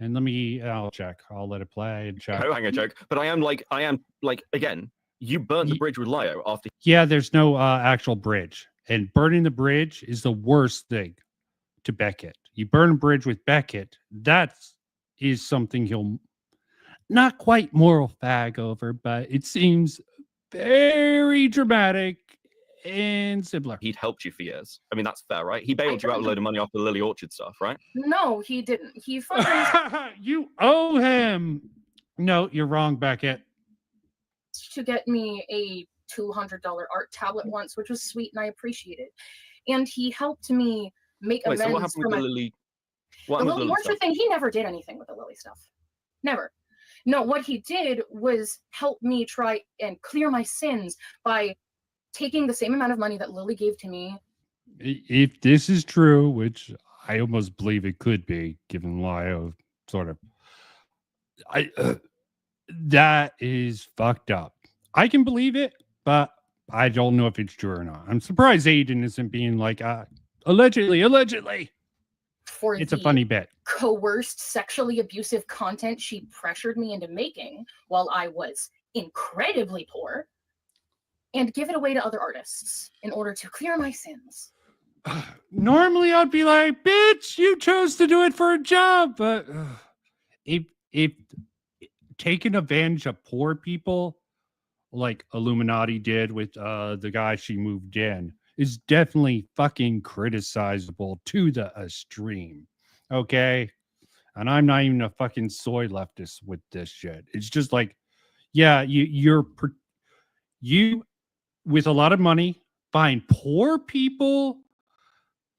and I'll check. I'll let it play and check.
coat hanger joke. But I am like again, you burnt the bridge with Lio after.
Yeah, there's no actual bridge, and burning the bridge is the worst thing to Beckett. You burn a bridge with Beckett, that is something he'll not quite moral fag over, but it seems very dramatic and similar.
He'd helped you for years. I mean, that's fair, right? He bailed you out a load of money off the Lily Orchard stuff, right?
No, he didn't. He fucking
You owe him. No, you're wrong, Beckett.
to get me a $200 art tablet once, which was sweet and I appreciated. And he helped me make
Wait,
amends
so what happened
for
with
my
the Lily?
the
What happened with
Lily
Lily
Orchard
stuff?
thing. He never did anything with the Lily stuff. Never. No, what he did was help me try and clear my sins by taking the same amount of money that Lily gave to me.
If this is true, which I almost believe it could be, given Lio sort of, that is fucked up. I can believe it, but I don't know if it's true or not. I'm surprised Aiden isn't being like, allegedly.
For
It's a
the
funny bit.
coerced sexually abusive content she pressured me into making while I was incredibly poor, and give it away to other artists in order to clear my sins.
Normally I'd be like, bitch, you chose to do it for a job. But if taking advantage of poor people like Illuminati did with the guy she moved in is definitely fucking criticizable to the extreme. Okay. And I'm not even a fucking soy leftist with this shit. It's just like, yeah, you with a lot of money find poor people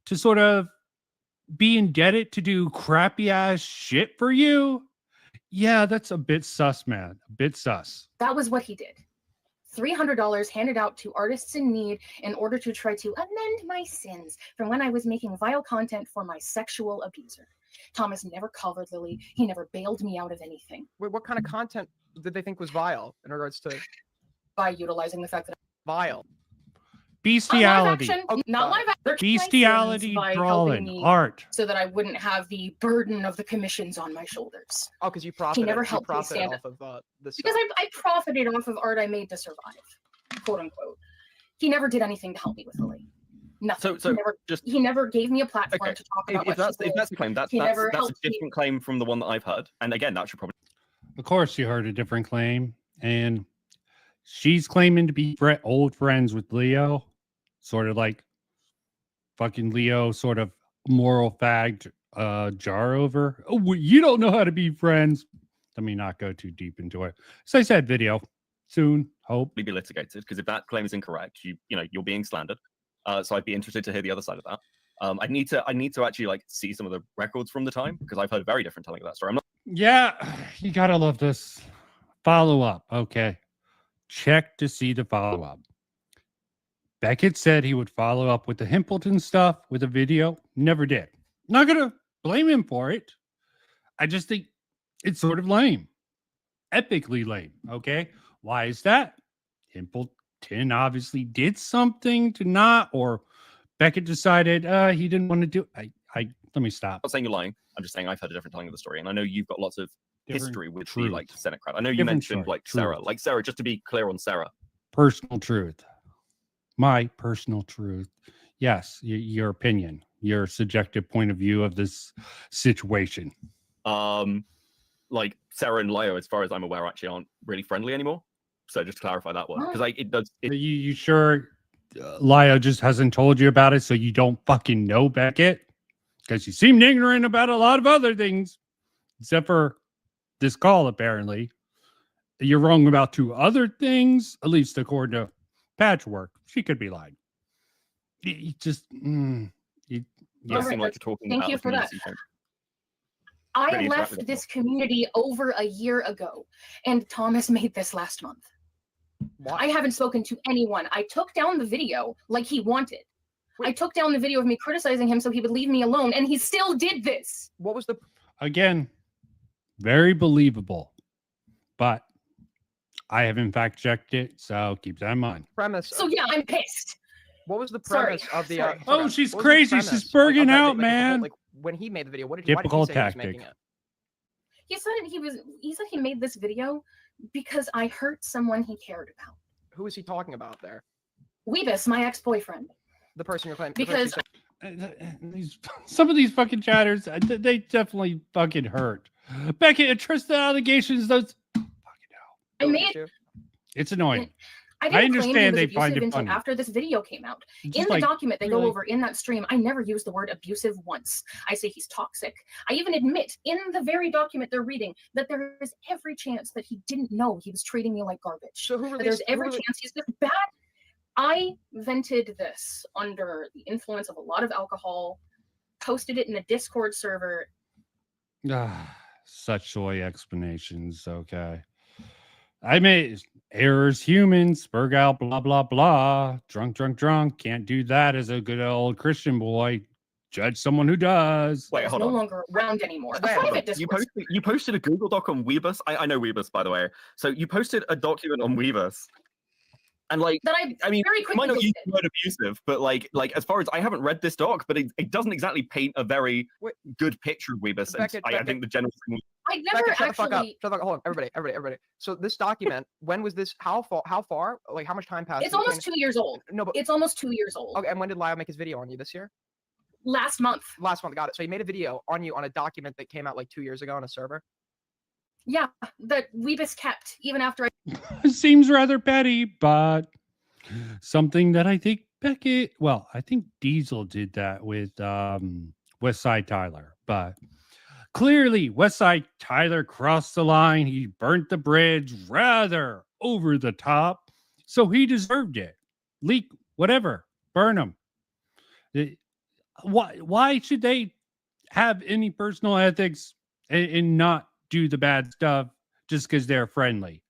to sort of be indebted to do crappy ass shit for you. Yeah, that's a bit sus, man. A bit sus.
That was what he did. $300 handed out to artists in need in order to try to amend my sins from when I was making vile content for my sexual abuser. Thomas never covered Lily. He never bailed me out of anything.
Wait, what kind of content did they think was vile in regards to
By utilizing the fact that
vile?
Bestiality.
Not live action, not live action.
Bestiality
By helping
drawing.
me
Art.
so that I wouldn't have the burden of the commissions on my shoulders.
Oh, because you profited.
never
you
helped me
profited
stand
off of this.
Because I profited off of art I made to survive, quote unquote. He never did anything to help me with Lily. Nothing.
So
he never gave me a platform
Okay.
to talk about
If that's the claim, that's a
helped me.
different claim from the one that I've heard. And again, that should probably.
Of course, you heard a different claim, and she's claiming to be old friends with Leo, sort of like fucking Leo, sort of moral fagged jar over. Oh, well, you don't know how to be friends. Let me not go too deep into it. As I said, video soon. Hope
be litigated, because if that claim is incorrect, you're being slandered. So I'd be interested to hear the other side of that. I need to actually like see some of the records from the time, because I've heard a very different telling of that story. I'm not.
Yeah, you gotta love this. Follow up. Okay. Check to see the follow up. Beckett said he would follow up with the Himpleton stuff with a video. Never did. Not gonna blame him for it. I just think it's sort of lame. Epically lame. Okay. Why is that? Himpleton obviously did something to not, or Beckett decided he didn't want to do it. Let me stop.
I'm not saying you're lying. I'm just saying I've heard a different telling of the story, and I know you've got lots of history with
truth.
the like Senate crowd. I know you
Different
mentioned
story.
like Sarah.
Truth.
Like Sarah, just to be clear on Sarah.
Personal truth. My personal truth. Yes, your opinion, your subjective point of view of this situation.
Like Sarah and Leo, as far as I'm aware, actually aren't really friendly anymore. So just to clarify that one, because like it does.
You sure Leo just hasn't told you about it, so you don't fucking know Beckett? Because you seemed ignorant about a lot of other things, except for this call, apparently. You're wrong about 2 other things, at least according to Patchwork. She could be lying. You just...
You seem like you're talking
Thank
about
you
the
for that.
community thing.
I
Pretty
left
interactive.
this community over a year ago, and Thomas made this last month. I haven't spoken to anyone. I took down the video like he wanted. I took down the video of me criticizing him so he would leave me alone, and he still did this.
What was the...
Again, very believable. But I have in fact checked it, so keep that in mind.
premise?
So yeah, I'm pissed.
What was the
Sorry.
premise of the?
Sorry.
Oh, she's
what was the
crazy.
premise,
She's burning
of that
out,
video? Like, the whole-
man.
Like when he made the video, why did
Typical
he say he was
tactic.
making it?
He said he made this video because I hurt someone he cared about.
Who is he talking about there?
Weebus, my ex-boyfriend.
The person you're claiming.
Because
Some of these fucking chatters, they definitely fucking hurt. Beckett, trust the allegations. Those
I made
it's annoying.
I didn't
understand
claim he
they
was
find
abusive
it
until
funny.
after this video came out.
Just
In the
like,
document they
really?
go over in that stream, I never used the word abusive once. I say he's toxic. I even admit in the very document they're reading that there is every chance that he didn't know he was treating me like garbage.
So who
That
released?
there's every chance he's just bad. I vented this under the influence of a lot of alcohol, posted it in a Discord server.
Such soy explanations. Okay. I made errors, humans, spurg out, blah, blah, blah. Drunk. Can't do that as a good old Christian boy. Judge someone who does.
Wait,
It's
hold
no
on.
longer around anymore. A
Hold on.
private Discord.
You posted a Google Doc on Weebus. I know Weebus, by the way. So you posted a document on Weebus. And like,
that
I mean,
very
you might
quickly
not use
deleted.
the word abusive, but like as far as I haven't read this doc, but it doesn't exactly paint a very good picture of Weebus. And
Beckett,
I think the general thing.
I never
Beckett, shut the fuck up.
actually.
Shut the fuck. Hold on, everybody. So this document, when was this? How far? Like how much time passed?
It's almost 2 years old.
No, but
It's almost 2 years old.
okay. And when did Lyle make his video on you this year?
Last month.
Last month. Got it. So he made a video on you on a document that came out like 2 years ago on a server.
Yeah, that Weebus kept even after I.
Seems rather petty, but something that I think Beckett, well, I think Diesel did that with Westside Tyler, but clearly Westside Tyler crossed the line. He burnt the bridge rather over the top, so he deserved it. Leak, whatever, burn him. Why should they have any personal ethics and not do the bad stuff just because they're friendly?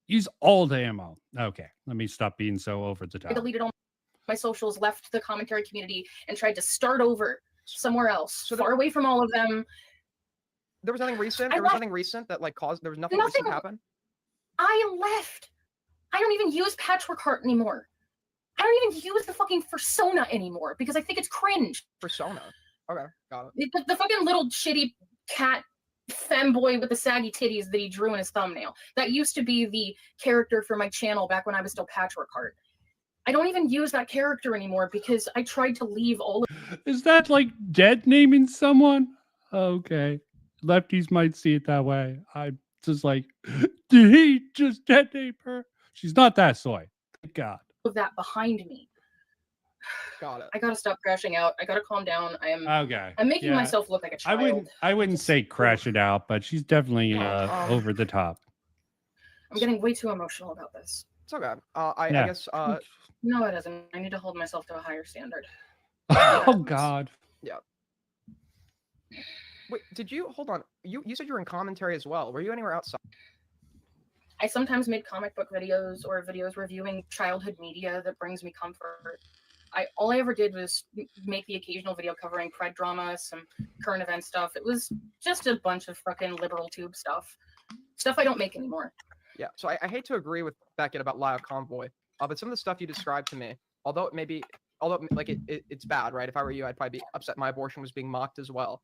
use all the ammo. Okay, let me stop being so over the
I
top.
deleted all my socials, left the commentary community, and tried to start over somewhere else, far away from all of them.
There was nothing recent.
I
There was
left-
nothing recent that like caused. There was nothing,
Nothing-
recent happen.
I left. I don't even use Patchwork Heart anymore. I don't even use the fucking Persona anymore because I think it's cringe.
Persona. Okay, got it.
The fucking little shitty cat femboy with the saggy titties that he drew in his thumbnail. That used to be the character for my channel back when I was still Patchwork Heart. I don't even use that character anymore because I tried to leave all of
Is that like dead naming someone? Okay. Lefties might see it that way. I'm just like, did he just dead name her? She's not that soy. Thank God.
that behind me.
Got it.
I gotta stop crashing out. I gotta calm down.
Okay.
I'm making
yeah.
myself look like a child.
I wouldn't say crash it out, but she's definitely over the top.
I'm getting way too emotional about this.
It's okay. I
Yeah.
guess.
No, it isn't. I need to hold myself to a higher standard.
Oh God.
Yeah. Wait, did you hold on? You said you were in commentary as well. Were you anywhere outside?
I sometimes made comic book videos or videos reviewing childhood media that brings me comfort. All I ever did was make the occasional video covering Pred drama, some current event stuff. It was just a bunch of fucking liberal tube stuff. Stuff I don't make anymore.
Yeah. So I hate to agree with Beckett about Live Convoy, but some of the stuff you described to me, although it's bad, right? If I were you, I'd probably be upset my abortion was being mocked as well.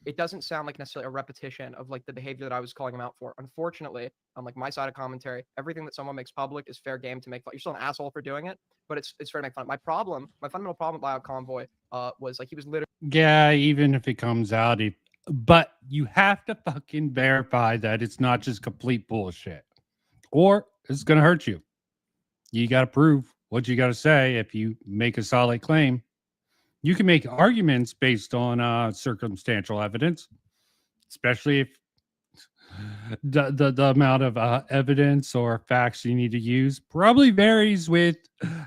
It doesn't sound like necessarily a repetition of like the behavior that I was calling him out for. Unfortunately, on like my side of commentary, everything that someone makes public is fair game to make fun. You're still an asshole for doing it, but it's fair to make fun. My fundamental problem with Live Convoy was like he was literally
Yeah, even if it comes out, but you have to fucking verify that it's not just complete bullshit, or it's gonna hurt you. You got to prove what you got to say if you make a solid claim. You can make arguments based on circumstantial evidence, especially if the amount of evidence or facts you need to use probably varies with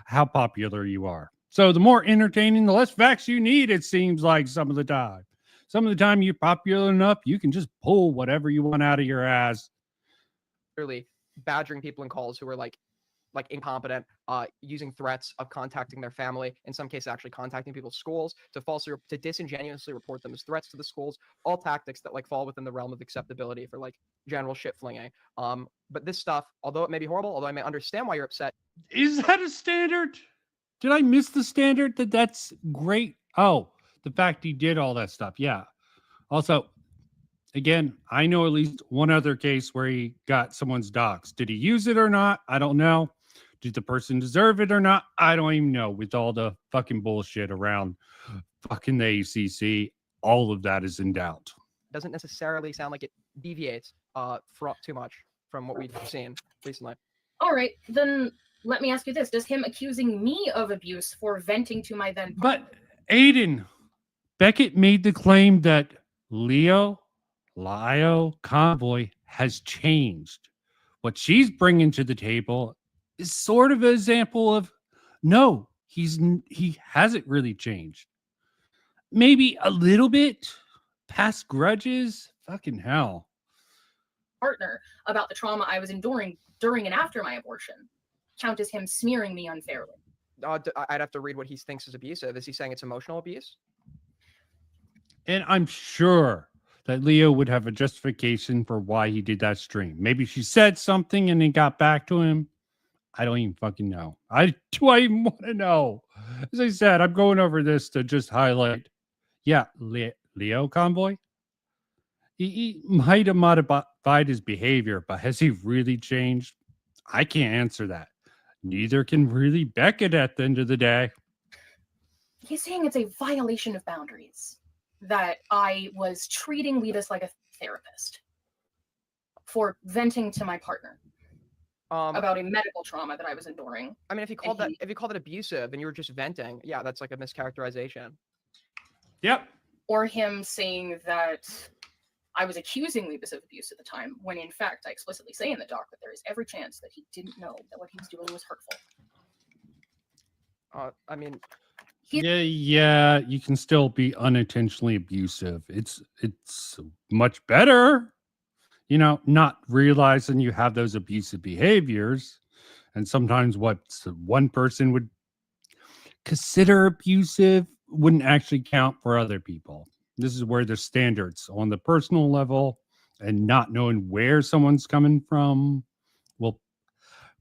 how popular you are. So the more entertaining, the less facts you need, it seems like some of the time. Some of the time you're popular enough, you can just pull whatever you want out of your ass.
literally badgering people in calls who were like incompetent, using threats of contacting their family, in some cases actually contacting people's schools to disingenuously report them as threats to the schools, all tactics that like fall within the realm of acceptability for like general shit flinging. But this stuff, although it may be horrible, although I may understand why you're upset.
Is that a standard? Did I miss the standard that's great? Oh, the fact he did all that stuff. Yeah. Also, again, I know at least one other case where he got someone's docs. Did he use it or not? I don't know. Did the person deserve it or not? I don't even know. With all the fucking bullshit around fucking the ACC, all of that is in doubt.
Doesn't necessarily sound like it deviates too much from what we've seen recently.
All right, then let me ask you this. Does him accusing me of abuse for venting to my then partner—
But Aiden, Beckett made the claim that Lio Convoy has changed. What she's bringing to the table is sort of an example of no, he hasn't really changed. Maybe a little bit past grudges. Fucking hell.
partner about the trauma I was enduring during and after my abortion count as him smearing me unfairly?
I'd have to read what he thinks is abusive. Is he saying it's emotional abuse?
And I'm sure that Leo would have a justification for why he did that stream. Maybe she said something and it got back to him. I don't even fucking know. Do I even want to know? As I said, I'm going over this to just highlight. Yeah, Leo Convoy. He might have modified his behavior, but has he really changed? I can't answer that. Neither can really Beckett at the end of the day.
He's saying it's a violation of boundaries, that I was treating Levis like a therapist for venting to my partner about a medical trauma that I was enduring.
I mean, if you called it abusive and you were just venting, yeah, that's like a mischaracterization.
Yep.
Or him saying that I was accusing Levis of abuse at the time, when in fact I explicitly say in the doc that there is every chance that he didn't know that what he was doing was hurtful.
I mean,
yeah, you can still be unintentionally abusive. It's much better. not realizing you have those abusive behaviors. And sometimes what one person would consider abusive wouldn't actually count for other people. This is where the standards on the personal level and not knowing where someone's coming from will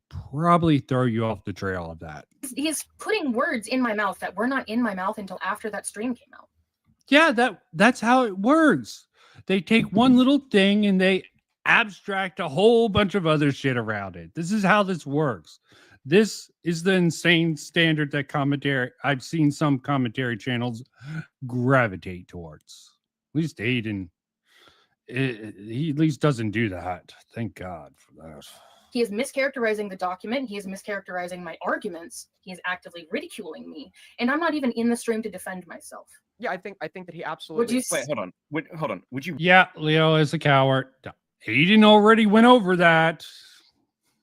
probably throw you off the trail of that.
He's putting words in my mouth that were not in my mouth until after that stream came out.
Yeah, that's how it works. They take one little thing and they abstract a whole bunch of other shit around it. This is how this works. This is the insane standard that I've seen some commentary channels gravitate towards. At least Aiden, he at least doesn't do that. Thank God for that.
He is mischaracterizing the document. He is mischaracterizing my arguments. He is actively ridiculing me, and I'm not even in the stream to defend myself.
Yeah, I think that he absolutely.
Wait, hold on. Would you?
Yeah, Leo is a coward. Aiden already went over that.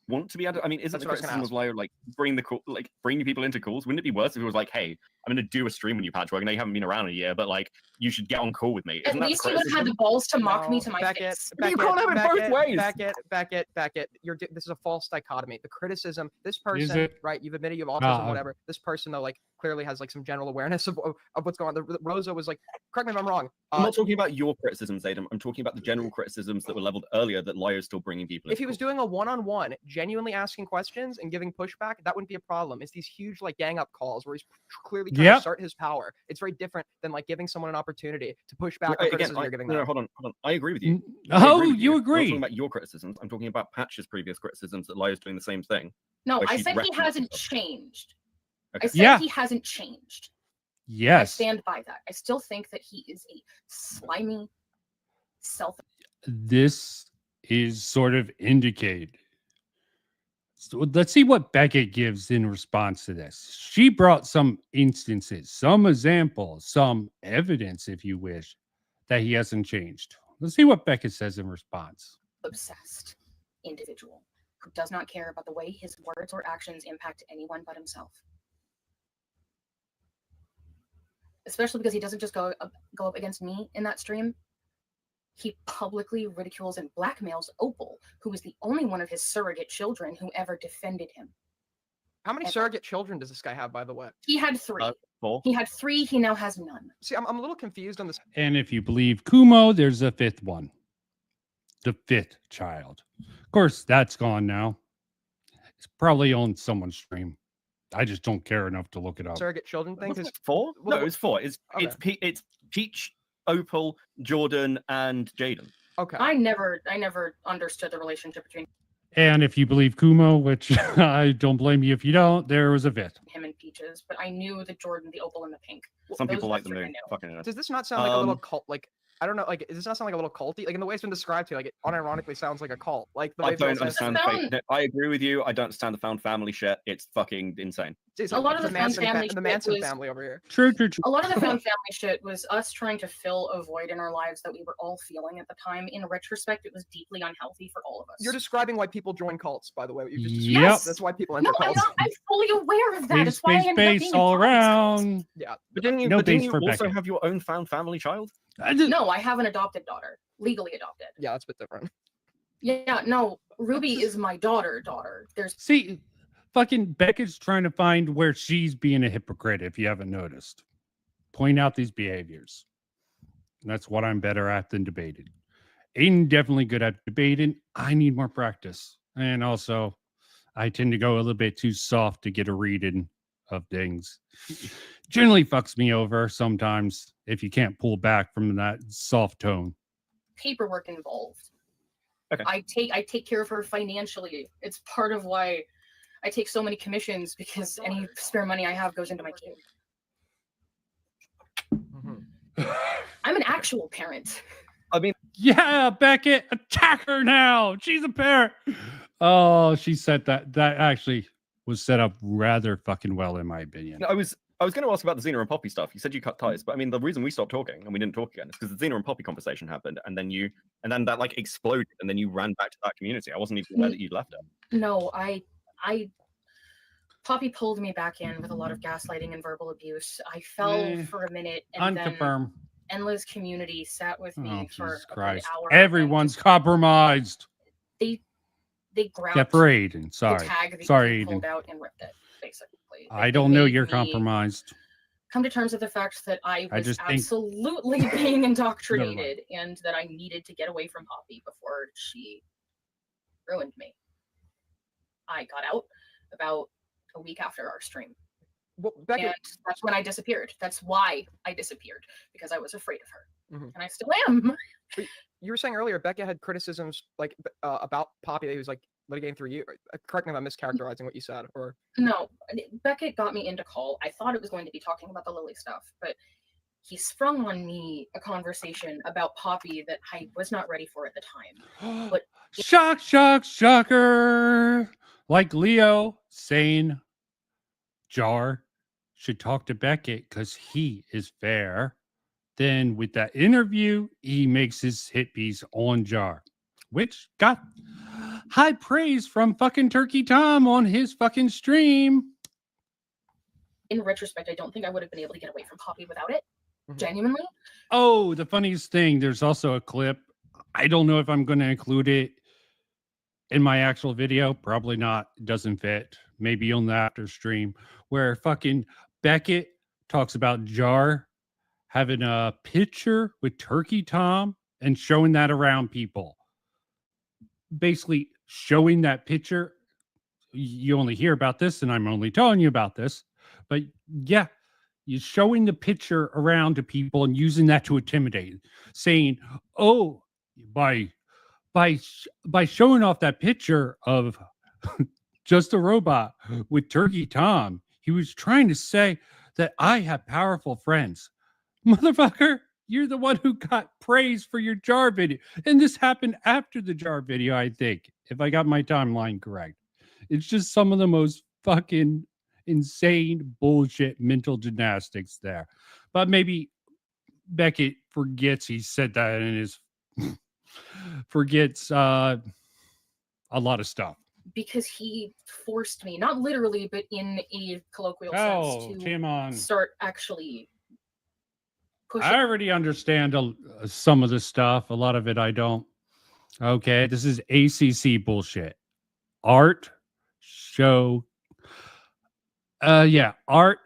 Want to be able to, I mean, isn't
That's
the
what I was
criticism
gonna
of Lio like bringing people into calls? Wouldn't it be worse if it was like, hey, I'm going to do a stream with you, Patchwork? I know you haven't been around a year, but like, you should get on call with me.
At least he would have had the balls to mock me to my face.
You can't have it both ways.
Beckett, this is a false dichotomy. The criticism, this
Is
person,
it?
right? You've admitted you have autism, whatever. This person though, like, clearly has like some general awareness of what's going on. Rosa was like, correct me if I'm wrong.
I'm not talking about your criticisms, Adam. I'm talking about the general criticisms that were leveled earlier that Lio's still bringing people.
If he was doing a one-on-one, genuinely asking questions and giving pushback, that wouldn't be a problem. It's these huge like gang up calls where he's clearly trying to assert his power. It's very different than like giving someone an opportunity to push back on criticism you're giving them.
No, hold on. I agree with you.
You
I'm not
agree?
talking about your criticisms. I'm talking about Patch's previous criticisms that Lio's doing the same thing.
No,
where
I
she's
said he
referencing
hasn't
stuff.
changed.
Okay.
I said he hasn't changed. I
Yes.
stand by that. I still think that he is a slimy, self.
This is sort of indicated. So let's see what Beckett gives in response to this. She brought some instances, some examples, some evidence, if you wish, that he hasn't changed. Let's see what Beckett says in response.
Obsessed individual who does not care about the way his words or actions impact anyone but himself. Especially because he doesn't just go up against me in that stream. He publicly ridicules and blackmails Opal, who is the only one of his surrogate children who ever defended him.
How many surrogate children does this guy have, by the way?
He had 3.
4.
He had 3. He now has none.
See, I'm a little confused on this.
And if you believe Kumo, there's a 5th one. The 5th child. Of course, that's gone now. It's probably on someone's stream. I just don't care enough to look it up.
Surrogate children thing.
Wasn't it 4? No, it was 4. It's Peach, Opal, Jordan, and Jaden.
Okay.
I never understood the relationship between
And if you believe Kumo, which I don't blame you if you don't, there was a 5th.
him and Peaches, but I knew the Jordan, the Opal, and the Pink.
Some
Those
people
were
like them
3 I
doing
knew.
fucking.
Does this not sound like a little cult? Like, I don't know. Like, does this not sound like a little culty? Like in the way it's been described to, like it unironically sounds like a cult. Like the way
I
people
don't
say-
understand the
found-
no, I agree with you. I don't understand the found family shit. It's fucking insane.
Jeez,
A lot of the found
Manson,
family
the
shit
Manson
was-
family over here.
True.
A lot of the found family shit was us trying to fill a void in our lives that we were all feeling at the time. In retrospect, it was deeply unhealthy for all of us.
You're describing why people join cults, by the way. What you just
Yep.
described. That's why people enter
No,
cults.
I'm fully aware of that.
Space,
That's why I
space,
ended up
space
being
all
in public schools.
around.
Yeah.
But didn't you,
No
but didn't
base
you
for
also
Beckett.
have your own found family child?
No, I have an adopted daughter, legally adopted.
Yeah, that's a bit different.
Yeah, no, Ruby is my daughter. There's
See, fucking Beckett's trying to find where she's being a hypocrite, if you haven't noticed. Point out these behaviors. That's what I'm better at than debating. Aiden definitely good at debating. I need more practice. And also, I tend to go a little bit too soft to get a reading of things. Generally fucks me over sometimes if you can't pull back from that soft tone.
paperwork involved.
Okay.
I take care of her financially. It's part of why I take so many commissions, because any spare money I have goes into my kid. I'm an actual parent.
I mean,
yeah, Beckett, attack her now. She's a parent. Oh, she said that. That actually was set up rather fucking well, in my opinion.
I was going to ask about the Xena and Poppy stuff. You said you cut ties, but I mean, the reason we stopped talking and we didn't talk again is because the Xena and Poppy conversation happened, and then that like exploded, and then you ran back to that community. I wasn't even aware that you'd left it.
No, I Poppy pulled me back in with a lot of gaslighting and verbal abuse. I fell for a minute, and then
Unconfirmed.
endless community sat with me
Oh,
for
Jesus
a good
Christ.
hour. and
Everyone's compromised.
They grabbed
Except for Aiden.
the
Sorry.
tag that
Sorry,
he pulled
Aiden.
out and ripped it, basically.
I
They
don't know
made
you're
me
compromised.
come to terms with the fact that I
I
was
just think-
absolutely being indoctrinated and that I needed to get away from Poppy before she ruined me. I got out about a week after our stream.
Well, Beckett,
And that's when I disappeared. That's why I disappeared, because I was afraid of her.
Mhm.
And I still am.
you were saying earlier Beckett had criticisms like about Poppy that he was like litigating through you. Correct me if I'm mischaracterizing what you said, or
No, Beckett got me into call. I thought it was going to be talking about the Lily stuff, but he sprung on me a conversation about Poppy that I was not ready for at the time. But
Shock, shock, shocker. Like Leo saying Jar should talk to Beckett because he is fair. Then with that interview, he makes his hit piece on Jar, which got high praise from fucking Turkey Tom on his fucking stream.
in retrospect, I don't think I would have been able to get away from Poppy without it. Genuinely.
Oh, the funniest thing, there's also a clip. I don't know if I'm going to include it in my actual video. Probably not. It doesn't fit. Maybe on the after stream where fucking Beckett talks about Jar having a picture with Turkey Tom and showing that around people. Basically showing that picture. You only hear about this, and I'm only telling you about this. But yeah, you're showing the picture around to people and using that to intimidate, saying, "Oh, by showing off that picture of just a robot with Turkey Tom, he was trying to say that I have powerful friends." Motherfucker, you're the one who got praise for your Jar video. And this happened after the Jar video, I think, if I got my timeline correct. It's just some of the most fucking insane bullshit mental gymnastics there. But maybe Beckett forgets he said that in his forgets a lot of stuff.
Because he forced me, not literally, but in a colloquial
Oh,
sense,
come on.
start actually pushing.
I already understand some of the stuff. A lot of it I don't. Okay, this is ACC bullshit. Art show. Art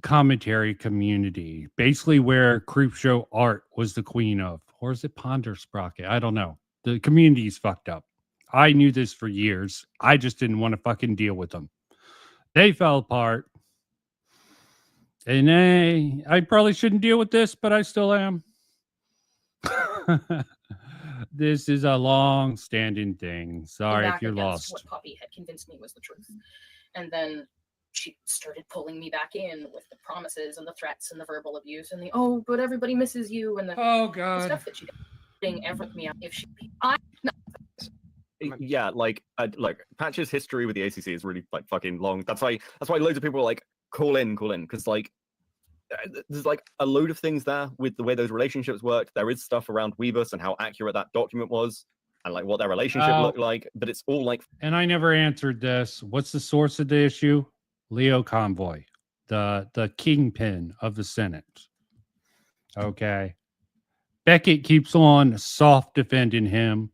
commentary community. Basically where Creep Show Art was the queen of. Or is it Ponder Sprocket? I don't know. The community's fucked up. I knew this for years. I just didn't want to fucking deal with them. They fell apart. And I probably shouldn't deal with this, but I still am. This is a long-standing thing. Sorry
back
if you're
against
lost.
What Poppy had convinced me was the truth. And then she started pulling me back in with the promises and the threats and the verbal abuse and the but everybody misses you and the the stuff that she did. Ever with me out if she
Yeah, like Patch's history with the ACC is really like fucking long. That's why loads of people are like call in because like there's like a load of things there with the way those relationships worked. There is stuff around Weebus and how accurate that document was and like what their relationship looked like, but it's all like.
And I never answered this. What's the source of the issue? Leo Convoy, the kingpin of the Senate. Okay. Beckett keeps on soft defending him.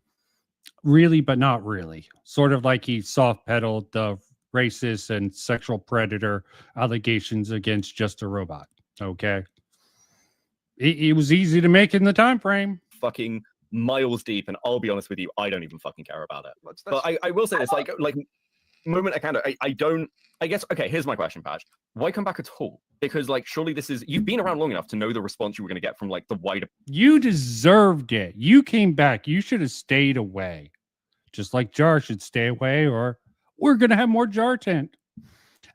Really, but not really. Sort of like he soft pedaled the racist and sexual predator allegations against Just a Robot. Okay. It was easy to make in the time frame.
Fucking miles deep, and I'll be honest with you, I don't even fucking care about it. But I will say this, like moment I guess, okay, here's my question, Patch. Why come back at all? Because like surely you've been around long enough to know the response you were going to get from like the wider.
You deserved it. You came back. You should have stayed away. Just like Jar should stay away, or we're going to have more Jar Tent.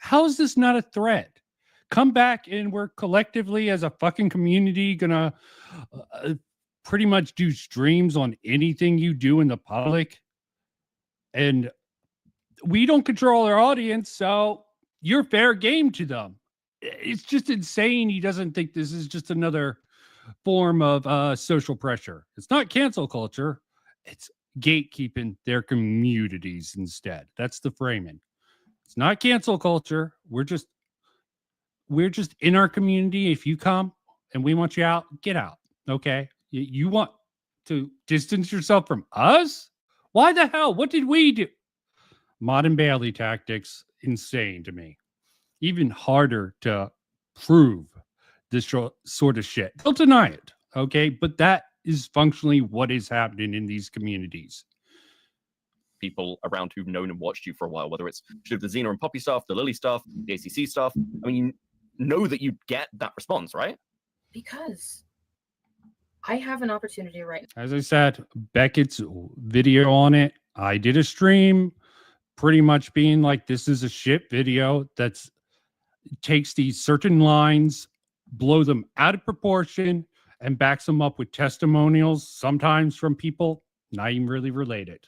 How is this not a threat? Come back and we're collectively as a fucking community going to pretty much do streams on anything you do in the public. And we don't control our audience, so you're fair game to them. It's just insane. He doesn't think this is just another form of social pressure. It's not cancel culture. It's gatekeeping their communities instead. That's the framing. It's not cancel culture. We're just in our community. If you come, and we want you out, get out. Okay. You want to distance yourself from us? Why the hell? What did we do? Modern Bailey tactics, insane to me. Even harder to prove this sort of shit. They'll deny it. Okay. But that is functionally what is happening in these communities.
People around who've known and watched you for a while, whether it's the Xena and Poppy stuff, the Lily stuff, the ACC stuff. I mean, you know that you'd get that response, right?
Because I have an opportunity right now.
As I said, Beckett's video on it. I did a stream pretty much being like, this is a shit video that's takes these certain lines, blow them out of proportion, and backs them up with testimonials, sometimes from people not even really related.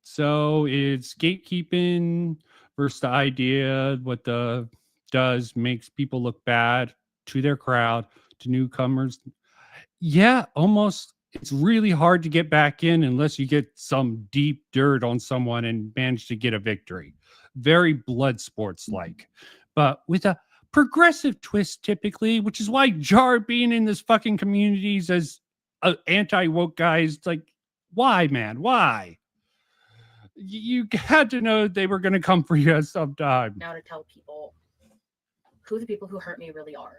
So it's gatekeeping versus the idea what the does makes people look bad to their crowd, to newcomers. Yeah, almost. It's really hard to get back in unless you get some deep dirt on someone and manage to get a victory. Very blood sports like, but with a progressive twist typically, which is why Jar being in this fucking communities as an anti-woke guy is like, why, man? Why? You had to know they were going to come for you at some time.
Now to tell people who the people who hurt me really are,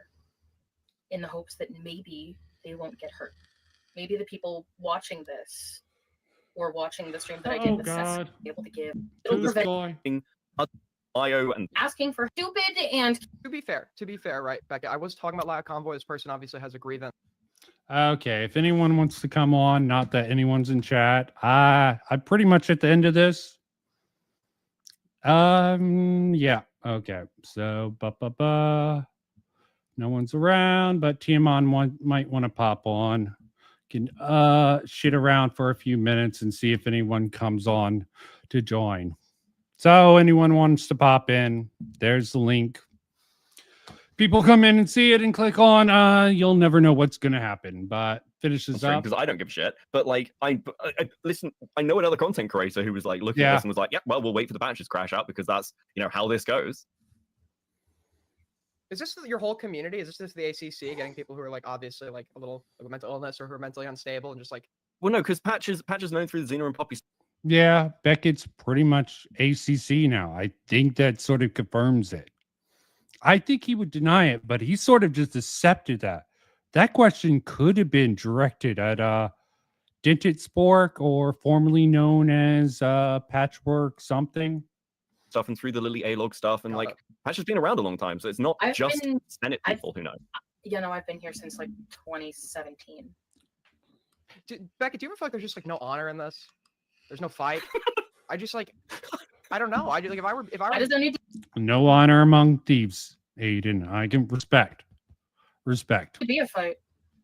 in the hopes that maybe they won't get hurt. Maybe the people watching this or watching the stream that I did with Seth be able to give. It'll prevent
IO and
asking for stupid. And
to be fair, right, Beckett, I was talking about Lyle Convoy. This person obviously has a grievance.
Okay, if anyone wants to come on, not that anyone's in chat, I'm pretty much at the end of this. Yeah, okay. So, no one's around, but Tiamon might want to pop on. Can shit around for a few minutes and see if anyone comes on to join. So, anyone wants to pop in, there's the link. People come in and see it and click on. You'll never know what's going to happen, but finishes up.
Because I don't give a shit. But like, I listen. I know another content creator who was like looking at this and was like, "Yeah, well, we'll wait for the patches crash out because that's how this goes."
Is this your whole community? Is this just the ACC getting people who are like obviously like a little like mental illness or who are mentally unstable and just like?
Well, no, because patches known through the Xena and Poppy.
Yeah, Beckett's pretty much ACC now. I think that sort of confirms it. I think he would deny it, but he sort of just accepted that. That question could have been directed at Dinted Spork, or formerly known as Patchwork something.
Stuff and through the Lily A-log stuff, and like Patch has been around a long time, so it's not just Senate people who know.
I've been here since like 2017.
Beckett, do you ever feel like there's just like no honor in this? There's no fight. I just like, I don't know. I just like if I were.
I just don't need to.
No honor among thieves, Aiden. I can respect.
To be a fight.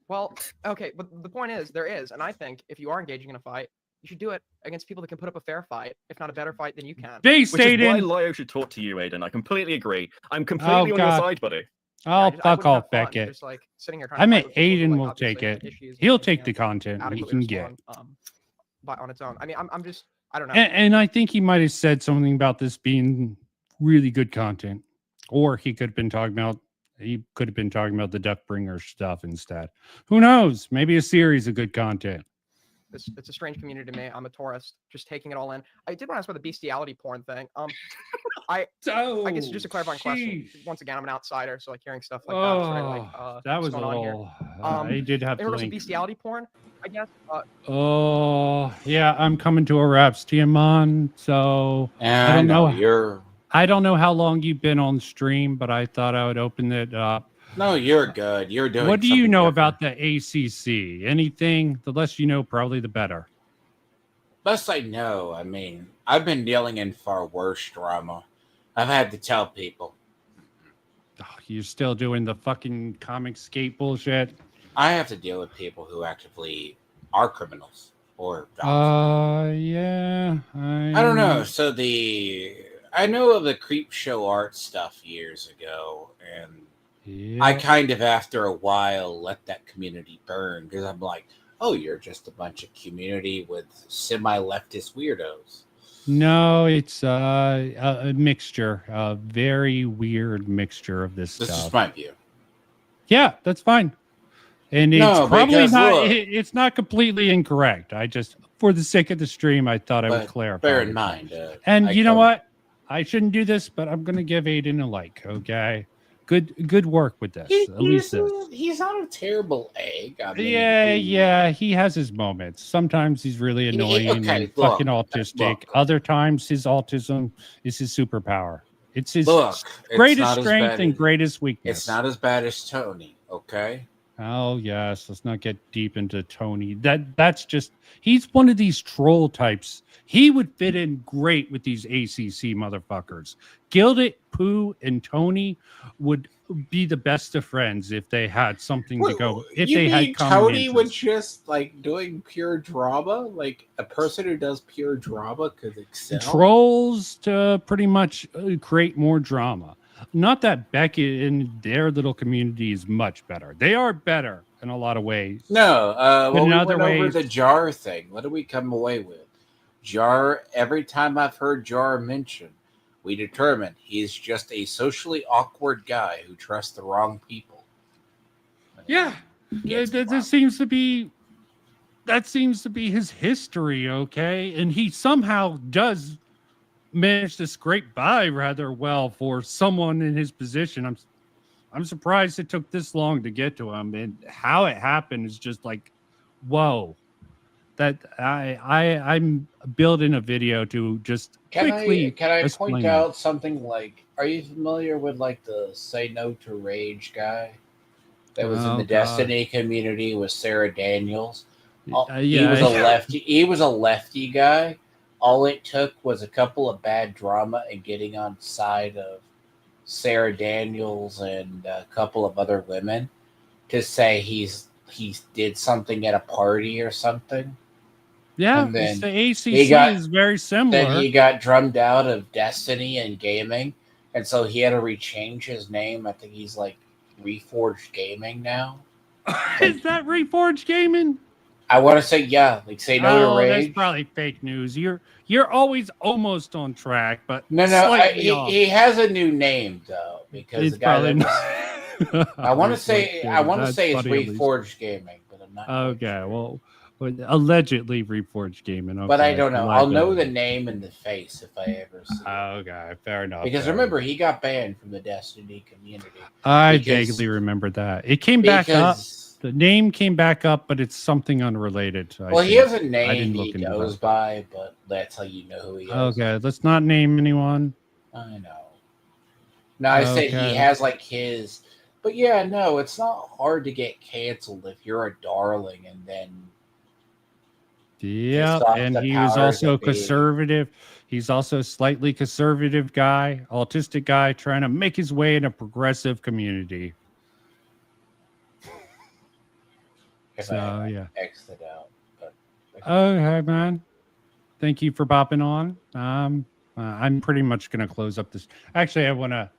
Well, okay, but the point is there is, and I think if you are engaging in a fight, you should do it against people that can put up a fair fight, if not a better fight than you can.
Base,
Which
Aiden.
is why Lyo should talk to you, Aiden. I completely agree. I'm completely on your side, buddy.
Oh, fuck off, Beckett.
Just like sitting here
I mean,
fight with people
Aiden
who,
will
like,
take
obviously
it.
have issues
He'll
and
take
can't
the content he
adequately
can get.
respond, on its own. I mean, I'm just, I don't know.
And I think he might have said something about this being really good content, or he could have been talking about the Deathbringer stuff instead. Who knows? Maybe a series of good content.
It's a strange community to me. I'm a tourist, just taking it all in. I did want to ask about the bestiality porn thing. I guess just a clarifying question. Once again, I'm an outsider, so like hearing stuff like that. Sort of like,
that was
what's
a
going
little.
on here.
I did have
in
to
regards to
link.
bestiality porn, I guess.
Oh yeah, I'm coming to a wraps, Tiamon. So I don't know. I don't know how long you've been on stream, but I thought I would open it up.
No, you're good. You're doing.
What do you
something
know
different.
about the ACC? Anything? The less you know, probably the better.
Best I know. I mean, I've been dealing in far worse drama. I've had to tell people.
Oh, you're still doing the fucking comic skate bullshit.
I have to deal with people who actively are criminals or.
Yeah.
I don't know. So I know of the creep show art stuff years ago, and I kind of, after a while, let that community burn because I'm like, oh, you're just a bunch of community with semi-leftist weirdos.
No, it's a mixture, a very weird mixture of this
This
stuff.
is my view.
Yeah, that's fine. And it's
No,
probably
because
not.
look-
It's not completely incorrect. I just, for the sake of the stream, I thought I would
But
clarify.
bear
with
in
you.
mind,
And
I
you know
come-
what? I shouldn't do this, but I'm gonna give Aiden a like. Okay, good work with this. At least this.
He's not a terrible egg. I mean,
Yeah, he has his moments. Sometimes he's really annoying
okay,
and fucking
look,
autistic. Other times his autism is his superpower. It's his
Look, it's
greatest
not as
strength
bad
and
as-
greatest weakness.
It's not as bad as Tony, okay?
Oh yes, let's not get deep into Tony. That's just he's one of these troll types. He would fit in great with these ACC motherfuckers. Gilded, Pooh, and Tony would be the best of friends if they had something to go. If
you
they had
mean
common
Tony
interests.
would just like doing pure drama? Like a person who does pure drama could excel?
Trolls to pretty much create more drama. Not that Beckett in their little community is much better. They are better in a lot of ways.
No,
But
well,
in
we
other
went over
ways-
the Jar thing. What did we come away with? Jar, every time I've heard Jar mentioned, we determined he's just a socially awkward guy who trusts the wrong people.
Yeah, that seems to be his history. Okay, and he somehow does manage to scrape by rather well for someone in his position. I'm surprised it took this long to get to him, and how it happened is just like, whoa. That I'm building a video to just quickly.
Can I
explain
point
that.
out something like, are you familiar with like the Say No to Rage guy that was in
Oh,
the
God.
Destiny community with Sarah Daniels? He
yeah.
was a lefty. He was a lefty guy. All it took was a couple of bad drama and getting on side of Sarah Daniels and a couple of other women to say he did something at a party or something.
Yeah,
And then
the ACC
he got-
is very similar.
Then he got drummed out of Destiny and gaming, and so he had to rechange his name. I think he's like Reforged Gaming now.
Is that Reforged Gaming?
I want to say yeah, like Say No to
That's
Rage.
probably fake news. You're always almost on track, but
No,
slightly off.
he has a new name though because
It's
the guy
probably
that
not.
I want to say
That's
it's
funny, at least.
Reforged Gaming, but I'm not.
Okay, well, allegedly Reforged Gaming. Okay,
But I don't know. I'll know the
liability.
name and the face if I ever see.
Okay, fair enough.
Because
fair
remember, he got banned from the Destiny community.
I
because-
vaguely remember that. It came back up. The name came back up, but it's something unrelated.
Well, he has a
I
name
didn't look
he
into
goes
that.
by, but that's how you know who he is.
Okay, let's not name anyone.
I know. No, I said
Okay.
he has like his. But yeah, no, it's not hard to get canceled if you're a darling and then.
Yeah,
off
and
the
he was
powers
also
that be.
conservative. He's also a slightly conservative guy, autistic guy, trying to make his way in a progressive community.
If
So
I
yeah.
exit out. But
Okay, man. Thank you for popping on. I'm pretty much gonna close up this. Actually, I want to at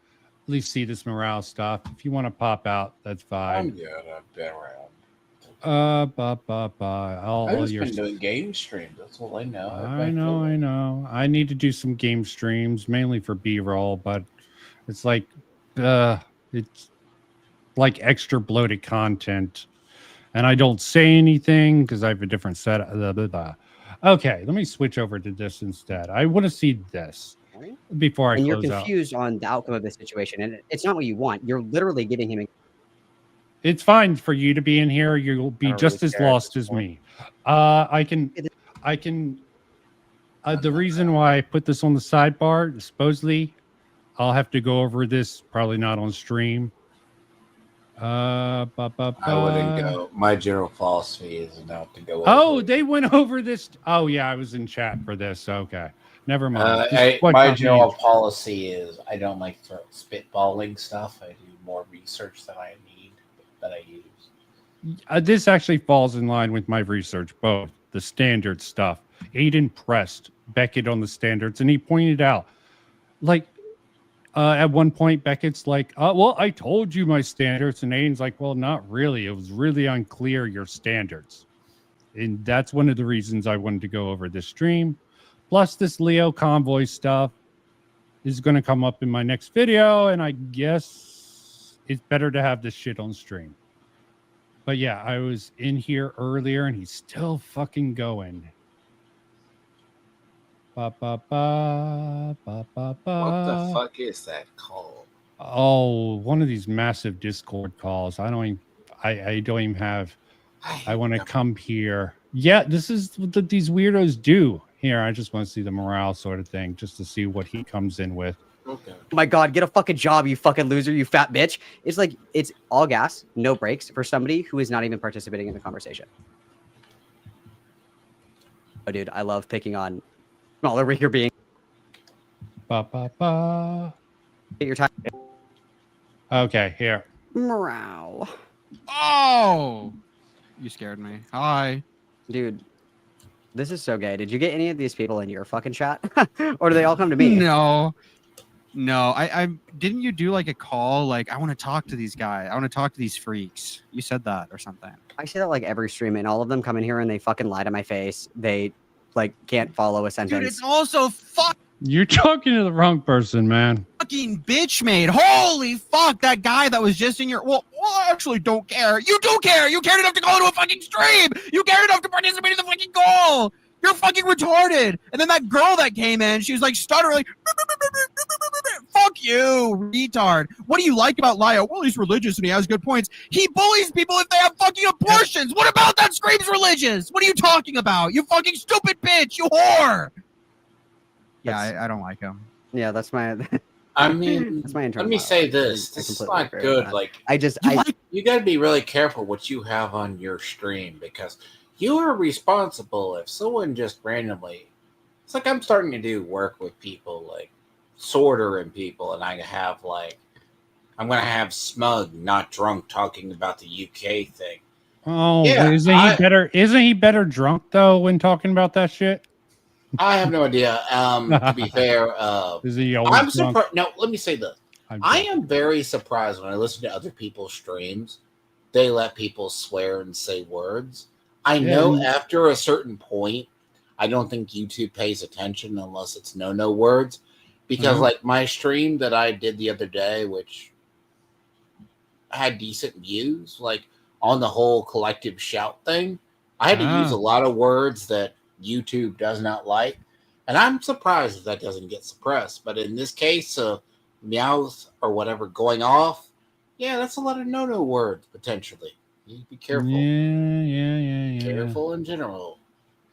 least see this morale stuff. If you want to pop out, that's
I'm
fine.
good. I've been around.
All
I've just
your
been doing game streams. That's all I know.
I know. I need to do some game streams, mainly for B-roll, but it's like extra bloated content, and I don't say anything because I have a different set. Okay, let me switch over to this instead. I want to see this before I
And you're
close out.
confused on the outcome of the situation, and it's not what you want. You're literally giving him.
It's fine for you to be in here. You'll be
I don't
just
really
as
care at
lost
this
as
point.
me. I can. The reason why I put this on the sidebar, supposedly, I'll have to go over this. Probably not on stream.
I wouldn't go. My general philosophy is not to go.
Oh, they went over this. Oh yeah, I was in chat for this. Okay, never mind. This is what
my
got me
general
in-
policy is I don't like spitballing stuff. I do more research than I need that I use.
This actually falls in line with my research, both the standard stuff. Aiden pressed Beckett on the standards, and he pointed out, like, at one point, Beckett's like, well, I told you my standards. And Aiden's like, well, not really. It was really unclear your standards. And that's one of the reasons I wanted to go over this stream. Plus, this Leo Convoy stuff is going to come up in my next video, and I guess it's better to have this shit on stream. But yeah, I was in here earlier, and he's still fucking going. Ba, ba, ba, ba, ba, ba.
What the fuck is that called?
Oh, one of these massive Discord calls. I don't even have. I want to come here. Yeah, this is what these weirdos do. Here, I just want to see the morale sort of thing, just to see what he comes in with.
Okay.
Oh my God, get a fucking job, you fucking loser, you fat bitch. It's like, it's all gas, no brakes for somebody who is not even participating in the conversation. Oh, dude, I love picking on smaller, weaker beings.
Ba, ba, ba.
Get your time.
Okay, here.
Morale.
Oh! You scared me. Hi.
Dude, this is so gay. Did you get any of these people in your fucking chat? Or do they all come to me?
No. I didn't you do like a call? Like, I want to talk to these guys. I want to talk to these freaks. You said that or something.
I say that like every stream, and all of them come in here and they fucking lie to my face. They like can't follow a sentence.
Dude, it's also
You're talking to the wrong person, man.
fucking bitch made. Holy fuck, that guy that was just in your well, I actually don't care. You do care. You cared enough to go to a fucking stream. You cared enough to participate in the fucking call. You're fucking retarded. And then that girl that came in, she was like stuttering, like, fuck you, retard. What do you like about Lio? Well, he's religious and he has good points. He bullies people if they have fucking abortions. What about that screams religious? What are you talking about? You fucking stupid bitch, you whore. Yeah, I don't like him.
Yeah, that's my.
I mean,
that's my internal.
let me say
monologue.
this:
I
this is
completely
not
agree with
good.
that.
Like, you got to be really careful what you have on your stream because you are responsible if someone just randomly. It's like I'm starting to do work with people, like Sorter and people, and I have like, I'm gonna have Smug, not drunk, talking about the UK thing.
Oh,
Yeah,
isn't he better? Isn't he better drunk though when talking about that shit?
I have no idea. To be fair,
Is he always
I'm
drunk?
surprised. No, let me say this. I am very surprised when I listen to other people's streams. They let people swear and say words. I know after a certain point, I don't think YouTube pays attention unless it's no words. Because like my stream that I did the other day, which had decent views, like on the whole collective shout thing, I had to use a lot of words that YouTube does not like, and I'm surprised if that doesn't get suppressed. But in this case, meows or whatever going off, yeah, that's a lot of no words potentially. You need to be careful.
Yeah.
Careful in general.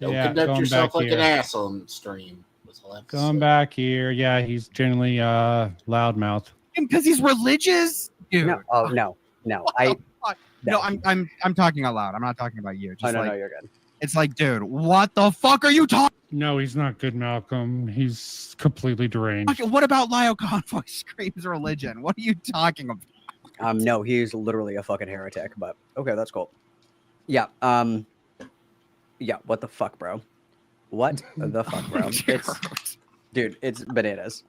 Don't
Yeah,
conduct
going
yourself
back
like an
here.
ass on stream. That's all I have to
Going
say.
back here, yeah, he's generally loudmouth.
Because he's religious, dude.
No, oh no.
No, I'm talking out loud. I'm not talking about you. Just
no,
like,
you're good.
It's like, dude, what the fuck are you talking?
No, he's not good, Malcolm. He's completely deranged.
Okay, what about Lio Convoy screams religion? What are you talking about?
No, he's literally a fucking heretic, but okay, that's cool. Yeah, yeah, what the fuck, bro? What the fuck, bro? It's bananas.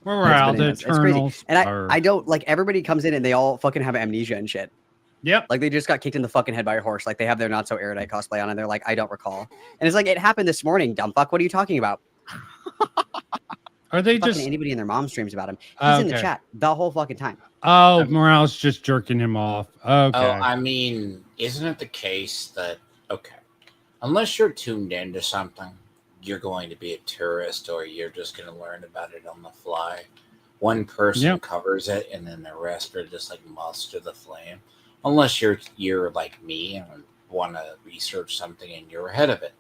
Morale, the
It's crazy.
Eternals.
And
are-
I don't like everybody comes in and they all fucking have amnesia and shit.
Yep.
Like they just got kicked in the fucking head by a horse. Like they have their not so erudite cosplay on and they're like, I don't recall. And it's like, it happened this morning, dumb fuck. What are you talking about?
Are they
fucking
just
anybody in their mom streams about him? He's in the
Okay.
chat the whole fucking time.
Oh, Morale's just jerking him off. Okay.
Oh, I mean, isn't it the case that, okay, unless you're tuned into something, you're going to be a tourist or you're just going to learn about it on the fly. One person covers it and then the rest are just like moths to the flame. Unless you're like me and want to research something and you're ahead of it.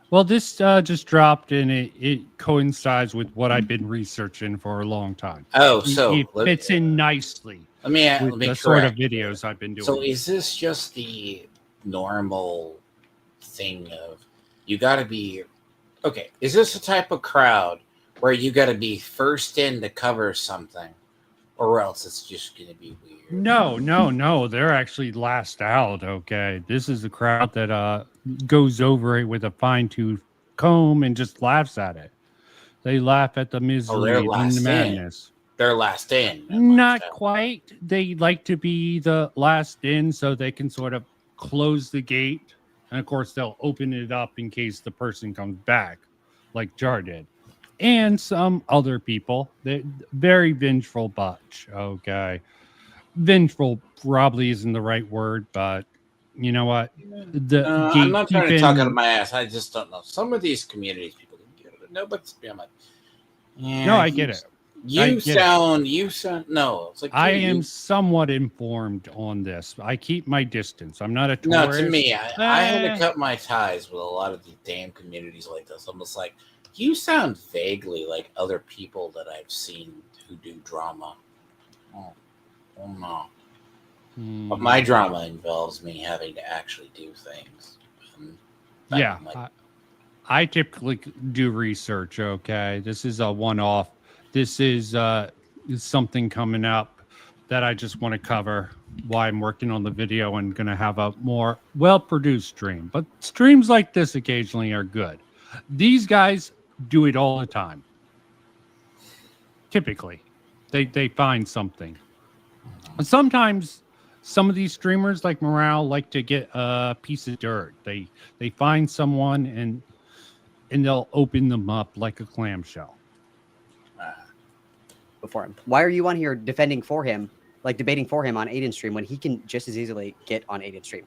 Well, this just dropped and it coincides with what I've been researching for a long time.
Oh, so
it fits in nicely.
Let me
with the sort of videos I've been doing.
So is this just the normal thing of you got to be okay? Is this the type of crowd where you got to be first in to cover something, or else it's just going to be weird?
No. They're actually last out. Okay, this is a crowd that goes over it with a fine-tooth comb and just laughs at it. They laugh at the misery and the madness.
They're last in.
Not quite. They like to be the last in so they can sort of close the gate And of course, they'll open it up in case the person comes back, like Jar did. And some other people, they very vengeful bunch. Okay. Vengeful probably isn't the right word, but you know what? The
I'm not trying to talk out of
gatekeeping.
my ass. I just don't know. Some of these communities people can get it. No, but I'm like, yeah,
No, I get it.
You sound. No, it's like
I
dude,
am somewhat informed on this. I keep my distance. I'm not a
No,
tourist.
to me, I had to
Eh.
cut my ties with a lot of these damn communities like this. I'm just like, you sound vaguely like other people that I've seen who do drama. Oh no. But my drama involves me having to actually do things.
Yeah, I typically do research. Okay, this is a one-off. This is something coming up that I just want to cover. Why I'm working on the video and going to have a more well-produced stream. But streams like this occasionally are good. These guys do it all the time. Typically, they find something. And sometimes some of these streamers like Morale like to get a piece of dirt. They find someone and they'll open them up like a clamshell.
Before him. Why are you on here defending for him, like debating for him on Aiden's stream when he can just as easily get on Aiden's stream?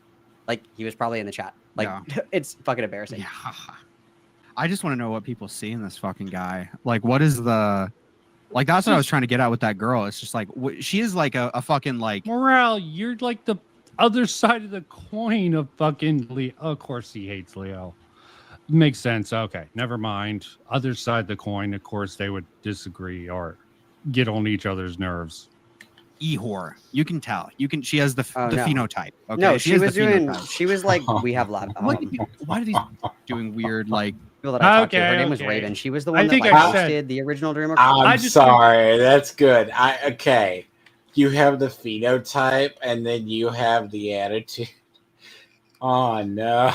Like he was probably in the chat. Like it's fucking embarrassing.
Yeah. I just want to know what people see in this fucking guy. Like, what is the like? That's what I was trying to get at with that girl. It's just like she is like a fucking like
Morale. You're like the other side of the coin of fucking Leo. Of course, he hates Leo. Makes sense. Okay, never mind. Other side of the coin. Of course, they would disagree or get on each other's nerves.
Ehor. You can tell. You can. She has the
no.
phenotype. Okay?
No, she
has
was
the
doing.
phenotype.
She was like, we have love.
Why did he doing weird like?
People that I talked to. Her name was Raven. She was the one that like hosted the original Dreamer.
I'm sorry. That's good. Okay. You have the phenotype and then you have the attitude. Oh no.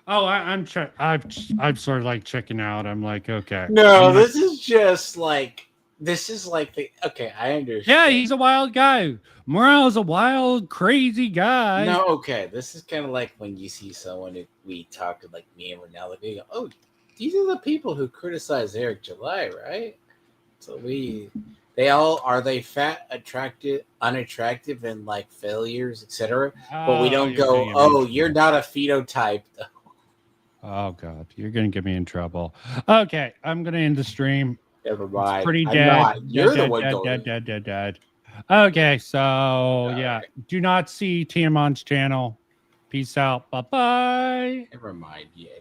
Oh, I'm sort of like checking out. I'm like, okay.
No, this is just like the okay. I understand.
Yeah, he's a wild guy. Morale is a wild, crazy guy.
No, okay. This is kind of like when you see someone who we talk to, like me and Renell, they go, "Oh, these are the people who criticize Eric July, right?" So they all are they fat, attractive, unattractive, and like failures, etc. But we don't go, "Oh, you're not a phenotype."
Oh God, you're gonna get me in trouble. Okay, I'm gonna end the stream.
Never mind.
It's pretty
I'm
dead.
not. You're the
dead,
one
dead,
going.
dead. Okay, so yeah, do not see Tiamon's channel. Peace out. Bye bye.
Never mind. Yeah.